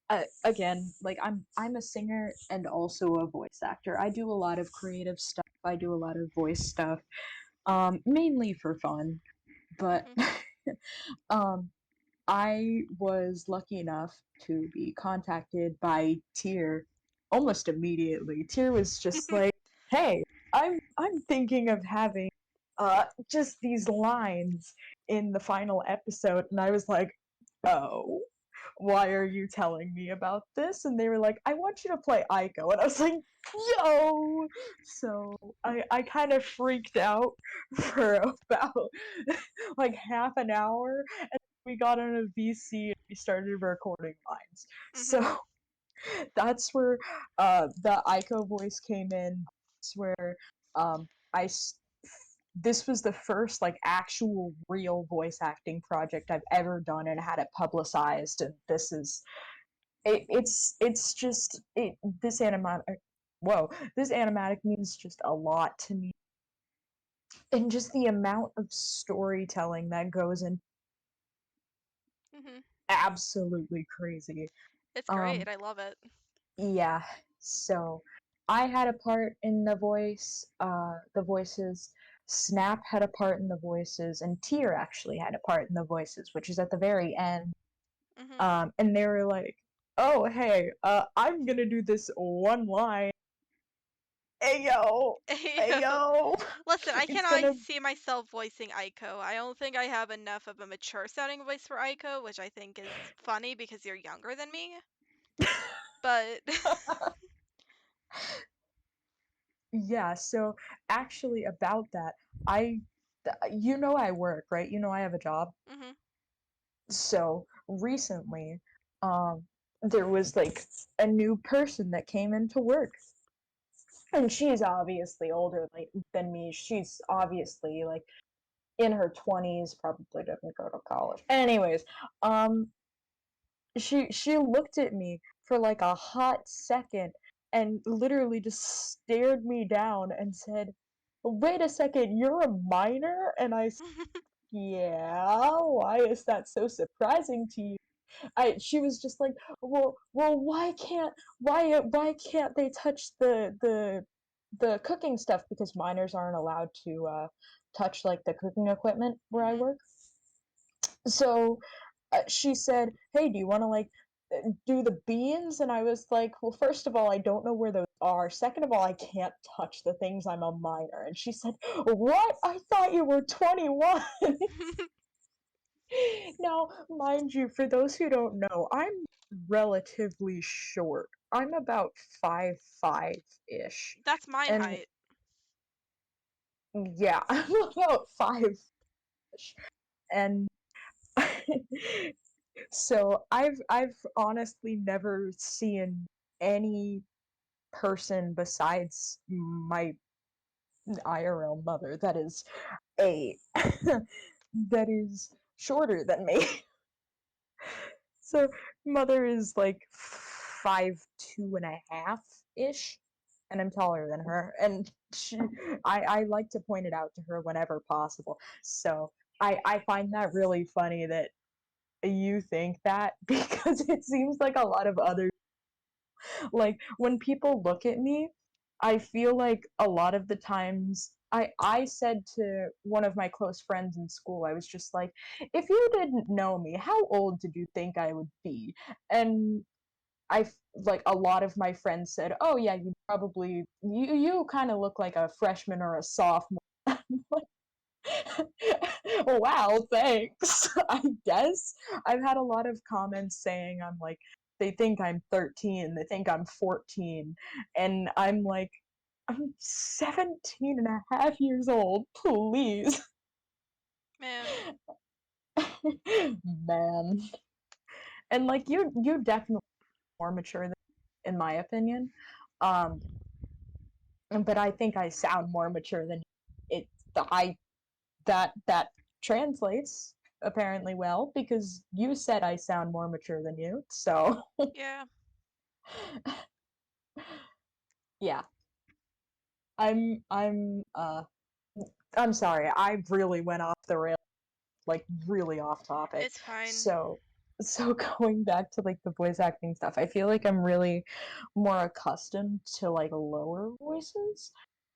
uh, Again, like I'm a singer and also a voice actor. I do a lot of creative stuff. I do a lot of voice stuff, mainly for fun. But Mhm. um, I was lucky enough to be contacted by Tyr almost immediately. Tyr was just like, "Hey, I'm thinking of having just these lines in the final episode." And I was like, "Oh, why are you telling me about this?" And they were like, "I want you to play Aiko." And I was like, "Yo!" So I kind of freaked out for about like half an hour, and we got on a VC and we started recording lines. Mhm. So that's where the Aiko voice came in. That's where I this was the first like actual real voice acting project I've ever done and had it publicized. And this is it's just this animatic. Whoa, this animatic means just a lot to me, and just the amount of storytelling that goes in, Mhm. absolutely crazy. It's Um, great. I love it. yeah. So I had a part in the voices. Snap had a part in the voices, and Tyr actually had a part in the voices, which is at the very end. Mhm. And they were like, "Oh, hey, I'm gonna do this one line. Ayo, ayo, Listen, I it's cannot gonna." see myself voicing Aiko. I don't think I have enough of a mature sounding voice for Aiko, which I think is funny because you're younger than me. But Yeah. So actually, about that, you know, I work, right? You know, I have a job. mhm. So recently, there was like a new person that came into work, and she's obviously older than me. She's obviously like in her 20s, probably didn't go to college. Anyways, um, she looked at me for like a hot second and literally just stared me down and said, "Wait a second, you're a minor?" And I said, "Yeah, why is that so surprising to you?" She was just like, "Well, why can't they touch the the cooking stuff because minors aren't allowed to touch like the cooking equipment where I Mhm. work. So she said, "Hey, do you want to like do the beans?" And I was like, "Well, first of all, I don't know where those are. Second of all, I can't touch the things. I'm a minor." And she said, "What? I thought you were 21." Now, mind you, for those who don't know, I'm relatively short. I'm about 5'5" ish. That's my And height. yeah, I'm about 5 ish. And so I've honestly never seen any person besides my IRL mother that is a that is shorter than me. So mother is like 5'2.5" ish, and I'm taller than her. And I like to point it out to her whenever possible. So I find that really funny that you think that because it seems like a lot of other like when people look at me, I feel like a lot of the times I said to one of my close friends in school, I was just like, if you didn't know me, how old did you think I would be? And like a lot of my friends said, "Oh yeah, you kind of look like a freshman or a sophomore." Wow, thanks. I guess I've had a lot of comments saying I'm like they think I'm 13, they think I'm 14, and I'm like I'm 17 and a half years old, please. Man, Man. And like you definitely more mature than in my opinion. Um but I think I sound more mature than it the I that translates apparently well because you said I sound more mature than you. So, yeah. yeah. I'm I'm sorry. I really went off the rail like really off topic. It's fine. So going back to like the voice acting stuff, I feel like I'm really more accustomed to like lower voices.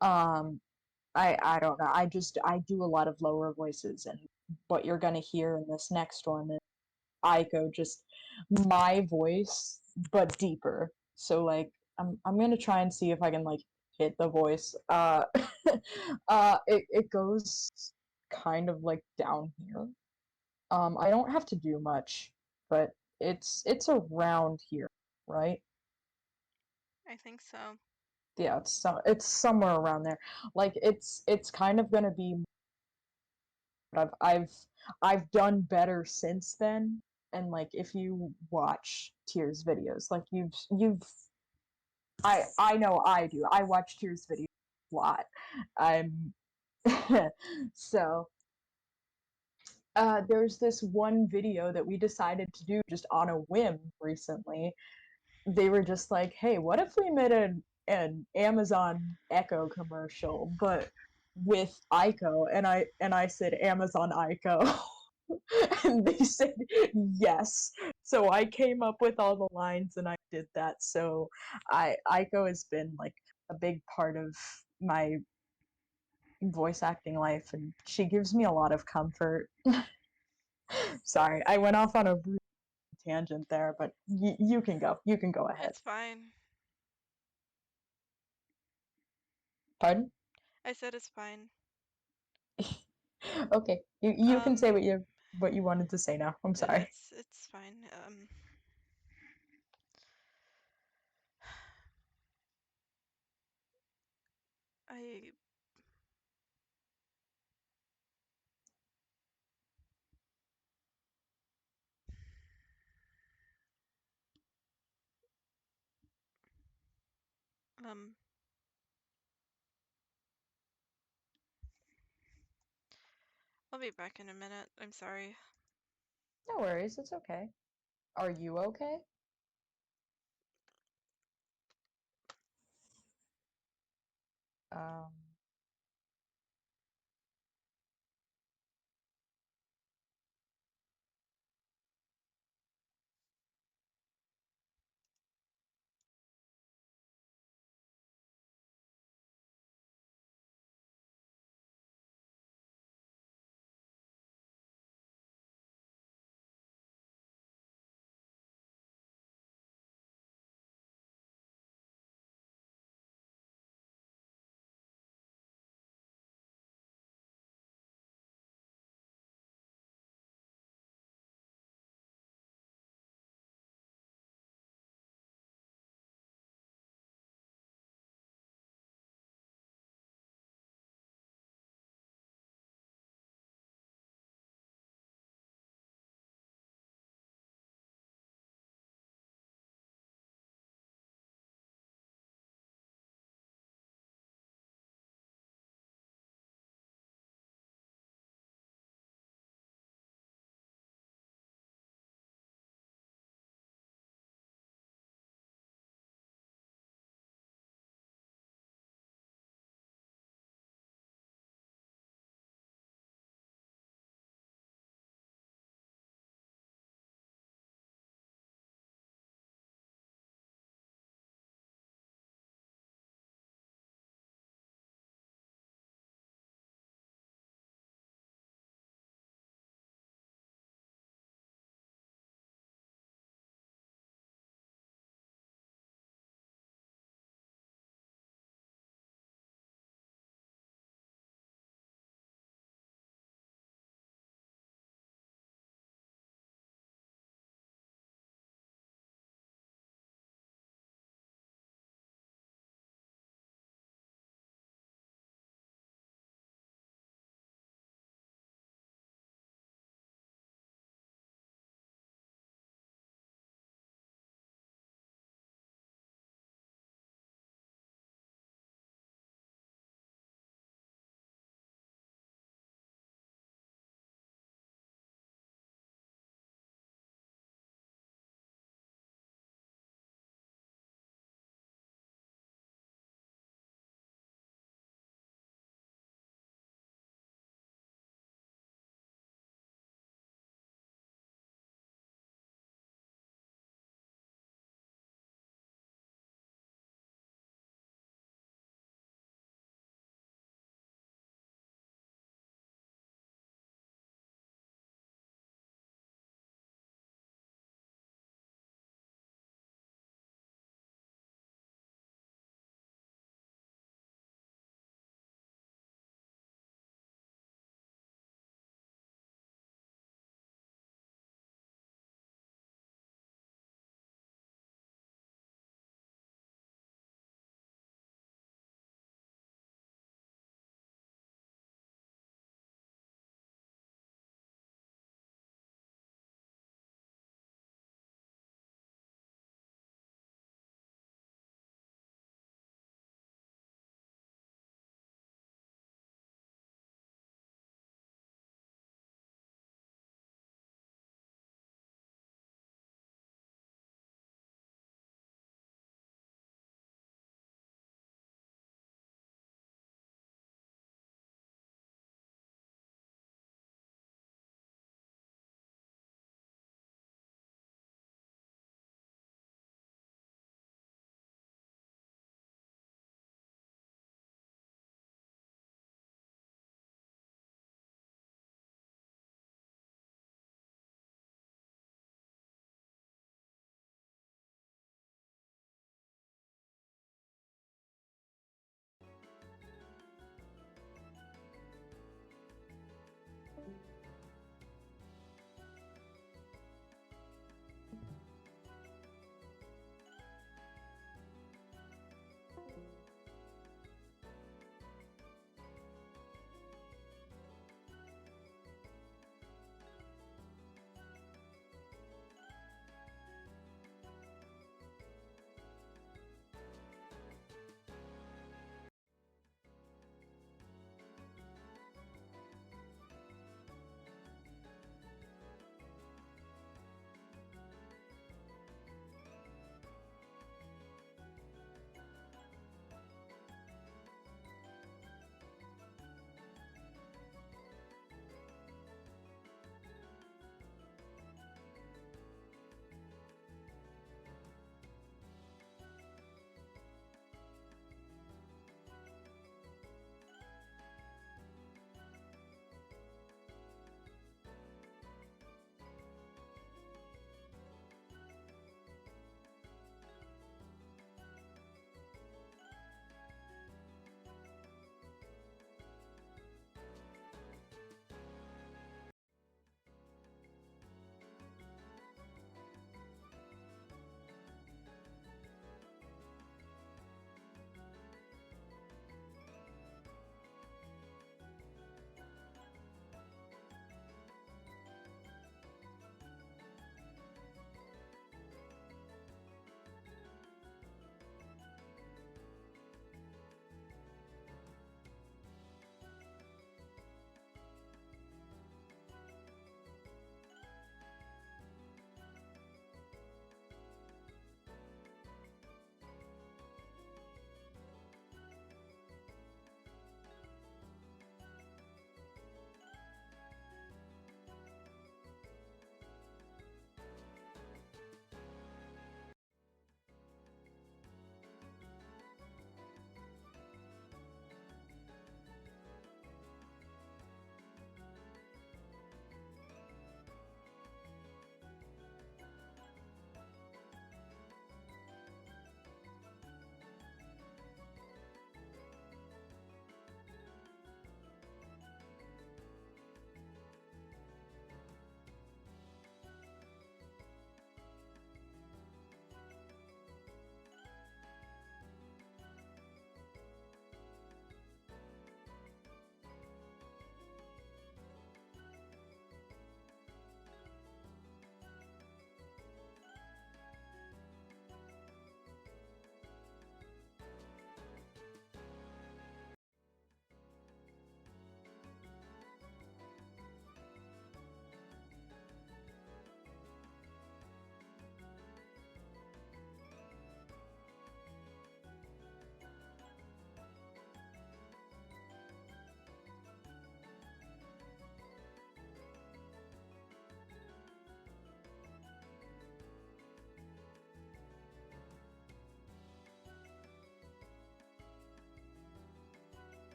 Um I don't know. I do a lot of lower voices, and what you're gonna hear in this next one is Aiko, just my voice but deeper. So like I'm gonna try and see if I can like hit the voice. It goes kind of like down here. I don't have to do much, but it's around here, right? I think so. Yeah, it's somewhere around there. Like it's kind of gonna be but I've done better since then. And like if you watch Tears videos, like you've I know I do. I watch Tears videos a lot. I'm so there's this one video that we decided to do just on a whim recently. They were just like, "Hey, what if we made an Amazon Echo commercial, but with Ico?" And I said Amazon Ico, and they said yes. So I came up with all the lines and I did that. So I Ico has been like a big part of my voice acting life, and she gives me a lot of comfort. Sorry, I went off on a tangent there, but you can go. You can go ahead. It's fine. Pardon? I said it's fine. Okay, you can say Um, what you wanted to say now. I'm sorry. it's fine. I um I'll be back in a minute. I'm sorry. No worries, it's okay. Are you okay? Um,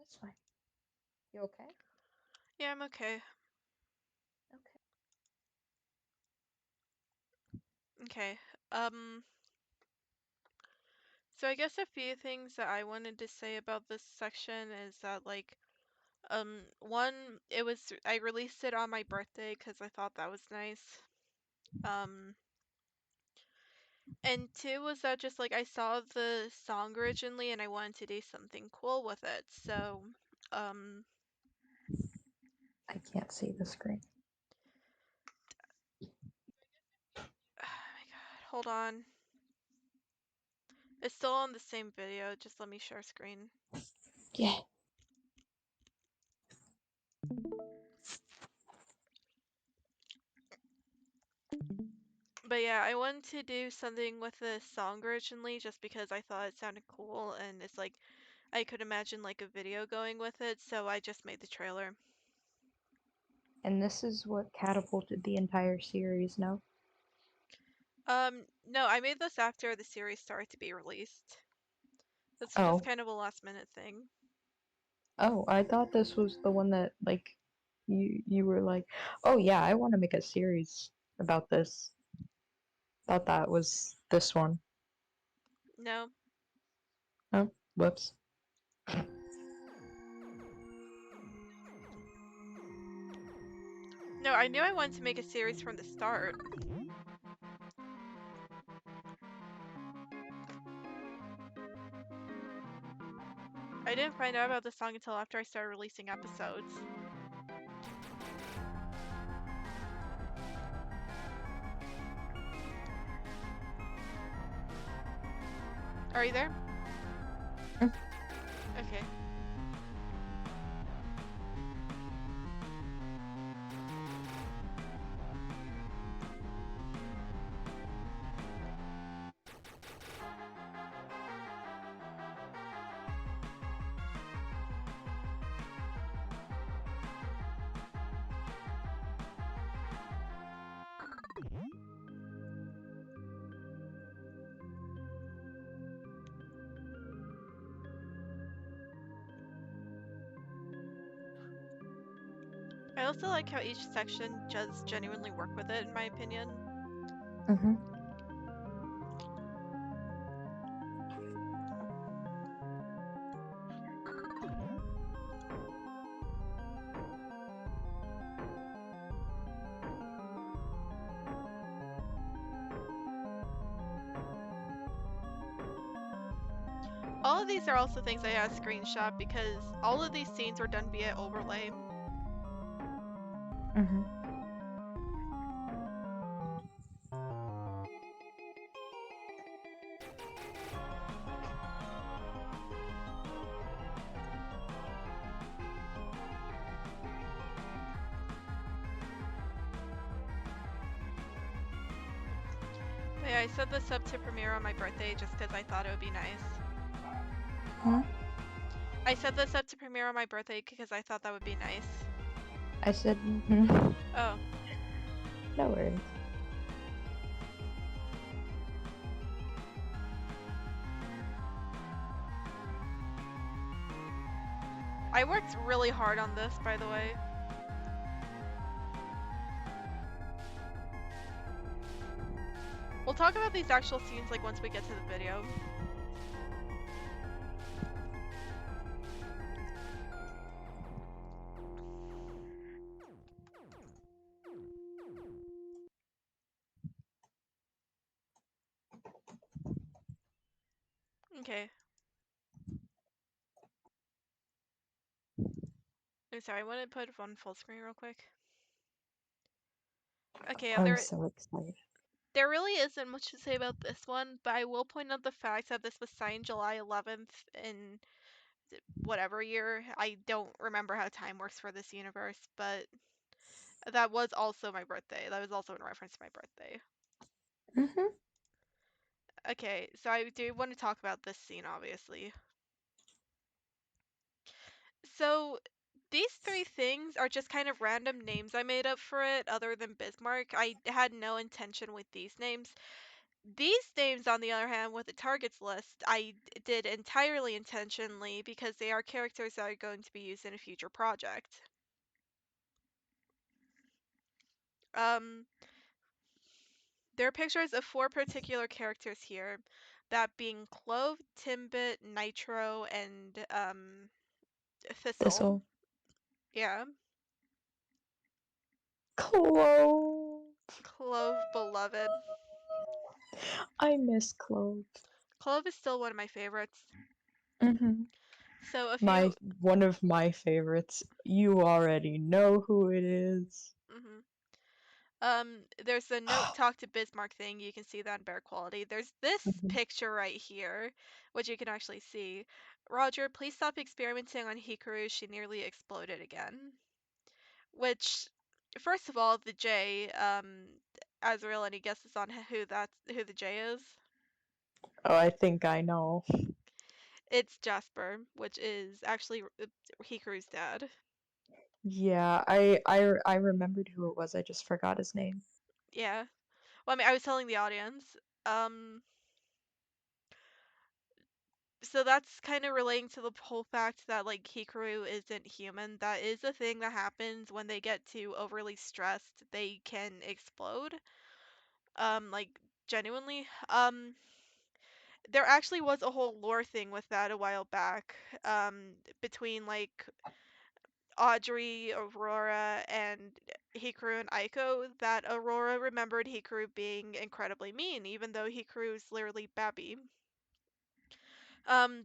It's fine. You okay? Yeah, I'm okay. Okay. Okay. Um, so I guess a few things that I wanted to say about this section is that like one, I released it on my birthday because I thought that was nice. Um, and two was that just like I saw the song originally and I wanted to do something cool with it. So, um, I can't see the screen. oh my God, hold on. It's still on the same video. Just let me share screen. Yeah. But yeah, I wanted to do something with the song originally just because I thought it sounded cool and it's like I could imagine like a video going with it, so I just made the trailer. And this is what catapulted the entire series, no? No, I made this after the series started to be released. This was just Oh. kind of a last minute thing. Oh, I thought this was the one that like you were like, "Oh yeah, I want to make a series about this." Thought that was this one. No. Oh, whoops. No, I knew I wanted to make a series from the start. I didn't find out about the song until after I started releasing episodes. Are you there? Mm. Okay. I also like how each section does genuinely work with it, in my opinion. Mhm. All of these are also things I had screenshot because all of these scenes were done via overlay. Mhm. But yeah, I set this up to premiere on my birthday just because I thought it would be nice. Huh? I set this up to premiere on my birthday because I thought that would be nice. I said, mhm. Oh, No worries. I worked really hard on this, by the way. We'll talk about these actual scenes like once we get to the video. Okay. I'm sorry, I want to put it on full screen real quick. Okay, I'm so excited. there really isn't much to say about this one, but I will point out the fact that this was signed July 11th in whatever year. I don't remember how time works for this universe, but that was also my birthday. That was also in reference to my birthday. Mhm. Okay, so I do want to talk about this scene, obviously. So these three things are just kind of random names I made up for it, other than Bismarck. I had no intention with these names. These names, on the other hand, with the targets list, I did entirely intentionally because they are characters that are going to be used in a future project. Um, there are pictures of 4 particular characters here, that being Clove, Timbit, Nitro, and Thistle. Thistle. Yeah, Clove. Clove beloved. I miss Clove. Clove is still one of my favorites. Hmm. So a My few. one of my favorites. You already know who it is. Mhm. There's the note talk to Bismarck thing. You can see that in better quality. There's this Mhm. picture right here, which you can actually see. Roger, please stop experimenting on Hikaru. She nearly exploded again. Which, first of all, the J, Azrael, any guesses on who the J is? Oh, I think I know. It's Jasper, which is actually Hikaru's dad. Yeah, I remembered who it was. I just forgot his name. Yeah. Well, I mean, I was telling the audience. Um, so that's kind of relating to the whole fact that like Hikaru isn't human. That is a thing that happens when they get too overly stressed. They can explode. Like genuinely. There actually was a whole lore thing with that a while back. Between like Audrey, Aurora, and Hikaru and Aiko, that Aurora remembered Hikaru being incredibly mean, even though Hikaru's literally Babby.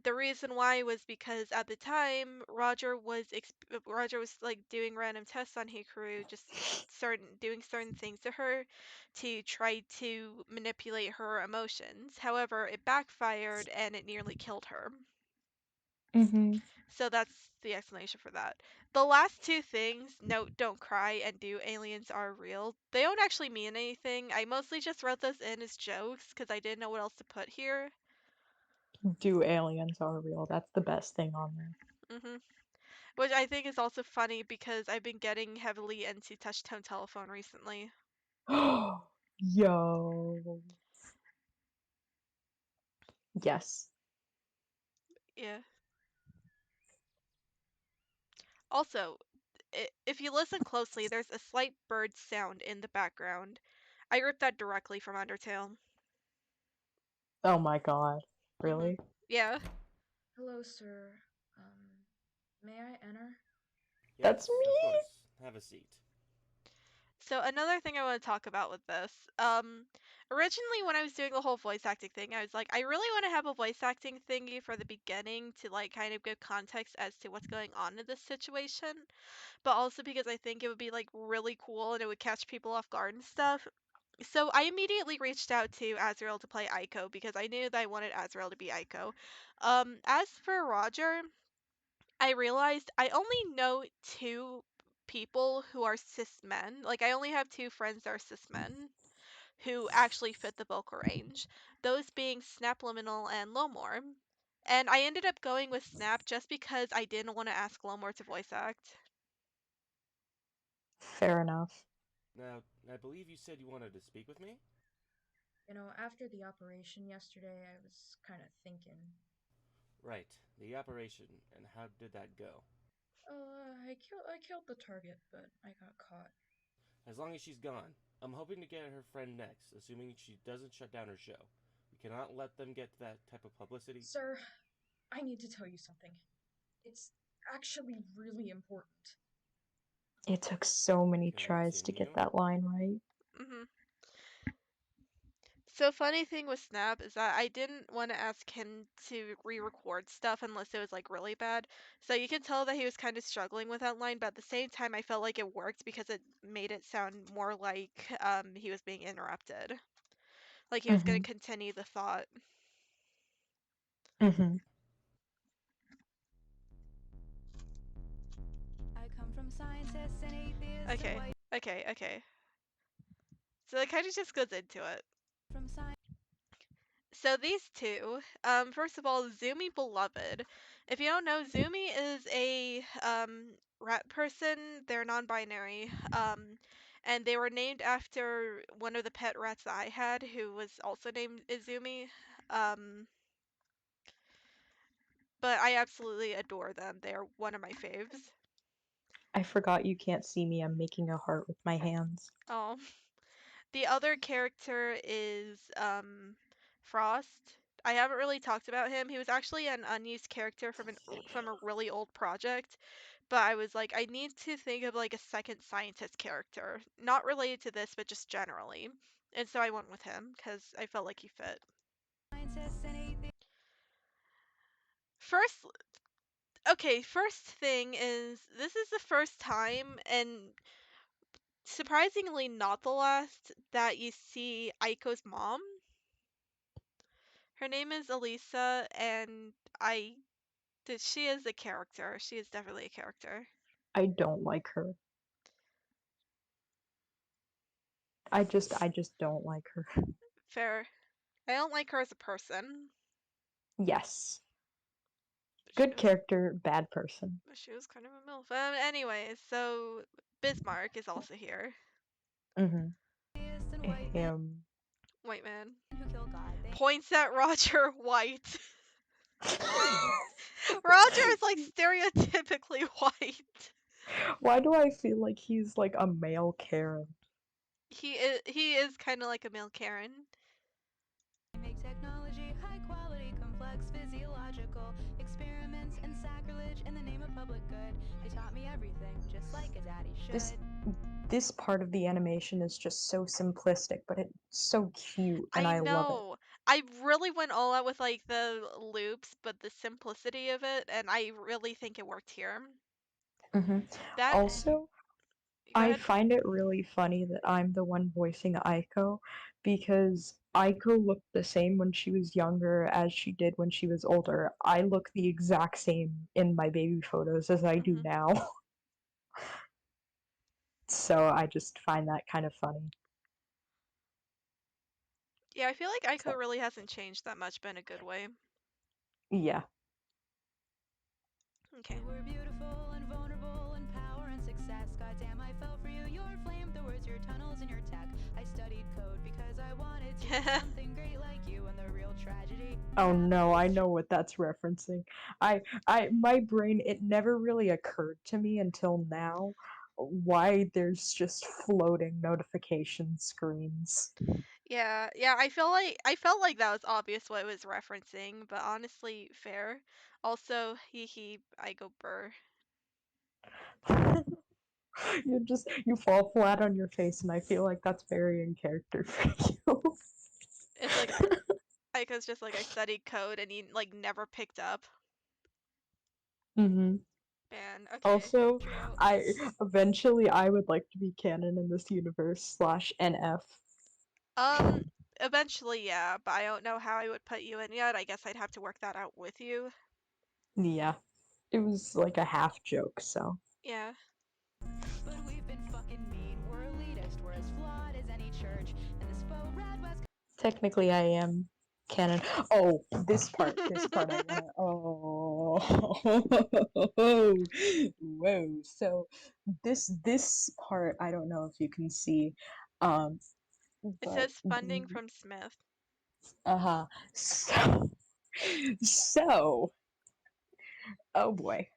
The reason why was because at the time Roger was like doing random tests on Hikaru, just doing certain things to her to try to manipulate her emotions. However, it backfired and it nearly killed her. Hmm. So that's the explanation for that. The last two things, note, don't cry, and do aliens are real, they don't actually mean anything. I mostly just wrote those in as jokes because I didn't know what else to put here. Do aliens are real? That's the best thing on Hmm. Which I think is also funny because I've been getting heavily into touch tone telephone recently. there. Yo. Yes. Yeah. Also, if you listen closely, there's a slight bird sound in the background. I ripped that directly from Undertale. Oh my god. Hmm. Really? Yeah. Hello, sir. May I enter? That's Yes, of me. course. Have a seat. So another thing I want to talk about with this, originally when I was doing the whole voice acting thing, I was like, I really want to have a voice acting thingy for the beginning to like kind of give context as to what's going on in this situation, but also because I think it would be like really cool and it would catch people off guard and stuff. So I immediately reached out to Azrael to play Aiko because I knew that I wanted Azrael to be Aiko. As for Roger, I realized I only know 2 people who are cis men. Like, I only have 2 friends that are cis men who actually fit the vocal range, those being Snap Liminal and Lomor. And I ended up going with Snap just because I didn't want to ask Lomor to voice act. Fair enough. Now, I believe you said you wanted to speak with me? You know, after the operation yesterday, I was kind of thinking. Right, the operation, and how did that go? Oh, I killed the target, but I got caught. As long as she's gone, I'm hoping to get her friend next, assuming she doesn't shut down her show. We cannot let them get that type of publicity. Sir, I need to tell you something. It's actually really important. It took so many tries to get Continue. that line right. Hmm. So funny thing with Snap is that I didn't want to ask him to re-record stuff unless it was like really bad. So you can tell that he was kind of struggling with that line, but at the same time I felt like it worked because it made it sound more like he was being interrupted. Like he was going Hmm. to continue the thought. Hmm. I come from scientists and atheists and Okay. white Okay. So it kind of just goes into it. from science. So these two, first of all, Zumi Beloved. If you don't know, Zumi is a rat person. They're non-binary. and they were named after one of the pet rats that I had, who was also named Izumi. Um, but I absolutely adore them. They are one of my faves. I forgot you can't see me. I'm making a heart with my hands. Oh, the other character is Frost. I haven't really talked about him. He was actually an unused character from a really old project, but I was like, I need to think of like a second scientist character, not related to this, but just generally. And so I went with him because I felt like he fit. First, okay, first thing is this is the first time, and surprisingly not the last, that you see Aiko's mom. Her name is Elisa, and she is a character. She is definitely a character. I don't like her. I just don't like her. Fair. I don't like her as a person. Yes. But Good character, bad person. she was kind of a MILF. Anyways, so Bismarck is also here. Mm-hmm. Him. White man. Who killed God? Points at Roger White. Roger is like stereotypically white. Why do I feel like he's like a male Karen? He is kind of like a male Karen. Make technology high quality, complex, physiological experiments and sacrilege in the name of public good. They taught me everything, just like a daddy should. This part of the animation is just so simplistic, but it's so cute and I I love it. know. I really went all out with like the loops, but the simplicity of it, and I really think it worked here. Hmm. That Also, Go I ahead. find it really funny that I'm the one voicing Aiko because Aiko looked the same when she was younger as she did when she was older. I look the exact same in my baby photos as I do Hmm. now. So I just find that kind of funny. Yeah, I feel like Aiko So, really hasn't changed that much, but in a good way. yeah. Okay. You were beautiful and vulnerable and power and success. Goddamn, I fell for you. Your flamethrowers, your tunnels, and your tech. I studied code because I wanted to be something great like you. And the real tragedy. Oh no, I know what that's referencing. My brain, it never really occurred to me until now why there's just floating notification screens. Yeah, I felt like that was obvious what it was referencing, but honestly, fair. Also, he Aiko Burr. You fall flat on your face, and I feel like that's very in character for you. It's like Aiko's just like I studied code and he like never picked up. Hmm. Man, okay. Also, True. I eventually I would like to be canon in this universe slash NF. Um, Eventually, yeah, but I don't know how I would put you in yet. I guess I'd have to work that out with you. Yeah, it was like a half joke, so. Yeah. But we've been fucking mean. We're elitist. We're as flawed as any church. And this faux red West. Technically, I am canon. Oh, this part I wanna. Oh, whoa. So this part, I don't know if you can see, um, It but says funding from Smith. uh-huh. So, so, oh boy,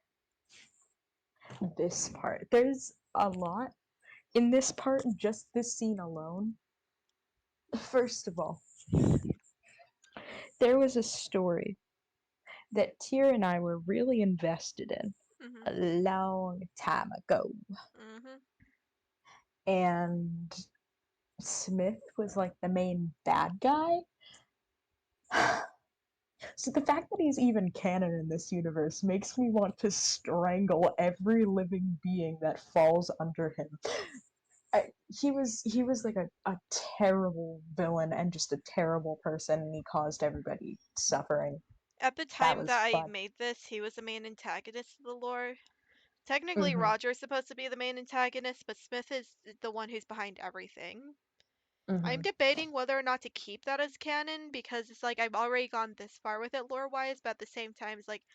this part. There's a lot in this part. Just this scene alone. First of all, there was a story that Tyr and I were really invested in Mhm. a long time ago. Mhm. And Smith was like the main bad guy. So the fact that he's even canon in this universe makes me want to strangle every living being that falls under him. He was like a terrible villain and just a terrible person, and he caused everybody suffering. At the That time was that I fun. made this, he was the main antagonist of the lore. Technically, Mhm. Roger's supposed to be the main antagonist, but Smith is the one who's behind everything. I'm Mhm. debating whether or not to keep that as canon because it's like I've already gone this far with it lore wise, but at the same time, it's like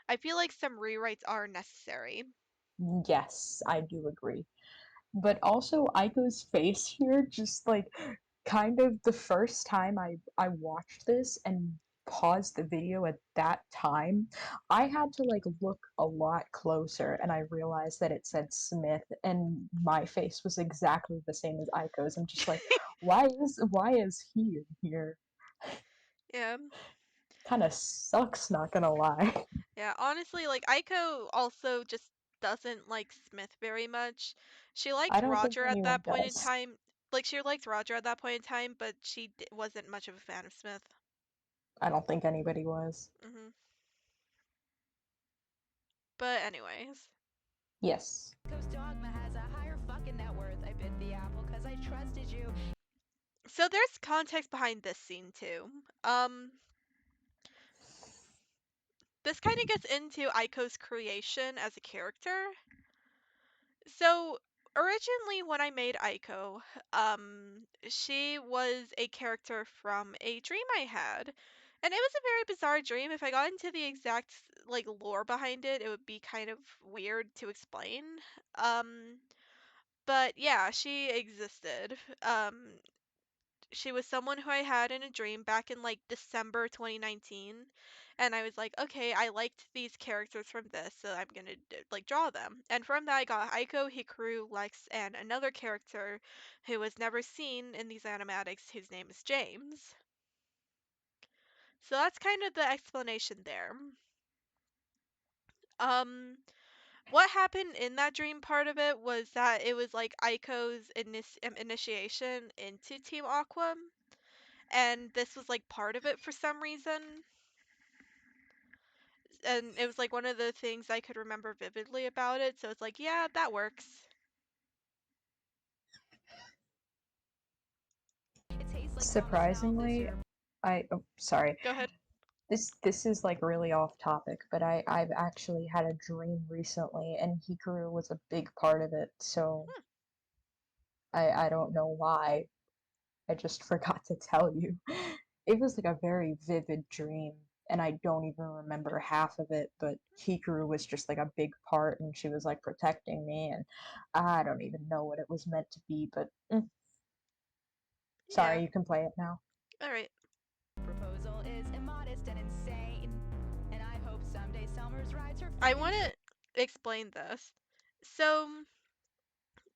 I feel like some rewrites are necessary. Yes, I do agree. but also Aiko's face here, just like kind of the first time I watched this and paused the video at that time, I had to like look a lot closer and I realized that it said Smith and my face was exactly the same as Aiko's. I'm just like, why is he in here? Yeah. Kind of sucks, not gonna lie. Yeah, honestly, like Aiko also just doesn't like Smith very much. She I liked don't think Roger at anyone that point in does. time. Like she liked Roger at that point in time, but she wasn't much of a fan of Smith. I don't think anybody was. Hmm. But anyways. Yes. Coast Dogma has a higher fucking net worth. I bit the apple because I trusted you. So there's context behind this scene too. This kind of gets into Aiko's creation as a character. So originally when I made Aiko, she was a character from a dream I had. And it was a very bizarre dream. If I got into the exact like lore behind it, it would be kind of weird to explain. Um, but yeah, she existed. She was someone who I had in a dream back in like December 2019, and I was like, okay, I liked these characters from this, so I'm gonna like draw them. And from that, I got Aiko, Hikaru, Lex, and another character who was never seen in these animatics, whose name is James. So that's kind of the explanation there. Um, what happened in that dream part of it was that it was like Aiko's initiation into Team Aqua, and this was like part of it for some reason. And it was like one of the things I could remember vividly about it, so it's like, yeah, that works. It tastes like Thomas Malthus. Surprisingly, sorry. Go ahead. This is like really off topic, but I've actually had a dream recently and Hikaru was a big part of it, so Hmm. I don't know why. I just forgot to tell you. It was like a very vivid dream and I don't even remember half of it, but Hikaru was just like a big part and she was like protecting me and I don't even know what it was meant to be, but Yeah. sorry, you can play it now. All right. Proposal is immodest and insane. And I hope someday Summers rides her I fucking want train. to explain this. So,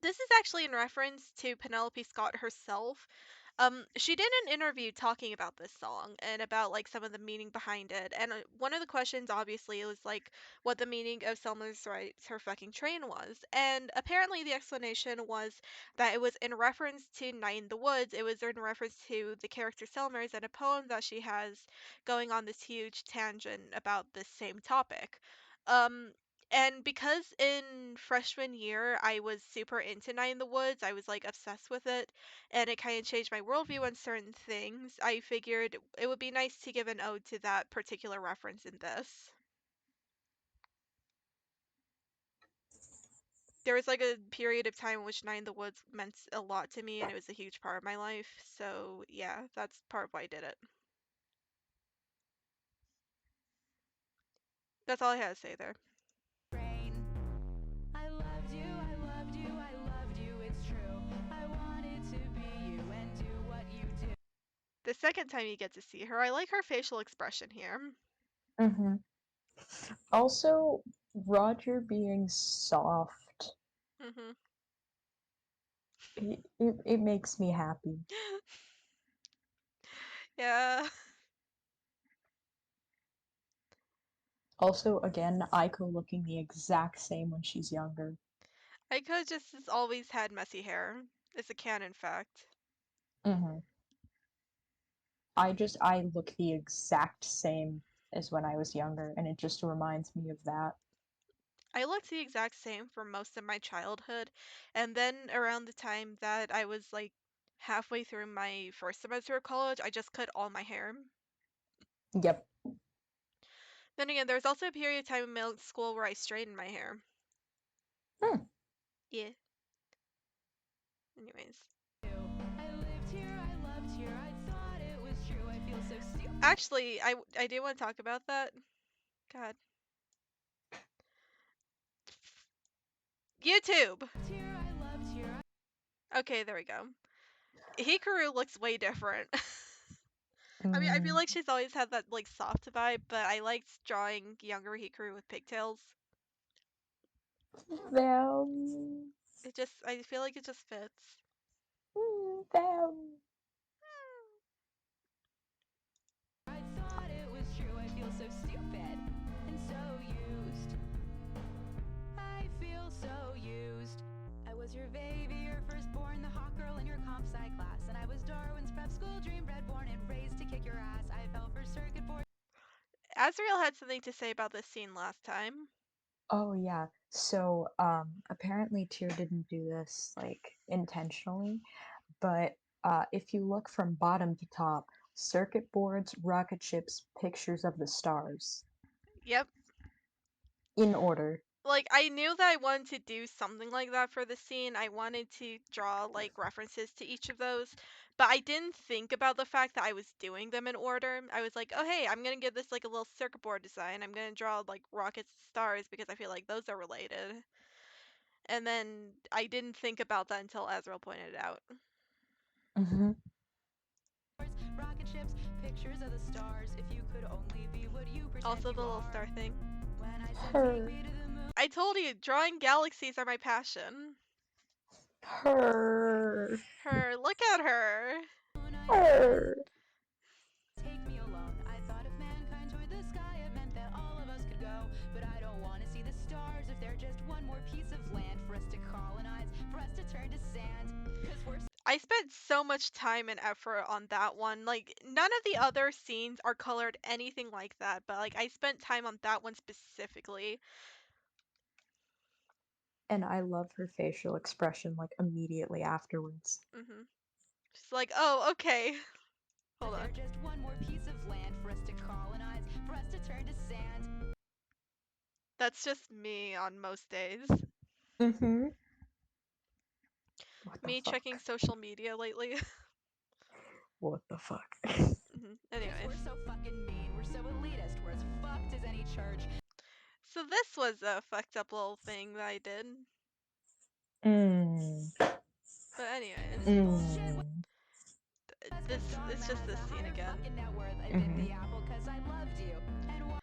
this is actually in reference to Penelope Scott herself. She did an interview talking about this song and about like some of the meaning behind it. And one of the questions obviously was like what the meaning of Selma's rights her fucking train was. And apparently the explanation was that it was in reference to Night in the Woods. It was in reference to the character Selmer's and a poem that she has going on this huge tangent about this same topic. Um, and because in freshman year I was super into Night in the Woods, I was like obsessed with it, and it kind of changed my worldview on certain things. I figured it would be nice to give an ode to that particular reference in this. There was like a period of time in which Night in the Woods meant a lot to me, and it was a huge part of my life. So yeah, that's part of why I did it. That's all I had to say there. Train. I loved you, I loved you, I loved you, it's true. I wanted to be you and do what you do. The second time you get to see her, I like her facial expression here. Mm-hmm. Also, Roger being soft, Hmm. it makes me happy. Yeah. Also, again, Aiko looking the exact same when she's younger. Aiko just has always had messy hair. It's a canon fact. Mm-hmm. I look the exact same as when I was younger, and it just reminds me of that. I looked the exact same for most of my childhood, and then around the time that I was like halfway through my first semester of college, I just cut all my hair. Yep. Then again, there was also a period of time in middle school where I straightened my hair. Hmm. Yeah. Anyways. I lived here, I loved here, I thought it was true. I feel so stupid. Actually, I do want to talk about that. God. YouTube! Here, I loved here, Okay, there we go. Hikaru looks way different. I mean, I feel Mm, like she's always had that like soft vibe, but I liked drawing younger Hikaru with pigtails. them. I feel like it just fits. Them. I thought it was true, I feel so stupid and so used. I feel so used. I was your baby, your firstborn, the hot girl in your comp sci class. And I was Darwin's prep school dream, bred, born, and raised to kick your ass. I fell for circuit board. Azriel had something to say about this scene last time. Oh yeah. So apparently Tyr didn't do this like intentionally, but if you look from bottom to top, circuit boards, rocket ships, pictures of the stars Yep. in order. Like, I knew that I wanted to do something like that for the scene. I wanted to draw, like, references to each of those, but I didn't think about the fact that I was doing them in order. I was like, oh, hey, I'm gonna give this, like, a little circuit board design. I'm gonna draw, like, rockets and stars because I feel like those are related. And then I didn't think about that until Azrael pointed it out. Mm-hmm. Rocket ships, pictures of the stars. If you could only be what you pretend Also, you the little are. star thing. When I said take Her. me to the moon, I told you, drawing galaxies are my passion. Her. Her, look at her. I thought Her. take me alone. I thought if mankind toured the sky, it meant that all of us could go. But I don't want to see the stars if they're just one more piece of land for us to colonize, for us to turn to sand. Cause we're I spent so much time and effort on that one. Like, none of the other scenes are colored anything like that, but like I spent time on that one specifically. And I love her facial expression like immediately afterwards. Just like, oh, okay. but Hold they're on. just one more piece of land for us to colonize, for us to turn to sand. That's just me on most days. Mm-hmm. What the Me checking fuck? social media lately. What the fuck? Anyway, Cause we're so fucking mean, we're so elitist, we're as fucked as any church. so this was a fucked up little thing that I did. Mm. But anyways, And this bullshit Mm. this cause Star it's just has this a scene higher again. fucking net worth. I bit Mm-hmm. the apple cause I loved you. And why?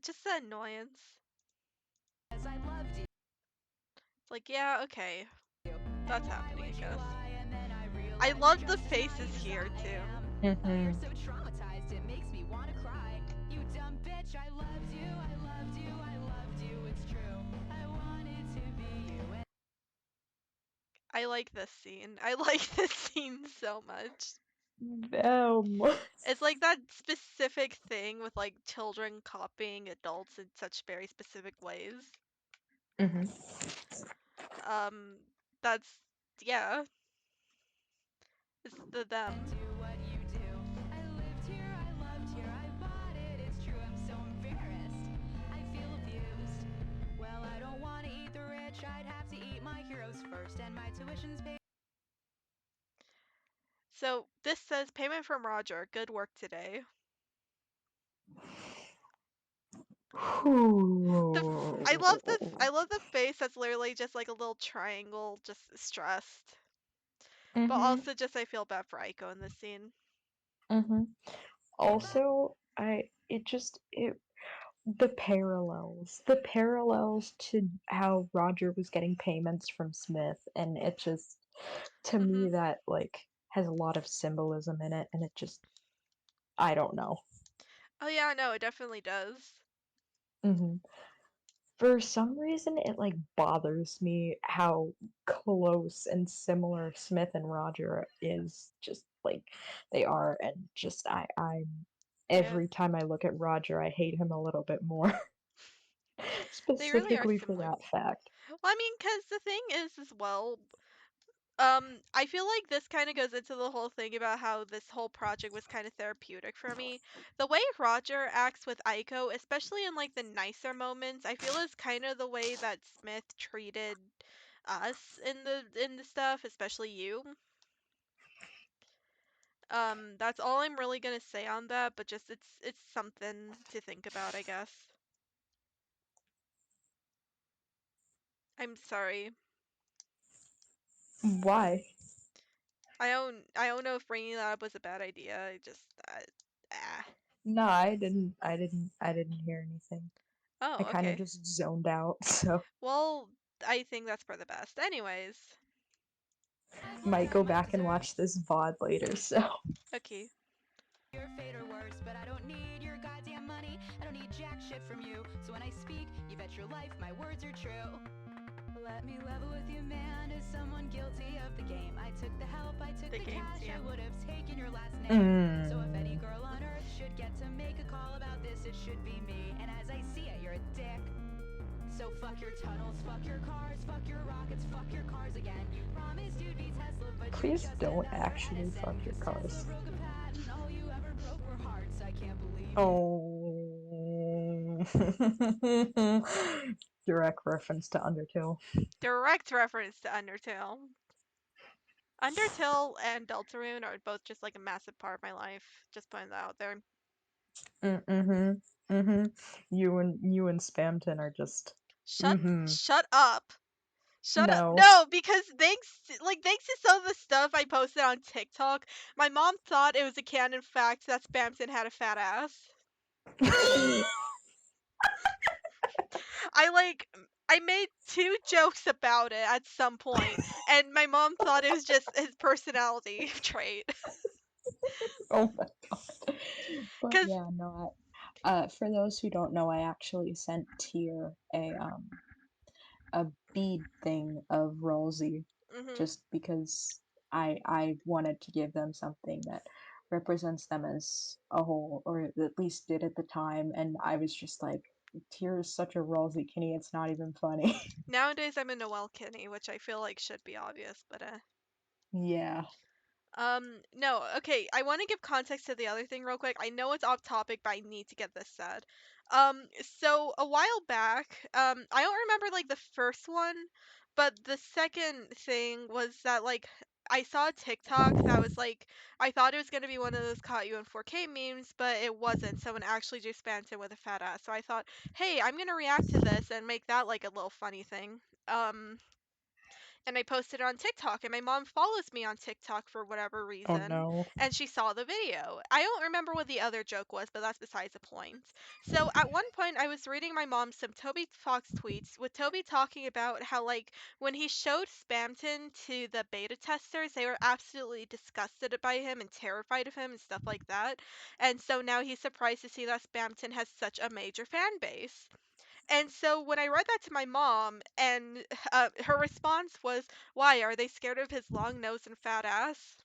Just the annoyance. Cause I loved you. It's like, yeah, okay, that's And why happening, I would you guess. lie? And then I I realized you're love the just as faces naive as here I too. am. Oh, Mm-hmm. you're so traumatized, it makes me wanna cry. You dumb bitch, I loved you, I loved you, I loved you, it's true. I wanted to be you. And I like this scene. I like this scene so much. Them. It's like that specific thing with like children copying adults in such very specific ways. Mm-hmm. Um, that's yeah, it's the them. do what you do. I lived here, I loved here, I bought it, it's true, I'm so embarrassed. I feel abused. Well, I don't wanna eat the rich, I'd have to eat my heroes first, and my tuition's paid. So this says payment from Roger. Good work today. I love the face that's literally just like a little triangle, just stressed. But Mm-hmm. also just I feel bad for Aiko in this scene. Mm-hmm. Also, it the parallels to how Roger was getting payments from Smith, and it just to me Mhm. that like has a lot of symbolism in it, and it just I don't know. Oh yeah, no, it definitely does. Hmm. For some reason, it like bothers me how close and similar Smith and Roger is just like they are, and just I'm Yeah. every time I look at Roger, I hate him a little bit more, They really are specifically for similar. that fact. Well, I mean, cuz the thing is as well, I feel like this kind of goes into the whole thing about how this whole project was kind of therapeutic for me. The way Roger acts with Aiko, especially in like the nicer moments, I feel is kind of the way that Smith treated us in the stuff, especially you. That's all I'm really gonna say on that, but just it's something to think about, I guess. I'm sorry. Why? I don't know if bringing that up was a bad idea. Ah. No, I didn't hear anything. I Oh, kind of okay. just zoned out, so Well, I think that's for the best. Anyways, might go back and watch this VOD later, so. okay. Your fate or worse, but I don't need your goddamn money. I don't need jack shit from you. So when I speak, you bet your life my words are true. Let me level with you, man, as someone guilty of the game. I took the help, I took The the game cash, I scam. would have taken your last name. So if any Mm. girl on earth should get to make a call about this, it should be me. And as I see it, you're a dick. So fuck your tunnels, fuck your cars, fuck your rockets, fuck your cars again. You promised you'd be Tesla, but you're Please just don't another actually Edison. fuck your 'Cause cars. Tesla broke a patent, all you ever broke were hearts. I can't believe you. Oh. Direct reference to Undertale. Direct reference to Undertale. Undertale and Deltarune are both just like a massive part of my life. Just putting that out there. Mm-hmm. Mm-hmm. You and Spamton are just. Shut Mm-hmm. shut up. Shut up. No. No, because thanks to some of the stuff I posted on TikTok, my mom thought it was a canon fact that Spamton had a fat ass. I made two jokes about it at some point, and my mom thought it was just his personality trait. Oh my god. But Cause yeah, no, for those who don't know, I actually sent Tyr a bead thing of Rolsey mhm. just because I wanted to give them something that represents them as a whole, or at least did at the time, and I was just like, Tyr is such a Rolsey Kinney, it's not even funny. Nowadays I'm a Noelle Kinney, which I feel like should be obvious, but Yeah. no, okay, I want to give context to the other thing real quick. I know it's off topic, but I need to get this said. So a while back, I don't remember like the first one, but the second thing was that like I saw a TikTok that was like I thought it was gonna be one of those caught you in 4K memes, but it wasn't. Someone actually just spammed it with a fat ass. So I thought, hey, I'm gonna react to this and make that like a little funny thing. Um, and I posted it on TikTok, and my mom follows me on TikTok for whatever Oh reason, no. and she saw the video. I don't remember what the other joke was, but that's besides the point. So at one point, I was reading my mom some Toby Fox tweets with Toby talking about how, like, when he showed Spamton to the beta testers, they were absolutely disgusted by him and terrified of him and stuff like that. And so now he's surprised to see that Spamton has such a major fan base. And so when I read that to my mom, and her response was, "Why are they scared of his long nose and fat ass?"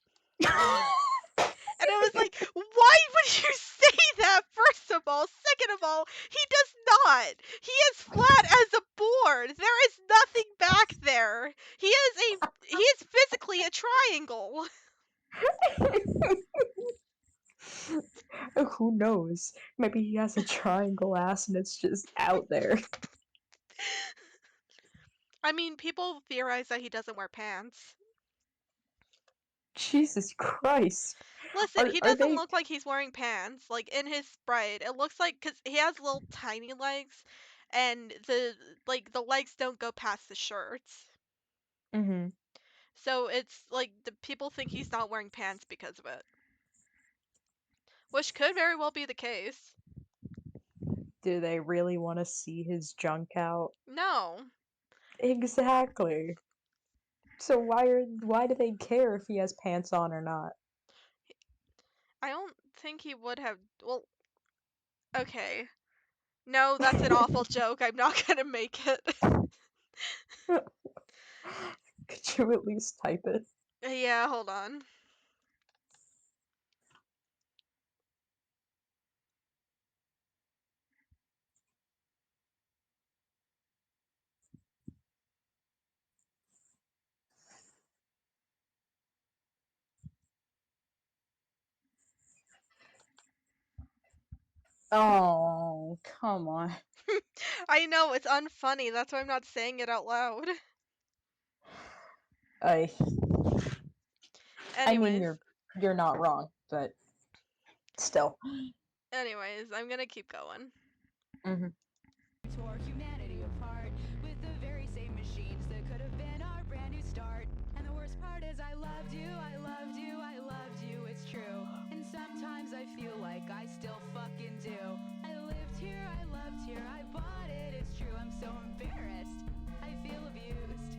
And I was like, "Why would you say that? First of all, second of all, he does not. He is flat as a board. There is nothing back there. He is physically a triangle." Who knows? Maybe he has a triangle ass and it's just out there. I mean, people theorize that he doesn't wear pants. Jesus Christ. Listen, Are he are doesn't they look like he's wearing pants. Like in his sprite, it looks like because he has little tiny legs, and the legs don't go past the shirts. Mhm. So it's like the people think he's not wearing pants because of it, which could very well be the case. Do they really want to see his junk out? No, Exactly. So why do they care if he has pants on or not? I don't think he would have. Well, okay. No, that's an awful joke. I'm not gonna make it. Could you at least type it? Yeah, hold on. Oh, come on. I know it's unfunny. That's why I'm not saying it out loud. I I mean Anyways, you're not wrong, but still. I'm gonna keep going. Mhm. Tore humanity apart with the very same machines that could have been our brand new start. And the worst loved you, I loved you, it's true. And sometimes I feel like I still fucking do. I lived here, I loved here, I bought it, it's true. I'm so embarrassed. I feel abused.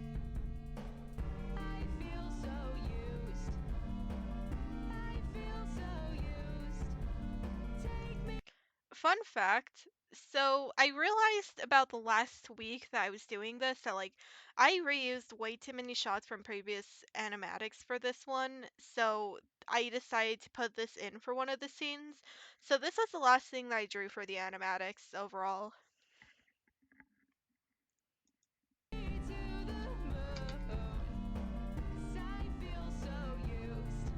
I feel so used. I feel so used. Take me. Fun fact. So I realized about the last week that I was doing this that like I reused way too many shots from previous animatics for this one. So I decided to put this in for one of the scenes. So this was the last thing that I drew for the animatics overall. To the moon, 'cause I feel so used.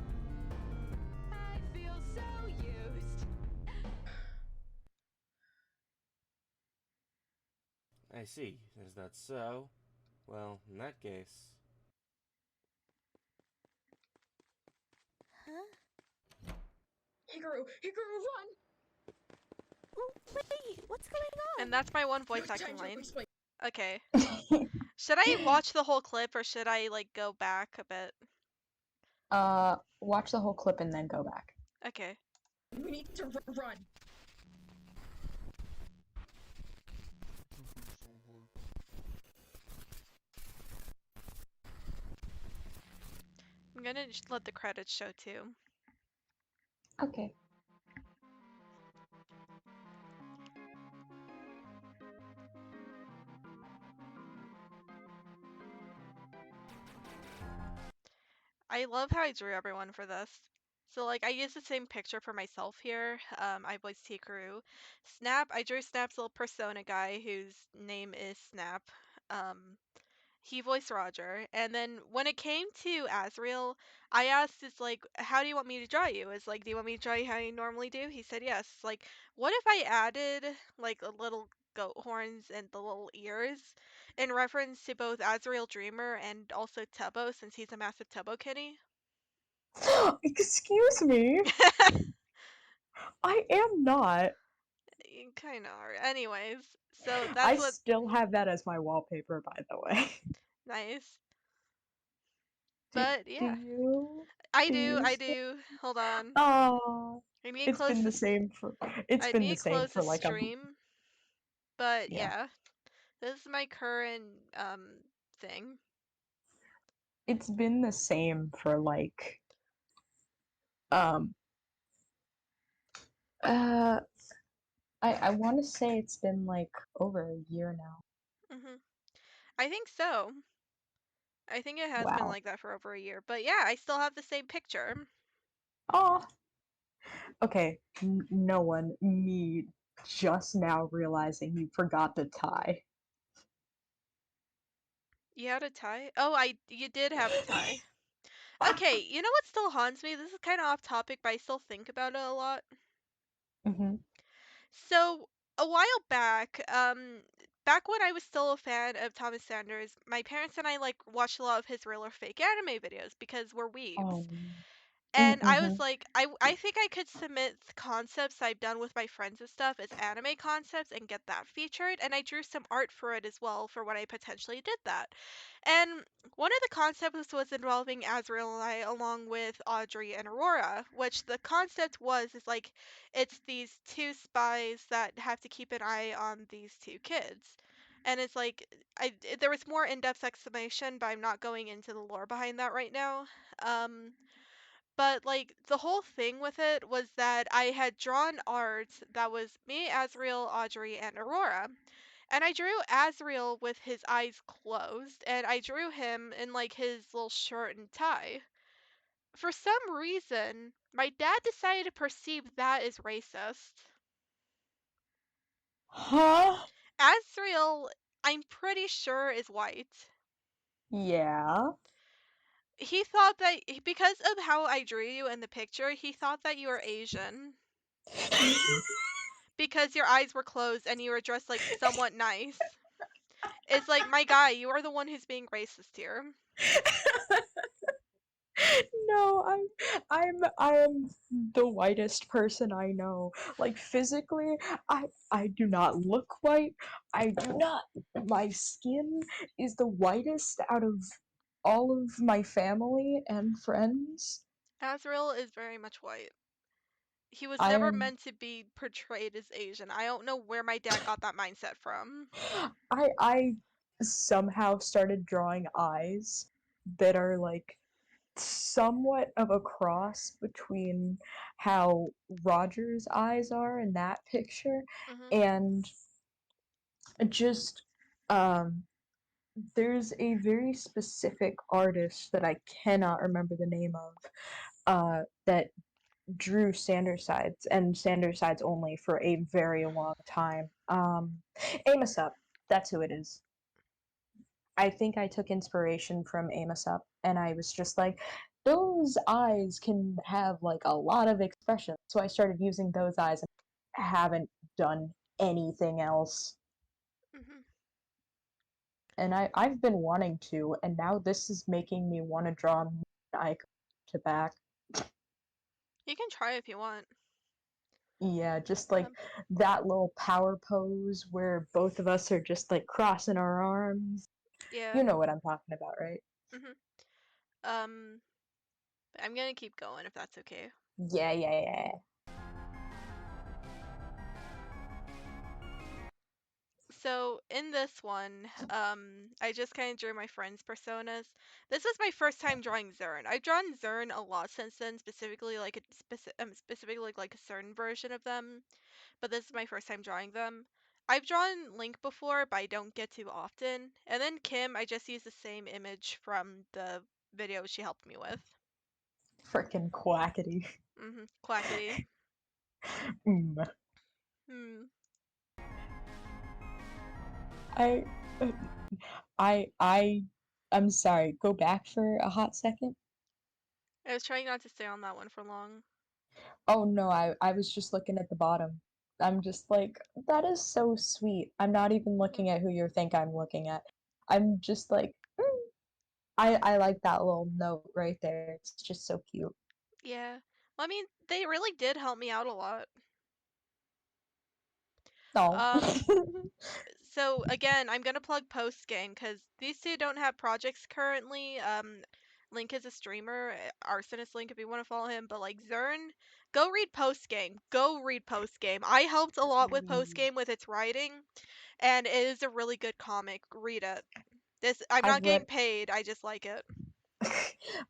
I feel so used. I see. Is that so? Well, in that case. Huh? Hikaru, run! Oh, wait, what's going on? And that's my one No voice acting time to line. explain. Okay. Should I watch the whole clip or should I like go back a bit? Watch the whole clip and then go back. Okay. We need to run. I'm gonna just let the credits show too. Okay. I love how I drew everyone for this. So like I used the same picture for myself here. I voiced Hikaru. Snap, I drew Snap's little persona guy whose name is Snap. Um, he voiced Roger. And then when it came to Azriel, I asked, it's like, how do you want me to draw you? It's like, do you want me to draw you how you normally do? He said yes. Like, what if I added like a little goat horns and the little ears in reference to both Azriel Dreamer and also Tubbo since he's a massive Tubbo kitty? Excuse me. I am not. You kind of are. Anyways, so I that's what. still have that as my wallpaper, by the way. Nice. Do, But do yeah, you? I Do do. you I still? do. Hold on. Oh, I need to it's close been the this. same for. It's I been need the to same close for the like a. stream. But Yeah. yeah, this is my current thing. It's been the same for like um uh I want to say it's been like over a year now. I think so. I think it has been Wow. like that for over a year. But yeah, I still have the same picture. Oh, okay. No one, me, just now realizing you forgot the tie. You had a tie? Oh, you did have a tie. Okay, you know what still haunts me? This is kind of off topic, but I still think about it a lot. Mm-hmm. So a while back, back when I was still a fan of Thomas Sanders, my parents and I like watched a lot of his real or fake anime videos because we're weebs. Oh. And I Mm-hmm. was like, I think I could submit concepts I've done with my friends and stuff as anime concepts and get that featured. And I drew some art for it as well for when I potentially did that. And one of the concepts was involving Azrael and I along with Audrey and Aurora, which the concept was is like it's these two spies that have to keep an eye on these two kids. And it's like there was more in-depth explanation, but I'm not going into the lore behind that right now. Um, but like the whole thing with it was that I had drawn art that was me, Azriel, Audrey, and Aurora. And I drew Azriel with his eyes closed, and I drew him in like his little shirt and tie. For some reason, my dad decided to perceive that as racist. Huh? Azriel, I'm pretty sure, is white. Yeah. He thought that because of how I drew you in the picture, he thought that you were Asian because your eyes were closed and you were dressed like somewhat nice. It's like, my guy, you are the one who's being racist here. No, I am the whitest person I know. Like physically, I do not look white. I do not. My skin is the whitest out of all of my family and friends. Azrael is very much white. He was I never am meant to be portrayed as Asian. I don't know where my dad got that mindset from. I somehow started drawing eyes that are like somewhat of a cross between how Roger's eyes are in that picture Mhm. and just um there's a very specific artist that I cannot remember the name of that drew Sandersides and Sandersides only for a very long time. Amos Up, that's who it is. I think I took inspiration from Amos Up, and I was just like, those eyes can have like a lot of expression. So I started using those eyes and haven't done anything else. Mhm. And I've been wanting to, and now this is making me want to draw Icon to back. You can try if you want. Yeah, just like Um, that little power pose where both of us are just like crossing our arms. yeah. You know what I'm talking about, right? Mhm. Um, I'm gonna keep going if that's okay. Yeah, yeah, yeah. So in this one, I just kind of drew my friends' personas. This was my first time drawing Zern. I've drawn Zern a lot since then, specifically like specifically like a certain version of them. But this is my first time drawing them. I've drawn Link before, but I don't get to often. And then Kim, I just used the same image from the video she helped me with. Frickin' quackity. Quackity. Mm. Hmm. I, I, I'm sorry. Go back for a hot second. I was trying not to stay on that one for long. Oh no, I was just looking at the bottom. I'm just like, that is so sweet. I'm not even Mhm. looking at who you think I'm looking at. I'm just like, I like that little note right there. It's just so cute. Yeah. Well, I mean, they really did help me out a lot. No. Um, so again, I'm gonna plug Post Game because these two don't have projects currently. Link is a streamer. Arsonist Link if you want to follow him. But like Zern, go read Post Game. Go read Post Game. I helped a lot with Post Please. Game with its writing, and it is a really good comic. Read it. This I'm I've not getting read paid. I just like it.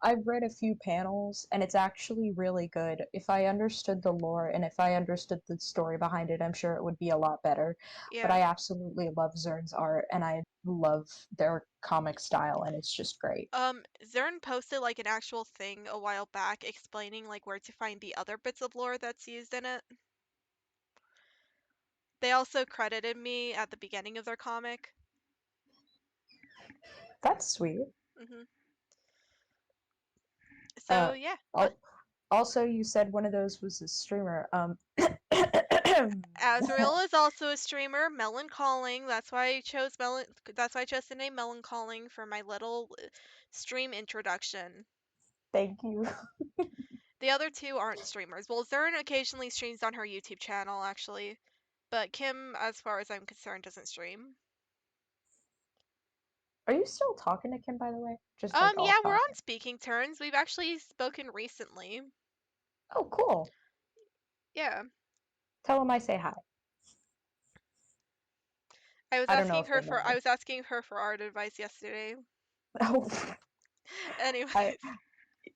I've read a few panels and it's actually really good. If I understood the lore and if I understood the story behind it, I'm sure it would be a lot better. But Yeah. I absolutely love Zern's art and I love their comic style and it's just great. Zern posted like an actual thing a while back explaining like where to find the other bits of lore that's used in it. They also credited me at the beginning of their comic. That's sweet. hmm Uh So yeah, what? al- Also you said one of those was a streamer. Azrael is also a streamer. Melon Calling. That's why I chose Melon. That's why I chose the name Melon Calling for my little stream introduction. Thank you. The other two aren't streamers. Well, Zern occasionally streams on her YouTube channel, actually, but Kim, as far as I'm concerned, doesn't stream. Are you still talking to Kim by the way? Just like Yeah, off we're on topic. speaking terms. We've actually spoken recently. Oh, cool. Yeah, Tell him I say hi. I was I don't know asking if they her know for I this. was asking her for art advice yesterday. Oh, I Anyways,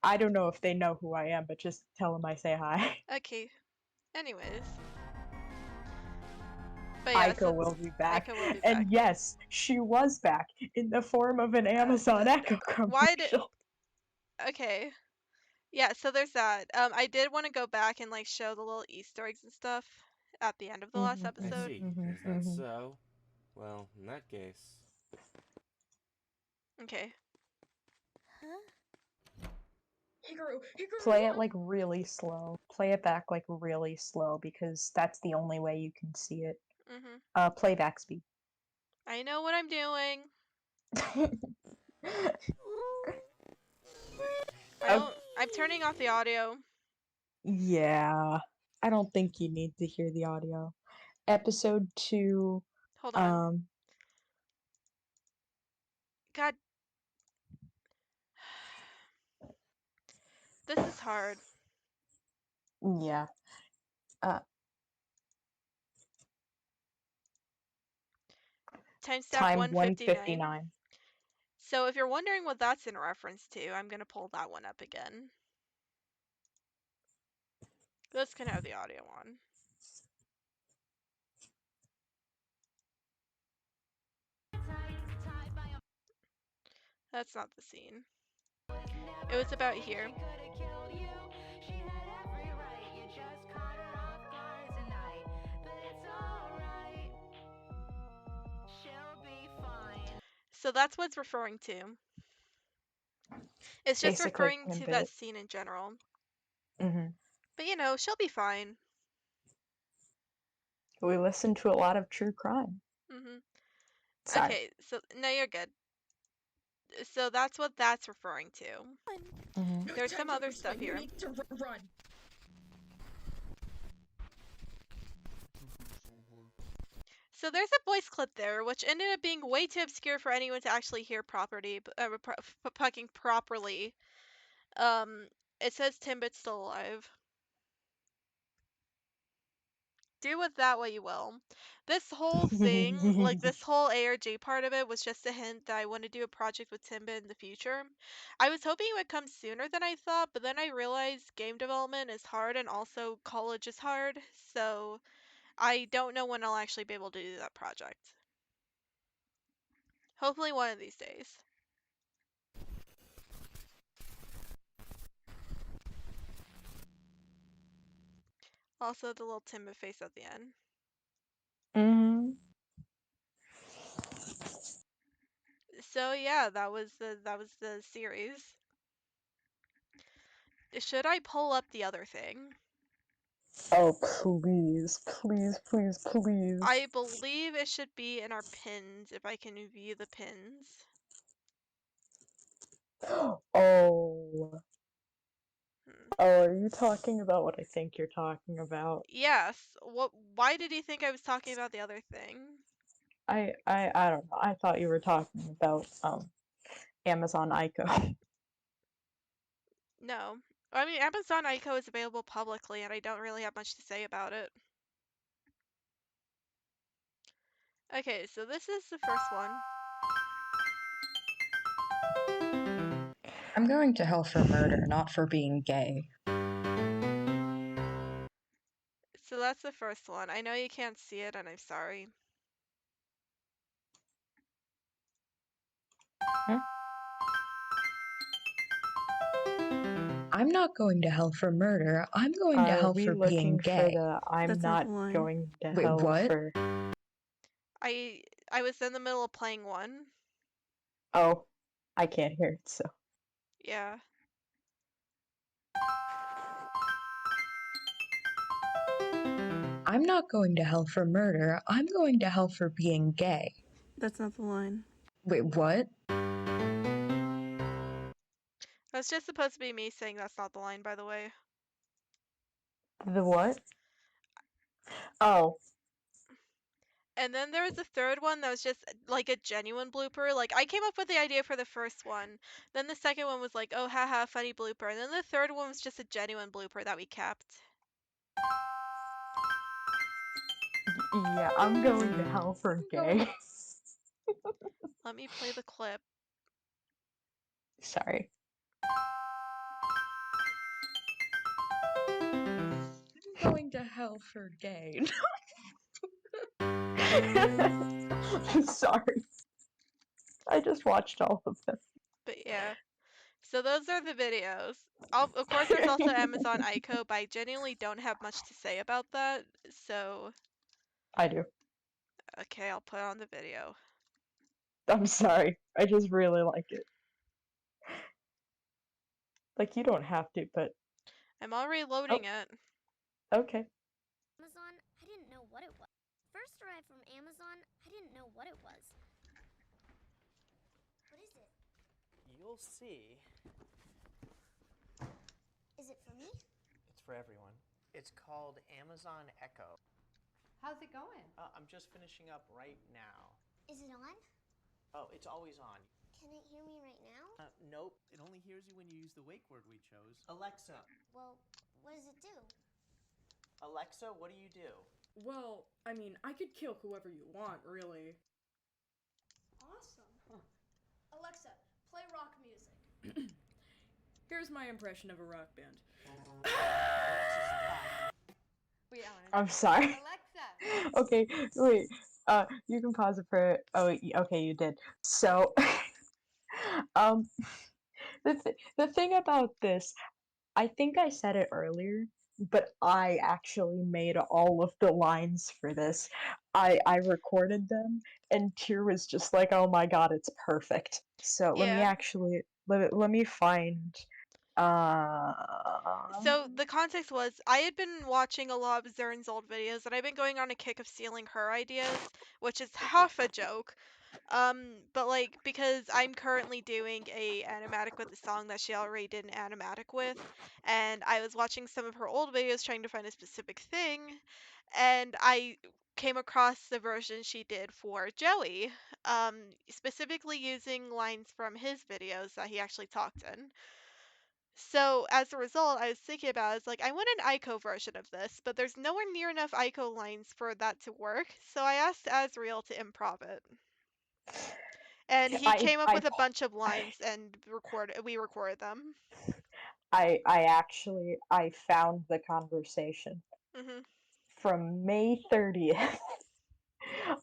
I don't know if they know who I am, but just tell them I say hi. okay. Anyways, but yes, Aiko will be back. Aika will be back. And yes, she was back in the form of an Amazon Echo Why did? commercial. Okay. Yeah, so there's that. I did want to go back and like show the little Easter eggs and stuff at the end of the last I episode. see. Is that Mhm. so? Well, in that case. Okay. Huh? Hikaru, Play what? it like really slow. Play it back like really slow because that's the only way you can see it. Mhm. Playback speed. I know what I'm doing. I uh, don't. I'm turning off the audio. yeah. I don't think you need to hear the audio. Episode 2, Hold on. um, God. hard. Yeah. Timestamp Time 159. 159. So if you're wondering what that's in reference to, I'm gonna pull that one up again. This can have the audio on. That's not the scene. It was about here. So that's what it's referring to. It's just Basically, referring to that Timbit. scene in general. Mm-hmm. But you know, she'll be fine. We listen to a lot of true crime. Mm-hmm. Sorry. Okay, so no, you're good. So that's what that's referring to. Mm-hmm. There's some other It's stuff fine. You here. need to run. So there's a voice clip there, which ended up being way too obscure for anyone to actually hear fucking properly. It says Timbit's still alive. Do with that what you will. This whole thing, like this whole ARG part of it, was just a hint that I want to do a project with Timbit in the future. I was hoping it would come sooner than I thought, but then I realized game development is hard and also college is hard, so I don't know when I'll actually be able to do that project. Hopefully one of these days. Also the little Timbit face at the end. Mm-hmm. So yeah, that was the series. Should I pull up the other thing? Oh, please, please, please, please. I believe it should be in our pins, if I can view the pins. Oh. Hmm. Oh, are you talking about what I think you're talking about? Yes. Why did you think I was talking about the other thing? I don't know. I thought you were talking about Amazon Ico. No. I mean, Amazon Ico is available publicly, and I don't really have much to say about it. Okay, so this is the first one. I'm going to hell for murder, not for being gay. So that's the first one. I know you can't see it, and I'm sorry. I'm not going to hell for murder. I'm going to Are hell we for being looking for gay. the I'm That's not not the line. going to Wait, hell what? for... I was in the middle of playing one. Oh, I can't hear it, so... Yeah. I'm not going to hell for murder. I'm going to hell for being gay. That's not the line. Wait, what? That's just supposed to be me saying that's not the line, by the way. The what? Oh. And then there was a third one that was just like a genuine blooper. Like I came up with the idea for the first one. Then the second one was like, oh haha, funny blooper. And then the third one was just a genuine blooper that we kept. Yeah, I'm going to hell for gay. Let me play the clip. Sorry. I'm going to hell for gay. Sorry. I just watched all of them. But yeah. So those are the videos. Of course there's also Amazon Ico, but I genuinely don't have much to say about that. So I do. okay, I'll put on the video. I'm sorry. I just really like it. Like, you don't have to, but... I'm already loading it. Okay. Amazon, I didn't know what it was. First arrived from Amazon, I didn't know what it was. What is it? You'll see. Is it for me? It's for everyone. It's called Amazon Echo. How's it going? I'm just finishing up right now. Is it on? Oh, it's always on. Can it hear me right now? Nope. It only hears you when you use the wake word we chose. Alexa. Well, what does it do? Alexa, what do you do? Well, I mean, I could kill whoever you want, really. Awesome. Huh. Alexa, play rock music. Here's my impression of a rock band. Alexa, stop. Wait, Alan. I'm sorry. Alexa. Okay, wait. You can pause it for. Oh, okay, you did. So, um, the thing about this, I think I said it earlier, but I actually made all of the lines for this. I recorded them, and Tyr was just like, "Oh my god, it's perfect." So Yeah. let me find. Uh, So the context was I had been watching a lot of Zern's old videos, and I've been going on a kick of stealing her ideas, which is half a joke. But like because I'm currently doing a animatic with a song that she already did an animatic with, and I was watching some of her old videos trying to find a specific thing, and I came across the version she did for Joey, specifically using lines from his videos that he actually talked in. So as a result, I was thinking about it, I was like, I want an Ico version of this, but there's nowhere near enough Ico lines for that to work. So I asked Azriel to improv it. And he I came up I with a bunch of lines and we recorded them. I found the conversation Mhm. from May 30th.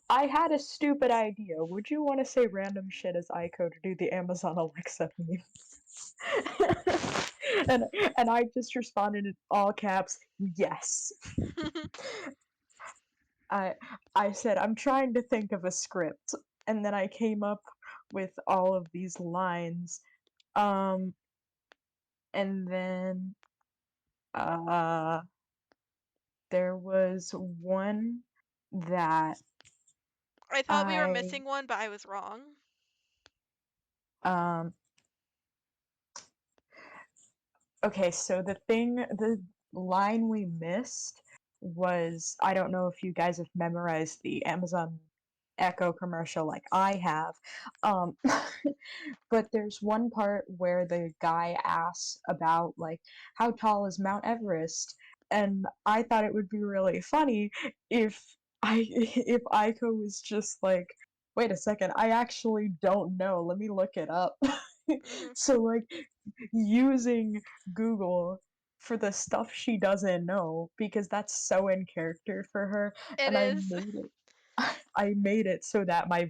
I had a stupid idea. Would you want to say random shit as Ico to do the Amazon Alexa meme? and and I just responded in all caps, yes. I I said I'm trying to think of a script, and then I came up with all of these lines. Um, and then uh, there was one that I thought we were I missing one, but I was wrong. um okay, so the line we missed was, I don't know if you guys have memorized the Amazon Echo commercial like I have. Um, but there's one part where the guy asks about like how tall is Mount Everest, and I thought it would be really funny if if Aiko was just like, wait a second, I actually don't know. Let me look it up. Mhm. So like using Google for the stuff she doesn't know, because that's so in character for her, It and is. I made it so that my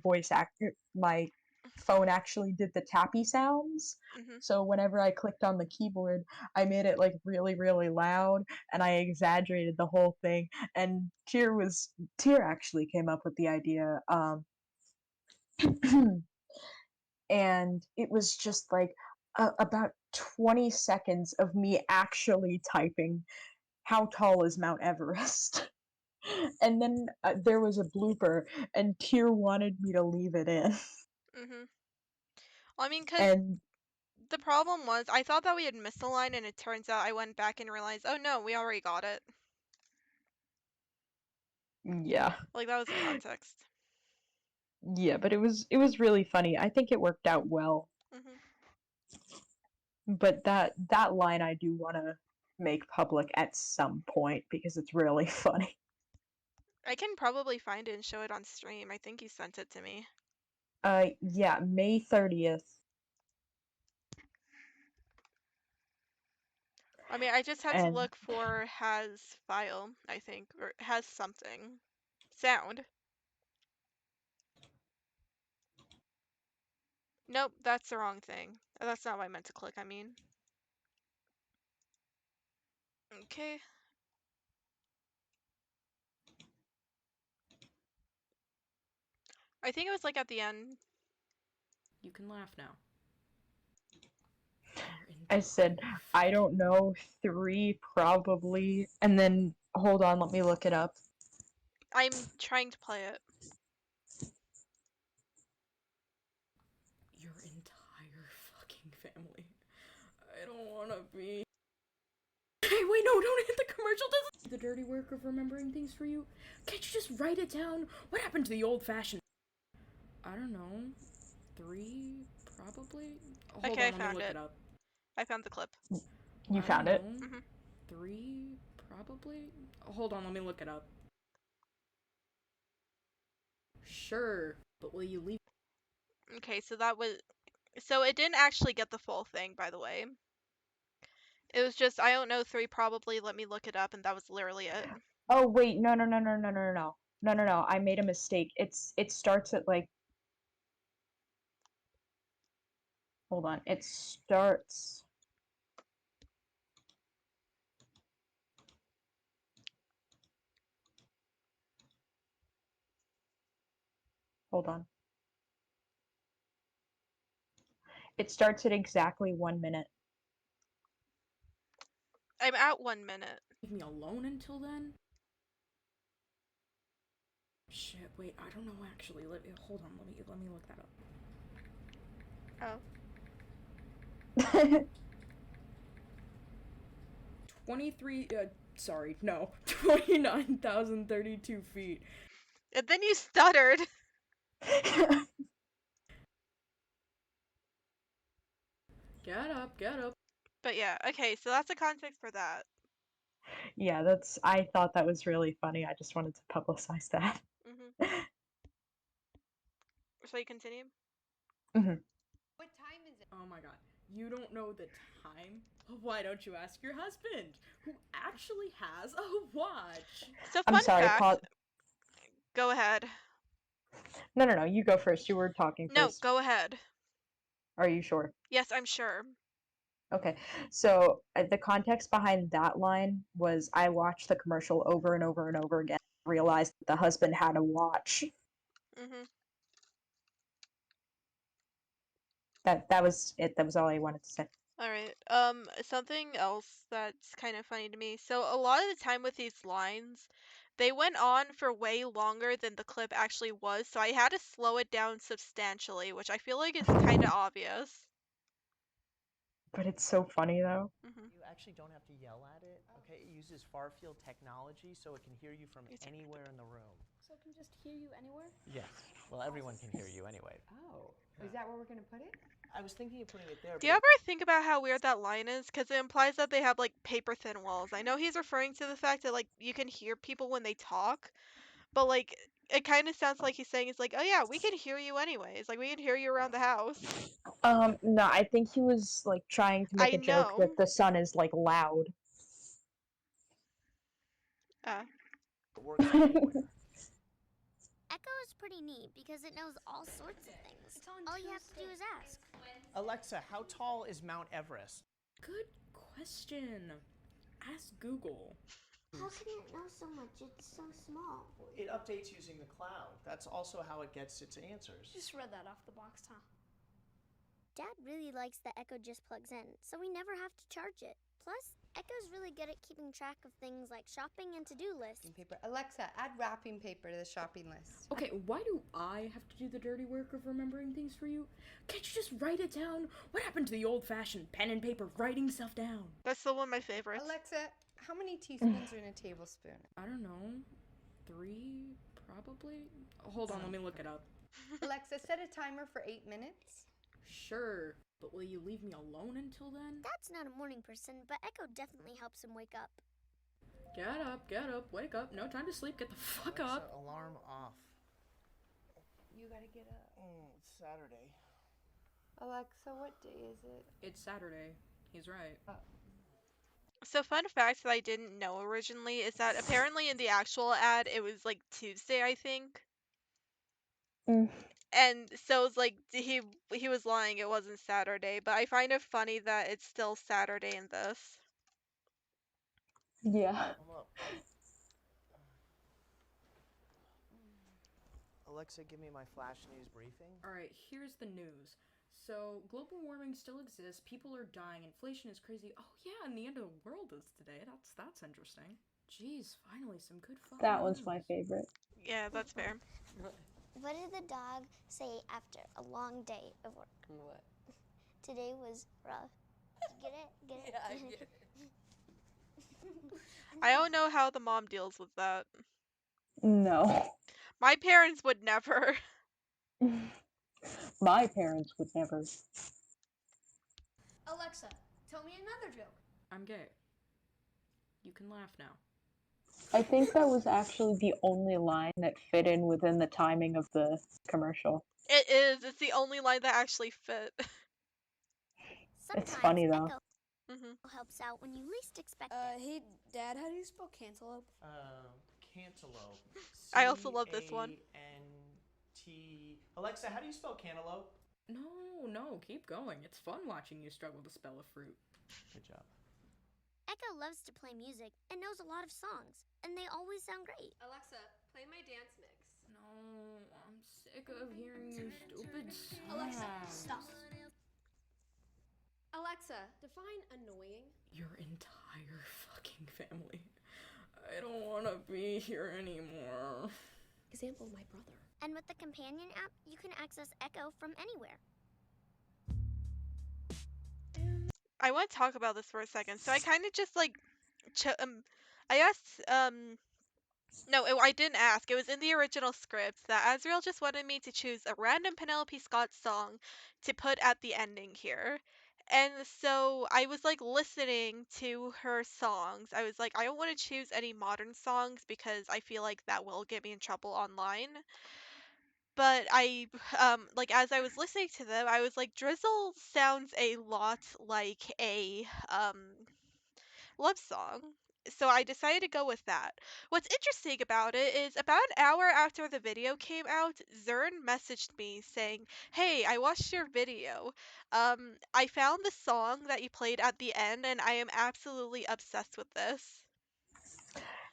phone actually did the tappy sounds. Mhm. So whenever I clicked on the keyboard, I made it like really, really loud, and I exaggerated the whole thing. And Tyr actually came up with the idea, and it was just like about 20 seconds of me actually typing how tall is Mount Everest. And then there was a blooper, and Tyr wanted me to leave it in. Mhm. Well, I mean, cause And the problem was I thought that we had missed a line, and it turns out I went back and realized, oh no, we already got it. yeah, Like that was the context. yeah, but it was really funny. I think it worked out well. Mhm. But that line I do want to make public at some point because it's really funny. I can probably find it and show it on stream. I think you sent it to me. Yeah, May 30th. I mean, I just had to And look for has file, I think, or has something. Sound. Nope, that's the wrong thing. That's not what I meant to click, I mean. Okay. I think it was like at the end. You can laugh now. I said, I don't know, 3 probably. And then, hold on, let me look it up. I'm trying to play it. Your entire fucking family. I don't wanna be. Hey, wait, no, don't hit the commercial. Doesn't the dirty work of remembering things for you? Can't you just write it down? What happened to the old fashioned? I don't know. 3 probably. Hold Okay, I on, let me found look it. it up. I found the clip. You I found don't it? know. 3, probably. Hold on, let me look it up. Sure, but will you leave? Okay, so it didn't actually get the full thing, by the way. It was just, I don't know, 3 probably, let me look it up, and that was literally it. Oh wait, no. I made a mistake. It starts at like. Hold on. It starts. Hold on. It starts at exactly 1 minute. I'm at 1 minute. Leave me alone until then? Shit, wait, I don't know actually. Hold on, let me look that up. Oh. 29,032 feet. And then you stuttered. Get up. But yeah, okay, so that's the context for that. Yeah, I thought that was really funny. I just wanted to publicize that. Shall you continue? What time is it? Oh my god. You don't know the time? Why don't you ask your husband, who actually has a watch? So I'm fun sorry, fact. Go ahead. No, you go first. You were talking No, first. go ahead. Are you sure? Yes, I'm sure. Okay, so the context behind that line was I watched the commercial over and over and over again, realized that the husband had a watch. That was it. That was all I wanted to say. Alright, something else that's kind of funny to me. So a lot of the time with these lines, they went on for way longer than the clip actually was, so I had to slow it down substantially, which I feel like is kind of obvious. But it's so funny though. You actually don't have to yell at it. Okay, it uses far field technology, so it can hear you from anywhere in the room. So it can just hear you anywhere? Yes. Well, everyone can hear you anyway. Oh, is that where we're gonna put it? I was thinking of putting it there. Do you ever think about how weird that line is? Because it implies that they have like paper thin walls. I know he's referring to the fact that like you can hear people when they talk, but like it kind of sounds like he's saying it's like, oh yeah, we can hear you anyways. Like we can hear you around the house. No, I think he was like trying to make I a joke know. that the sun is like loud. It works anywhere. Echo is pretty neat because it knows all sorts of things. All you have to do is ask. Alexa, how tall is Mount Everest? Good question. Ask Google. How can it know so much? It's so small. Well, it updates using the cloud. That's also how it gets its answers. Just read that off the box, huh? Dad really likes that Echo just plugs in, so we never have to charge it. Plus, Echo's really good at keeping track of things like shopping and to-do lists. Paper. Alexa, add wrapping paper to the shopping list. Okay, why do I have to do the dirty work of remembering things for you? Can't you just write it down? What happened to the old-fashioned pen and paper writing stuff down? That's still one of my favorites. Alexa, how many teaspoons are in a tablespoon? I don't know. 3, probably? Hold on, let me look it up. Alexa, set a timer for 8 minutes. Sure, but will you leave me alone until then? Dad's not a morning person, but Echo definitely helps him wake up. Get up, wake up. No time to sleep, get the fuck Alexa, up. alarm off. You gotta get up. It's Saturday. Alexa, what day is it? It's Saturday. He's right. So fun fact that I didn't know originally is that apparently in the actual ad it was like Tuesday, I think. And so it's like he was lying, it wasn't Saturday, but I find it funny that it's still Saturday in this. Yeah. Alexa, give me my flash news briefing. Alright, here's the news. So, global warming still exists, people are dying, inflation is crazy. Oh yeah, and the end of the world is today. That's interesting. Jeez, finally some good fun. That one's my favorite. Yeah, that's fair. What did the dog say after a long day of work? What? Today was rough. Get it? Get it? Yeah, I get it. I don't know how the mom deals with that. No. My parents would never. My parents would never. Alexa, tell me another joke. I'm gay. You can laugh now. I think that was actually the only line that fit in within the timing of the commercial. It is. It's the only line that actually fit. It's Sometimes funny though. Mhm. Echo helps out when you least expect it. Hey, Dad, how do you spell cantaloupe? Cantaloupe. I also love this one. C-A-N-T. Alexa, how do you spell cantaloupe? No, keep going. It's fun watching you struggle to spell a fruit. Good job. Echo loves to play music and knows a lot of songs, and they always sound great. Alexa, play my dance mix. No, I'm sick of hearing your stupid songs. Alexa, stop. Alexa, define annoying. Your entire fucking family. I don't want to be here anymore. Example, my brother. And with the companion app, you can access Echo from anywhere. I want to talk about this for a second. So I kind of just like, I asked, no, I didn't ask. It was in the original script that Azriel just wanted me to choose a random Penelope Scott song to put at the ending here. And so I was like listening to her songs. I was like, I don't want to choose any modern songs because I feel like that will get me in trouble online. But like as I was listening to them, I was like, Drizzle sounds a lot like a love song. So I decided to go with that. What's interesting about it is about an hour after the video came out, Zern messaged me saying, "Hey, I watched your video. I found the song that you played at the end and I am absolutely obsessed with this."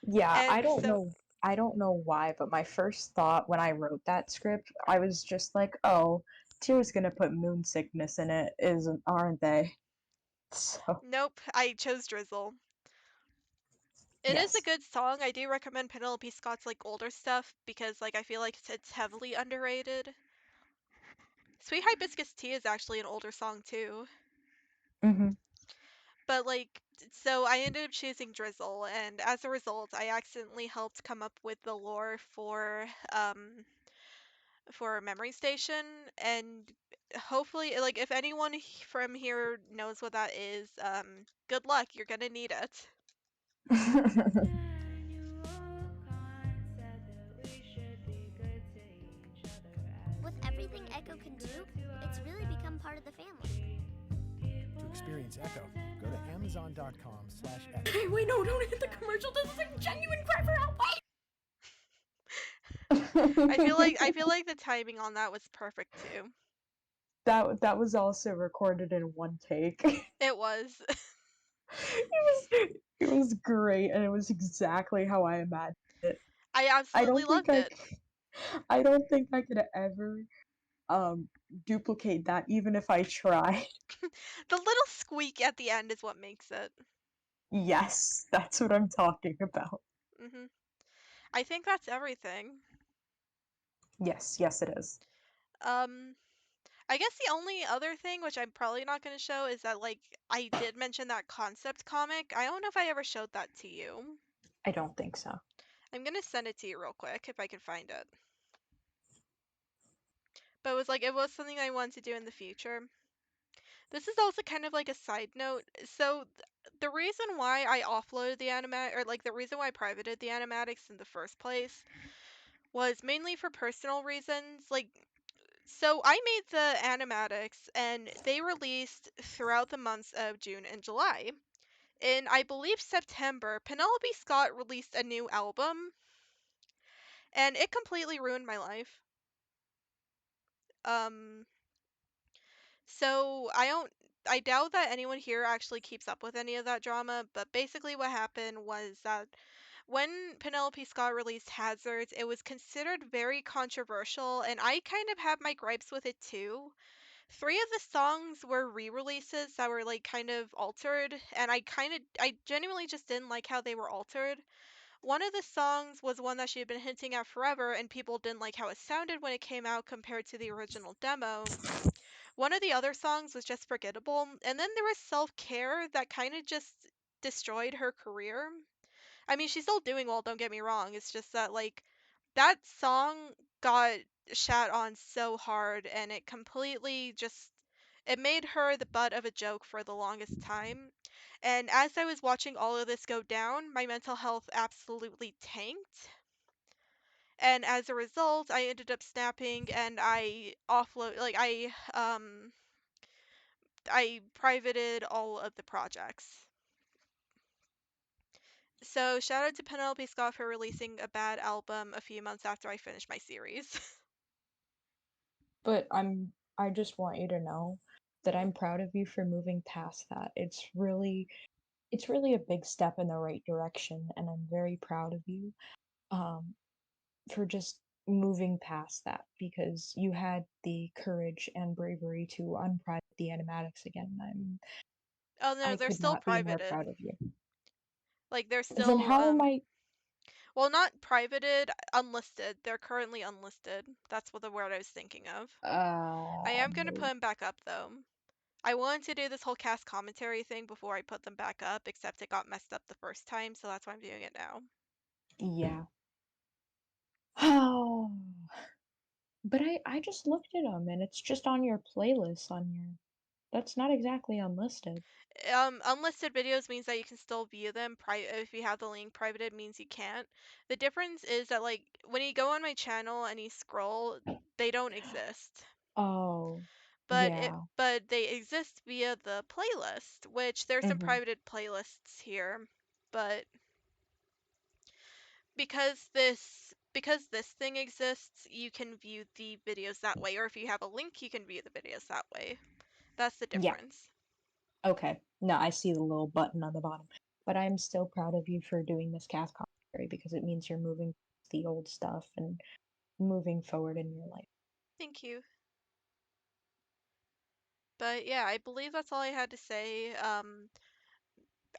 Yeah, And so I don't know why, but my first thought when I wrote that script, I was just like, oh, Tira's gonna put moon sickness in it, isn't aren't they? So nope, I chose Drizzle. It is a yes. good song. I do recommend Penelope Scott's like older stuff because like I feel like it's heavily underrated. Sweet Hibiscus Tea is actually an older song too. Mm-hmm. But like so I ended up choosing Drizzle and as a result I accidentally helped come up with the lore for Memory Station and hopefully like if anyone from here knows what that is, good luck, you're gonna need it. With everything Echo can do, it's really become part of the family. To experience Echo, go to Amazon.com/Echo. Hey, wait, no, don't hit the commercial. This is a genuine cry for help. I feel like the timing on that was perfect too. That was also recorded in one take. It was. It was great, and it was exactly how I imagined it. I I absolutely don't think loved it. I don't think I could ever duplicate that even if I tried. The little squeak at the end is what makes it. Yes, that's what I'm talking about. Mhm. I think that's everything. Yes, yes it is. Um I guess the only other thing, which I'm probably not going to show, is that like I did mention that concept comic. I don't know if I ever showed that to you. I don't think so. I'm going to send it to you real quick if I can find it. But it was something I wanted to do in the future. This is also kind of like a side note. So the reason why I offloaded the animat or like the reason why I privated the animatics in the first place was mainly for personal reasons. So I made the animatics and they released throughout the months of June and July. In I believe September, Penelope Scott released a new album and it completely ruined my life. Um so I doubt that anyone here actually keeps up with any of that drama, but basically what happened was that when Penelope Scott released Hazards, it was considered very controversial and I kind of had my gripes with it too. Three of the songs were re-releases that were like kind of altered, and I genuinely just didn't like how they were altered. One of the songs was one that she had been hinting at forever, and people didn't like how it sounded when it came out compared to the original demo. One of the other songs was just forgettable, and then there was Self Care that kind of just destroyed her career. I mean, she's still doing well, don't get me wrong. It's just that, like, that song got shat on so hard, and it completely just it made her the butt of a joke for the longest time. And as I was watching all of this go down, my mental health absolutely tanked. And as a result, I ended up snapping and I privated all of the projects. So shout out to Penelope Scott for releasing a bad album a few months after I finished my series. But I just want you to know that I'm proud of you for moving past that. It's really a big step in the right direction, and I'm very proud of you um for just moving past that because you had the courage and bravery to unprivate the animatics again. Oh no, I they're could still not be more privated. proud of you. Like they're Then still how am I well, not privated, unlisted. They're currently unlisted. That's what the word I was thinking of. I am gonna put no. them back up though. I wanted to do this whole cast commentary thing before I put them back up, except it got messed up the first time, so that's why I'm doing it now. Yeah. Oh. But I just looked at them and it's just on your playlist on your that's not exactly unlisted. Unlisted videos means that you can still view them. If you have the link, privated means you can't. The difference is that like when you go on my channel and you scroll, they don't exist. Oh. But Yeah. they exist via the playlist, which there's some Mhm. privated playlists here, but because this thing exists, you can view the videos that way, or if you have a link, you can view the videos that way. That's the Yeah. difference. Okay. No, I see the little button on the bottom. But I'm still proud of you for doing this cast commentary because it means you're moving the old stuff and moving forward in your life. Thank you. But yeah, I believe that's all I had to say.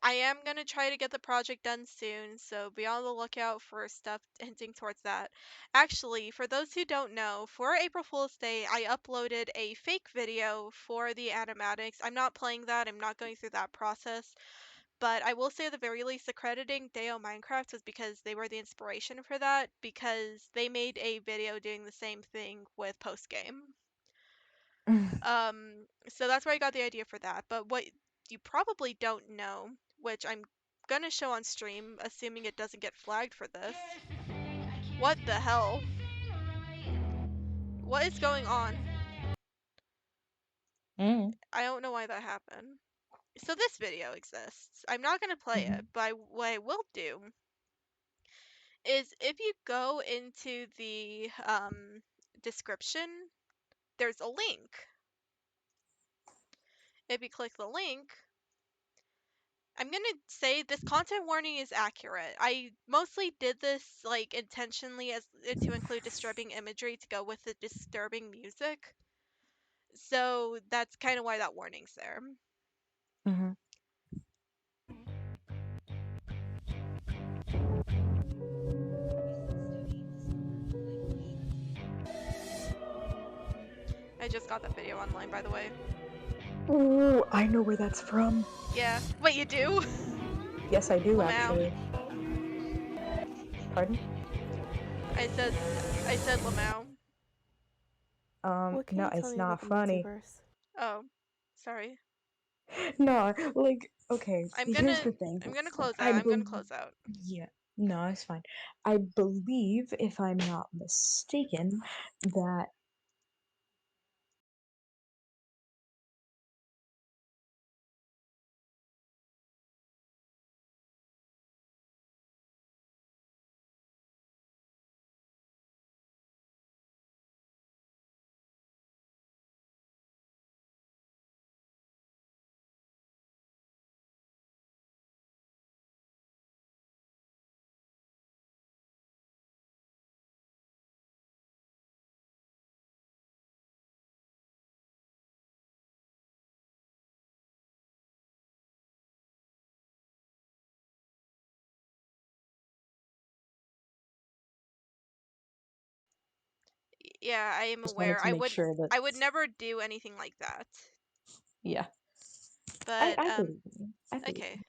I am gonna try to get the project done soon, so be on the lookout for stuff hinting towards that. Actually, for those who don't know, for April Fool's Day, I uploaded a fake video for the animatics. I'm not playing that, I'm not going through that process, but I will say at the very least, the crediting Deo Minecraft was because they were the inspiration for that, because they made a video doing the same thing with post game. So that's where I got the idea for that. But what you probably don't know, which I'm gonna show on stream, assuming it doesn't get flagged for this. What the hell? What is going on? Mm. I don't know why that happened. So this video exists. I'm not gonna play it, Mhm. but what I will do is if you go into the description, there's a link. If you click the link, I'm gonna say this content warning is accurate. I mostly did this like intentionally as to include disturbing imagery to go with the disturbing music. So that's kind of why that warning's there. Mhm. I just got that video online, by the way. Ooh, I know where that's from. Yeah. Wait, you do? Yes, I do Lamau. actually. Pardon? I said Lamau. What can No, you tell it's me not about the funny. multiverse? Oh, sorry. No, like, okay, I'm here's gonna the thing. I'm gonna close I out. I'm gonna believe, close out. yeah, no, it's fine. I believe, if I'm not mistaken, that Yeah, I am just wanted aware. to make sure that, I would never do anything like that. yeah, But I believe in you. I believe in okay.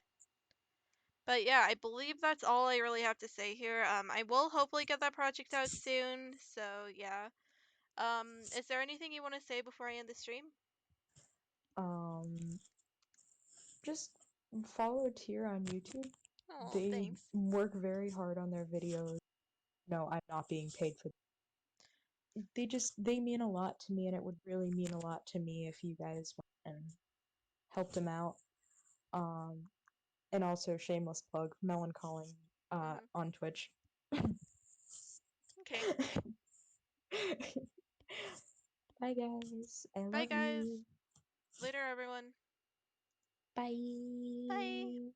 But yeah, I believe that's all I really have to say here. I will hopefully get that project out soon. So yeah. Is there anything you want to say before I end the stream? Just follow Tier on YouTube. Oh, They thanks. work very hard on their videos. No, I'm not being paid for them. They mean a lot to me, and it would really mean a lot to me if you guys went and helped them out. And also shameless plug, Melon Calling on Twitch. Okay. Bye guys. I Bye, love guys. you. Later, everyone. Bye. Bye.